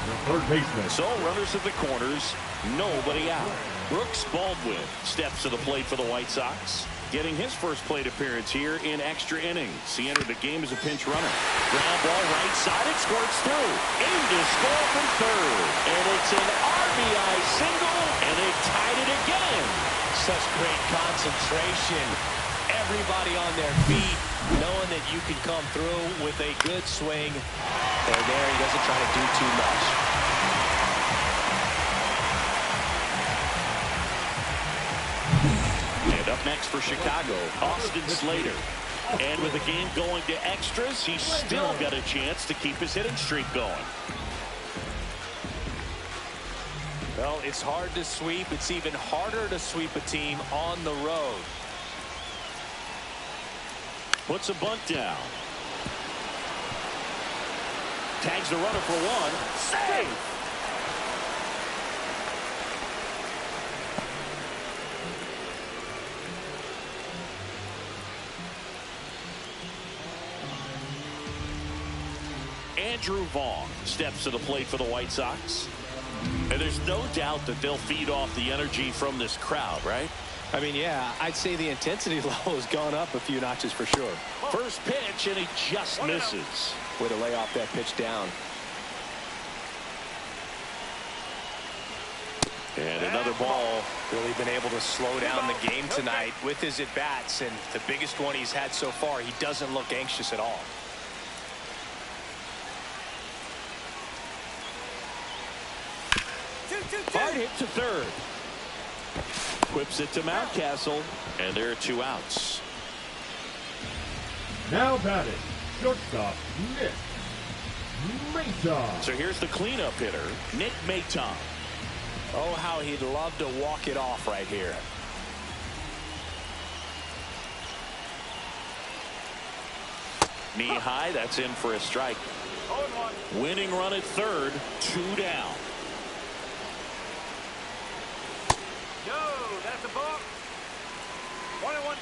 Speaker 2: the third baseman.
Speaker 1: So runners at the corners, nobody out. Brooks Baldwin steps to the plate for the White Sox, getting his first plate appearance here in extra innings. He entered the game as a pinch runner. Ground ball right side, it squirts through. In to score from third. And it's an RBI single, and they tied it again.
Speaker 3: Such great concentration. Everybody on their feet, knowing that you can come through with a good swing. And there, he doesn't try to do too much.
Speaker 1: And up next for Chicago, Austin Slater. And with the game going to extras, he's still got a chance to keep his hitting streak going.
Speaker 3: Well, it's hard to sweep. It's even harder to sweep a team on the road.
Speaker 1: Puts a bunt down. Tags the runner for one. Save! Andrew Vaughn steps to the plate for the White Sox. And there's no doubt that they'll feed off the energy from this crowd, right?
Speaker 3: I mean, yeah, I'd say the intensity level has gone up a few notches for sure.
Speaker 1: First pitch, and he just misses.
Speaker 3: Way to lay off that pitch down.
Speaker 1: And another ball.
Speaker 3: Really been able to slow down the game tonight with his at-bats, and the biggest one he's had so far, he doesn't look anxious at all.
Speaker 1: Hard hit to third. Whips it to Mountcastle, and there are two outs.
Speaker 2: Now batting, shortstop, Nick Maton.
Speaker 1: So here's the cleanup hitter, Nick Maton.
Speaker 3: Oh, how he'd love to walk it off right here.
Speaker 1: Knee high, that's in for a strike. Winning run at third, 2 down.
Speaker 4: No, that's a ball. 1-1.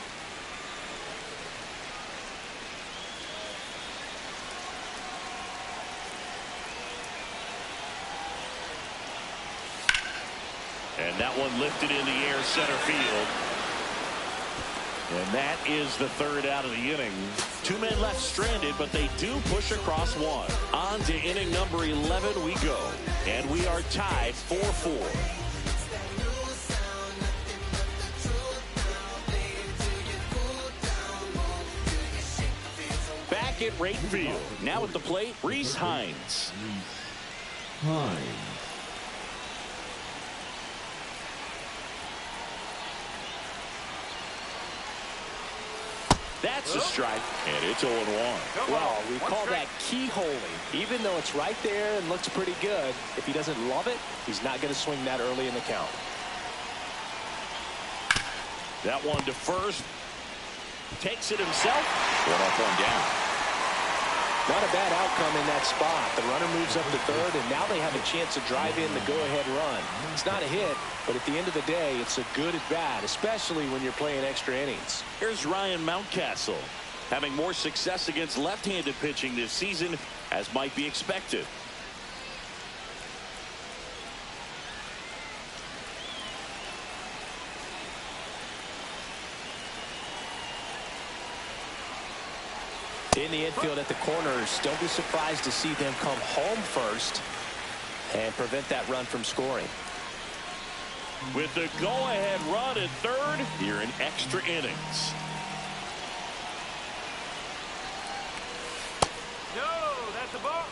Speaker 1: And that one lifted in the air, center field. And that is the third out of the inning. 2 men left stranded, but they do push across one. On to inning number 11 we go. And we are tied 4-4. Back at right field. Now at the plate, Reese Hines.
Speaker 2: Hines.
Speaker 1: That's a strike, and it's 0-1.
Speaker 3: Well, we call that keyholing. Even though it's right there and looks pretty good, if he doesn't love it, he's not going to swing that early in the count.
Speaker 1: That one to first. Takes it himself. 1 up, 1 down.
Speaker 3: Not a bad outcome in that spot. The runner moves up to third, and now they have a chance to drive in the go-ahead run. It's not a hit, but at the end of the day, it's a good at-bat, especially when you're playing extra innings.
Speaker 1: Here's Ryan Mountcastle, having more success against left-handed pitching this season, as might be expected.
Speaker 3: In the infield at the corners, don't be surprised to see them come home first and prevent that run from scoring.
Speaker 1: With the go-ahead run at third, here in extra innings.
Speaker 4: No, that's a ball.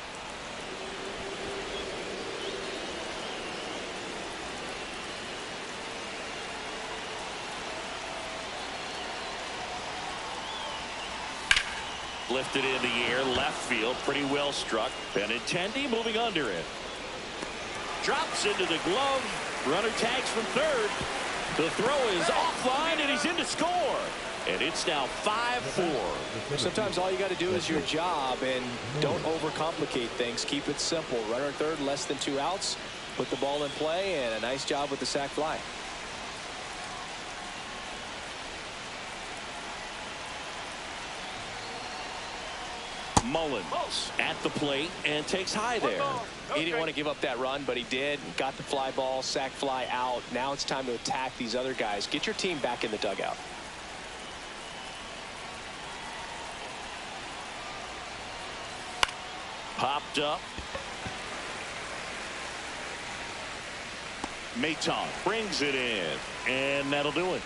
Speaker 1: Lifted in the air, left field, pretty well struck. Benintendi moving under it. Drops into the glove. Runner tags from third. The throw is offline, and he's in to score. And it's now 5-4.
Speaker 3: Sometimes all you got to do is your job, and don't overcomplicate things. Keep it simple. Runner at third, less than 2 outs. Put the ball in play, and a nice job with the sac fly.
Speaker 1: Mullins at the plate and takes high there.
Speaker 3: He didn't want to give up that run, but he did. Got the fly ball, sac fly out. Now it's time to attack these other guys. Get your team back in the dugout.
Speaker 1: Popped up. Maton brings it in, and that'll do it.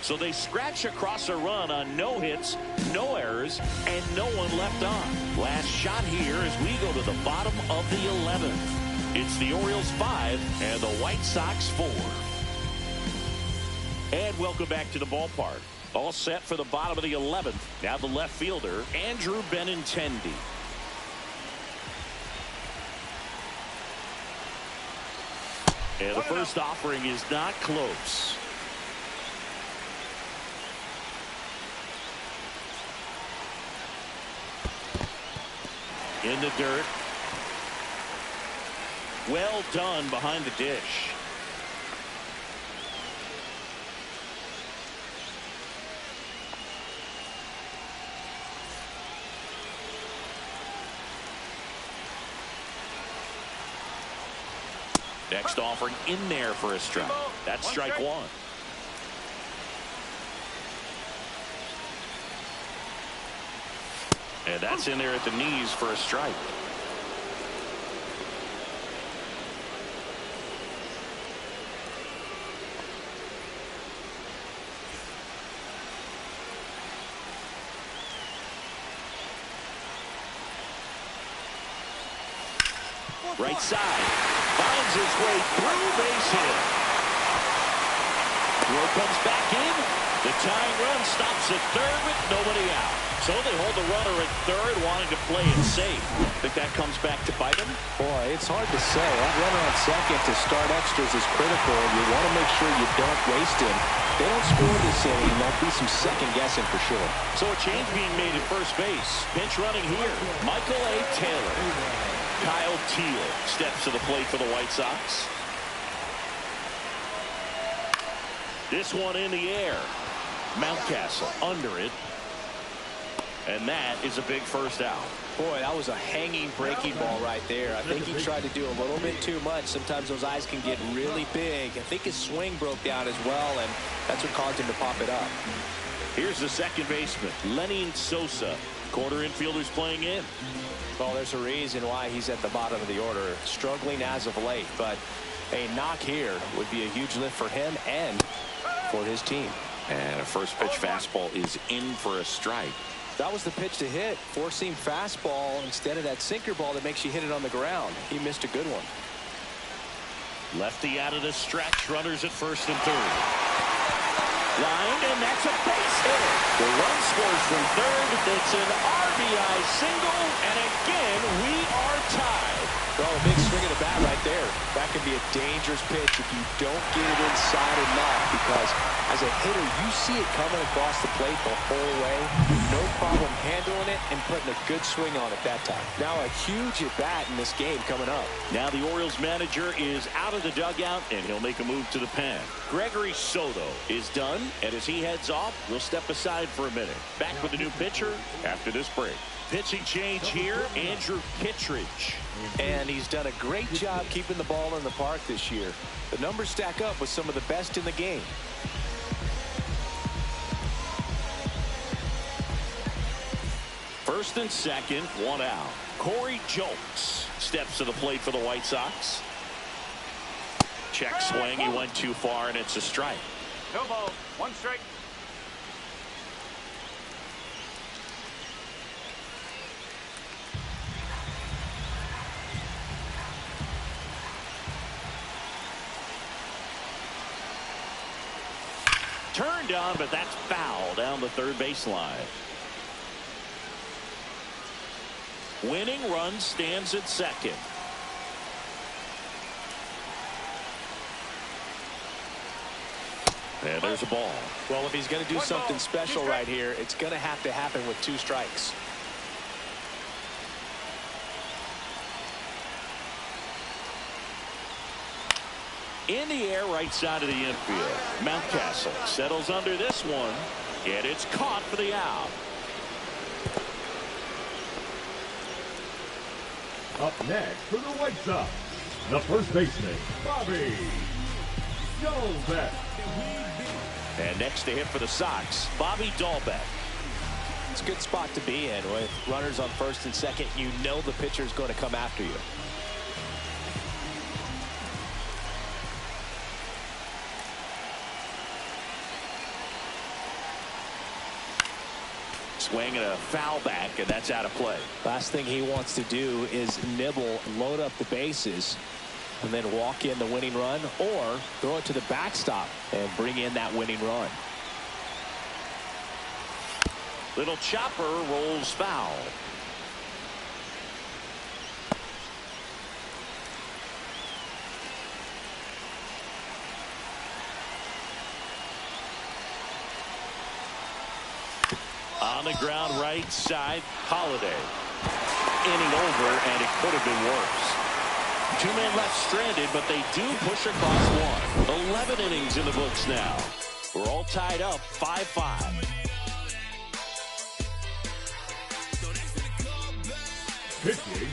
Speaker 1: So they scratch across a run on no hits, no errors, and no one left on. Last shot here as we go to the bottom of the 11th. It's the Orioles 5 and the White Sox 4. And welcome back to the ballpark. All set for the bottom of the 11th. Now the left fielder, Andrew Benintendi. And the first offering is not close. In the dirt. Well done behind the dish. Next offering in there for a strike. That's strike one. And that's in there at the knees for a strike. Right side. Finds his way through, base hit. Throw comes back in. The tying run stops at third with nobody out. So they hold the runner at third, wanting to play it safe. Think that comes back to bite him?
Speaker 3: Boy, it's hard to say. That runner on second to start extras is critical. You want to make sure you don't waste him. They don't score this inning, there'll be some second guessing for sure.
Speaker 1: So a change being made at first base. Pinch running here. Michael A. Taylor. Kyle Teal steps to the plate for the White Sox. This one in the air. Mountcastle under it. And that is a big first out.
Speaker 3: Boy, that was a hanging breaking ball right there. I think he tried to do a little bit too much. Sometimes those eyes can get really big. I think his swing broke down as well, and that's what caused him to pop it up.
Speaker 1: Here's the second baseman, Lenny Sosa. Corner infielders playing in.
Speaker 3: Well, there's a reason why he's at the bottom of the order. Struggling as of late, but a knock here would be a huge lift for him and for his team.
Speaker 1: And a first pitch fastball is in for a strike.
Speaker 3: That was the pitch to hit. Four-seam fastball instead of that sinker ball that makes you hit it on the ground. He missed a good one.
Speaker 1: Lefty out of the stretch. Runners at first and third. Lined, and that's a base hit. The run scores from third. It's an RBI single, and again we are tied.
Speaker 3: Well, a big swing of the bat right there. That could be a dangerous pitch if you don't get it inside enough, because as a hitter, you see it coming across the plate the whole way. No problem handling it and putting a good swing on it that time. Now a huge at-bat in this game coming up.
Speaker 1: Now the Orioles manager is out of the dugout, and he'll make a move to the pen. Gregory Soto is done, and as he heads off, we'll step aside for a minute. Back with a new pitcher after this break. Pitching change here, Andrew Kittredge.
Speaker 3: And he's done a great job keeping the ball in the park this year. The numbers stack up with some of the best in the game.
Speaker 1: First and second, one out. Corey Julks steps to the plate for the White Sox. Check swing, he went too far, and it's a strike.
Speaker 4: No ball, one strike.
Speaker 1: Turned on, but that's foul down the third baseline. Winning run stands at second. And there's a ball.
Speaker 3: Well, if he's going to do something special right here, it's going to have to happen with 2 strikes.
Speaker 1: In the air, right side of the infield. Mountcastle settles under this one, and it's caught for the out.
Speaker 2: Up next for the White Sox, the first baseman, Bobby Dalbec.
Speaker 1: And next to hit for the Sox, Bobby Dalbec.
Speaker 3: It's a good spot to be in with runners on first and second. You know the pitcher's going to come after you.
Speaker 1: Swing and a foul back, and that's out of play.
Speaker 3: Last thing he wants to do is nibble, load up the bases, and then walk in the winning run, or throw it to the backstop and bring in that winning run.
Speaker 1: Little chopper rolls foul. On the ground, right side, Holiday. Inning over, and it could have been worse. 2 men left stranded, but they do push across one. 11 innings in the books now. We're all tied up, 5-5.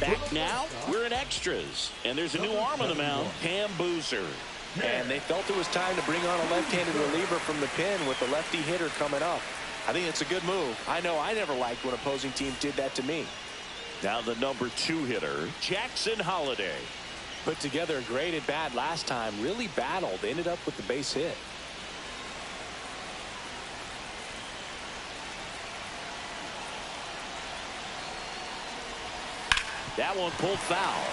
Speaker 1: Back now, we're in extras, and there's a new arm on the mound, Cam Boozer.
Speaker 3: And they felt it was time to bring on a left-handed reliever from the pen with the lefty hitter coming up. I think it's a good move. I know I never liked when opposing teams did that to me.
Speaker 1: Now the number 2 hitter, Jackson Holiday.
Speaker 3: Put together a great at-bat last time. Really battled. Ended up with the base hit.
Speaker 1: That one pulled foul.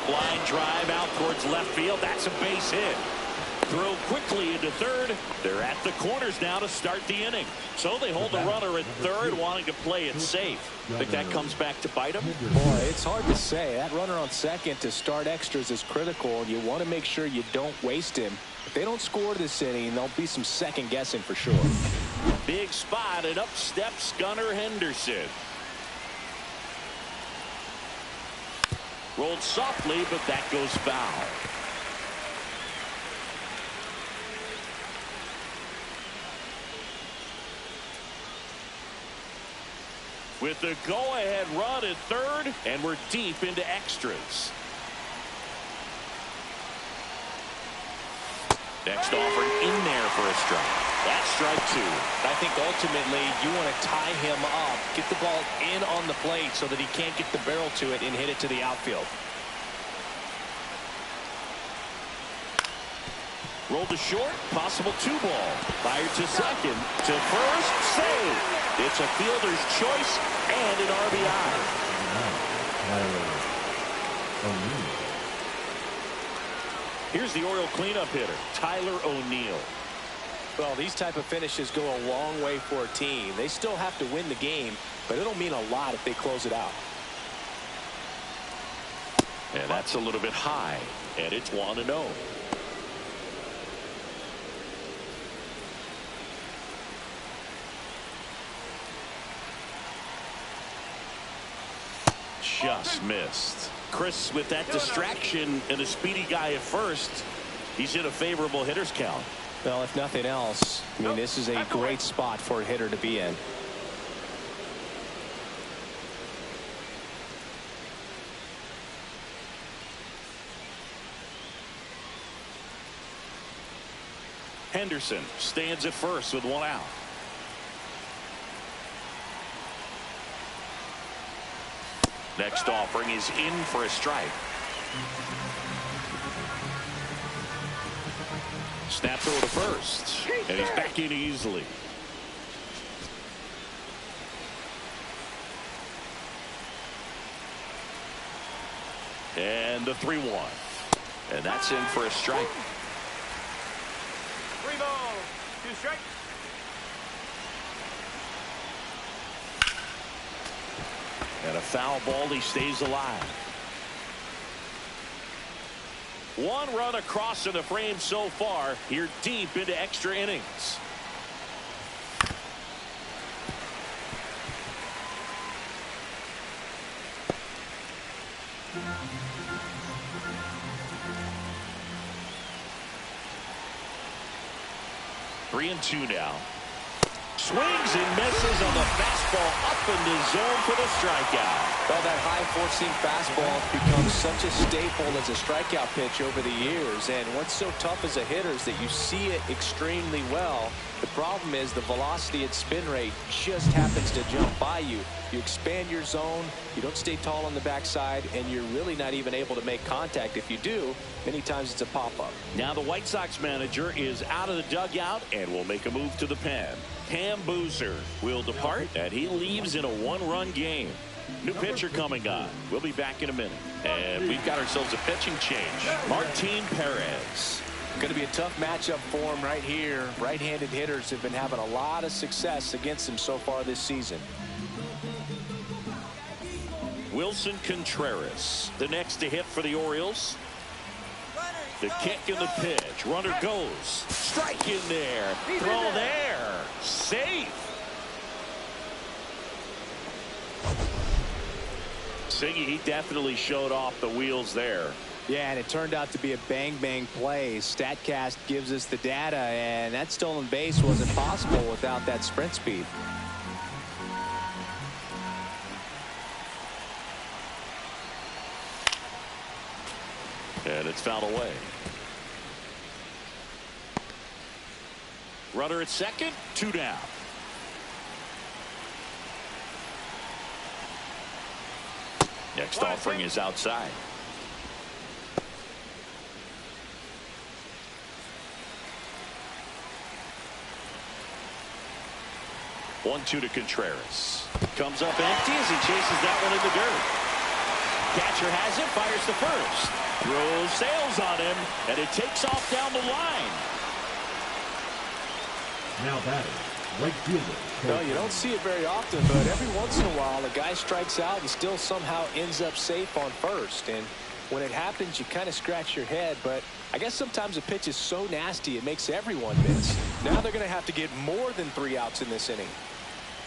Speaker 1: Line drive out towards left field. That's a base hit. Throw quickly into third. They're at the corners now to start the inning. So they hold the runner at third, wanting to play it safe. Think that comes back to bite them?
Speaker 3: Boy, it's hard to say. That runner on second to start extras is critical, and you want to make sure you don't waste him. If they don't score this inning, there'll be some second guessing for sure.
Speaker 1: Big spot, and up steps Gunnar Henderson. Rolled softly, but that goes foul. With the go-ahead run at third, and we're deep into extras. Next offering in there for a strike. That's strike 2.
Speaker 3: I think ultimately you want to tie him up, get the ball in on the plate so that he can't get the barrel to it and hit it to the outfield.
Speaker 1: Rolled to short, possible 2-ball. Fired to second, to first, save. It's a fielder's choice and an RBI. Here's the Oriole cleanup hitter, Tyler O'Neill.
Speaker 3: Well, these type of finishes go a long way for a team. They still have to win the game, but it'll mean a lot if they close it out.
Speaker 1: And that's a little bit high, and it's 1-0. Just missed. Chris, with that distraction and a speedy guy at first, he's in a favorable hitter's count.
Speaker 3: Well, if nothing else, I mean, this is a great spot for a hitter to be in.
Speaker 1: Henderson stands at first with 1 out. Next offering is in for a strike. Snap throw to first, and he's back in easily. And the 3-1, and that's in for a strike.
Speaker 4: 3 balls, 2 strikes.
Speaker 1: And a foul ball, he stays alive. 1 run across in the frame so far. Here deep into extra innings. Three and 2 now. Swings and misses on the fastball up in the zone for the strikeout.
Speaker 3: Well, that high four-seam fastball becomes such a staple as a strikeout pitch over the years. And what's so tough as a hitter is that you see it extremely well. The problem is the velocity and spin rate just happens to jump by you. You expand your zone, you don't stay tall on the backside, and you're really not even able to make contact. If you do, many times it's a pop-up.
Speaker 1: Now the White Sox manager is out of the dugout and will make a move to the pen. Cam Boozer will depart, and he leaves in a 1-run game. New pitcher coming on. We'll be back in a minute. And we've got ourselves a pitching change. Martin Perez.
Speaker 3: Going to be a tough matchup for him right here. Right-handed hitters have been having a lot of success against him so far this season.
Speaker 1: Wilson Contreras, the next to hit for the Orioles. The kick and the pitch. Runner goes. Strike in there. Throw there. Safe. Singy, he definitely showed off the wheels there.
Speaker 3: Yeah, and it turned out to be a bang-bang play. StatCast gives us the data, and that stolen base wasn't possible without that sprint speed.
Speaker 1: And it's fouled away. Runner at second, 2 down. Next offering is outside. One-two to Contreras. Comes up empty as he chases that one in the dirt. Catcher has it, fires to first. Throws sails on him, and it takes off down the line.
Speaker 2: Now batting, right fielder.
Speaker 3: No, you don't see it very often, but every once in a while a guy strikes out and still somehow ends up safe on first. And when it happens, you kind of scratch your head, but I guess sometimes a pitch is so nasty it makes everyone miss. Now they're going to have to get more than 3 outs in this inning.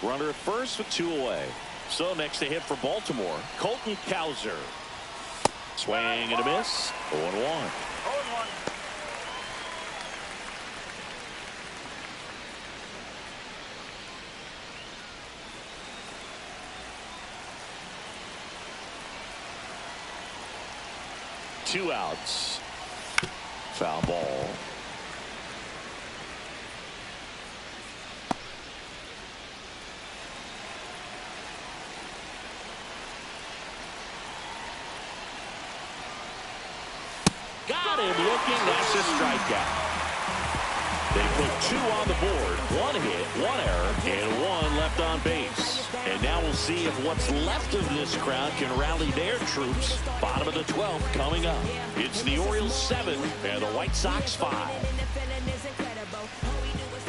Speaker 1: Runner at first with 2 away. So next to hit for Baltimore, Colton Cowser. Swing and a miss. 0-1.
Speaker 4: 0-1.
Speaker 1: 2 outs. Foul ball. Got him looking. That's a strikeout. They put 2 on the board. 1 hit, 1 error, and 1 left on base. And now we'll see if what's left of this crowd can rally their troops. Bottom of the 12th coming up. It's the Orioles 7 and the White Sox 5.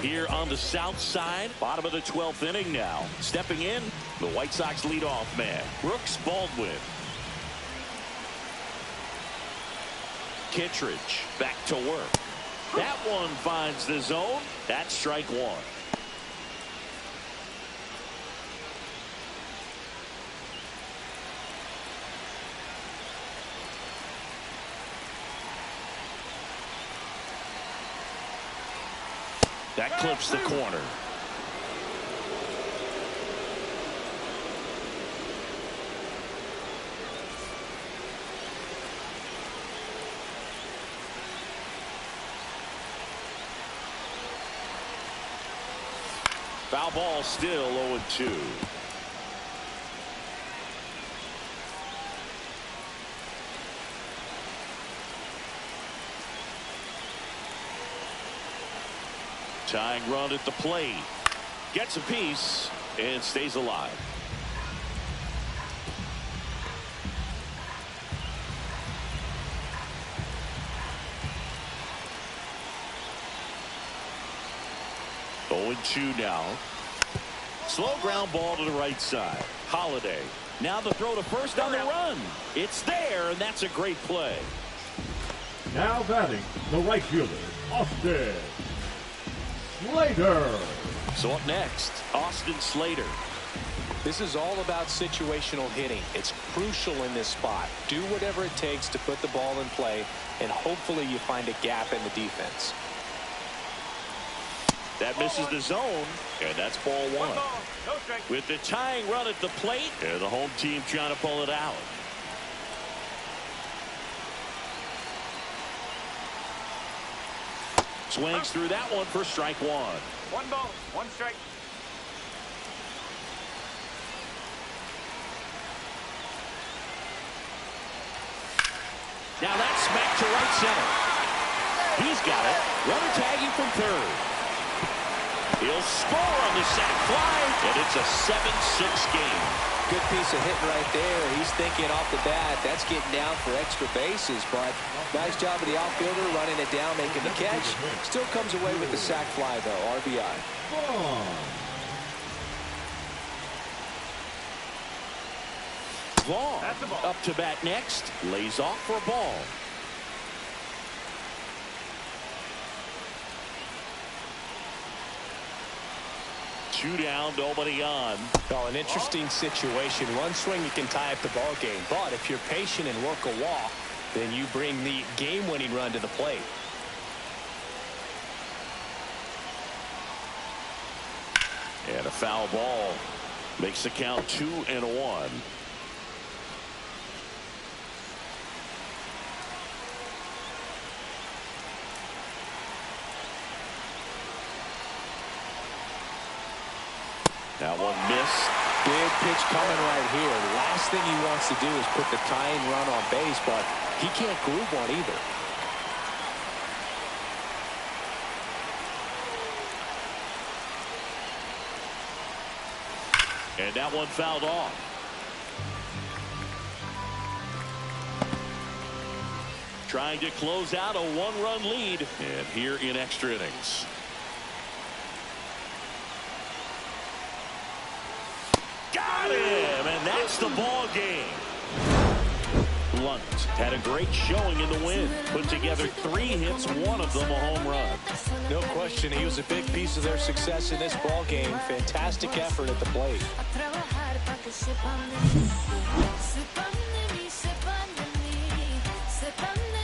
Speaker 1: Here on the south side, bottom of the 12th inning now. Stepping in, the White Sox leadoff man, Brooks Baldwin. Kittredge back to work. That one finds the zone. That's strike one. That clips the corner. Foul ball, still 0-2. Tying run at the plate. Gets a piece and stays alive. Oh, 2 now. Slow ground ball to the right side. Holiday. Now the throw to first on the run. It's there, and that's a great play.
Speaker 2: Now batting, the right fielder, Austin Slater.
Speaker 1: So up next, Austin Slater.
Speaker 3: This is all about situational hitting. It's crucial in this spot. Do whatever it takes to put the ball in play, and hopefully you find a gap in the defense.
Speaker 1: That misses the zone, and that's ball one.
Speaker 4: No strike.
Speaker 1: With the tying run at the plate, and the home team trying to pull it out. Swings through that one for strike one.
Speaker 4: 1 ball, 1 strike.
Speaker 1: Now that's smacked to right center. He's got it. Runner tagging from third. He'll score on the sac fly, and it's a 7-6 game.
Speaker 3: Good piece of hitting right there. He's thinking off the bat, that's getting down for extra bases, but nice job of the outfielder running it down, making the catch. Still comes away with the sac fly, though. RBI.
Speaker 1: Vaughn up to bat next. Lays off for a ball. Two down, nobody on.
Speaker 3: Oh, an interesting situation. One swing, you can tie up the ball game. But if you're patient and work a walk, then you bring the game-winning run to the plate.
Speaker 1: And a foul ball makes the count 2-1. That one missed.
Speaker 3: Big pitch coming right here. Last thing he wants to do is put the tying run on base, but he can't groove one either.
Speaker 1: And that one fouled off. Trying to close out a 1-run lead. And here in extra innings. Got him, and that's the ball game. Lunt had a great showing in the win. Put together 3 hits, one of them a home run.
Speaker 3: No question, he was a big piece of their success in this ball game. Fantastic effort at the plate.
Speaker 5: Sepan de mí, sepan de mí, sepan de mí, sepan de mí.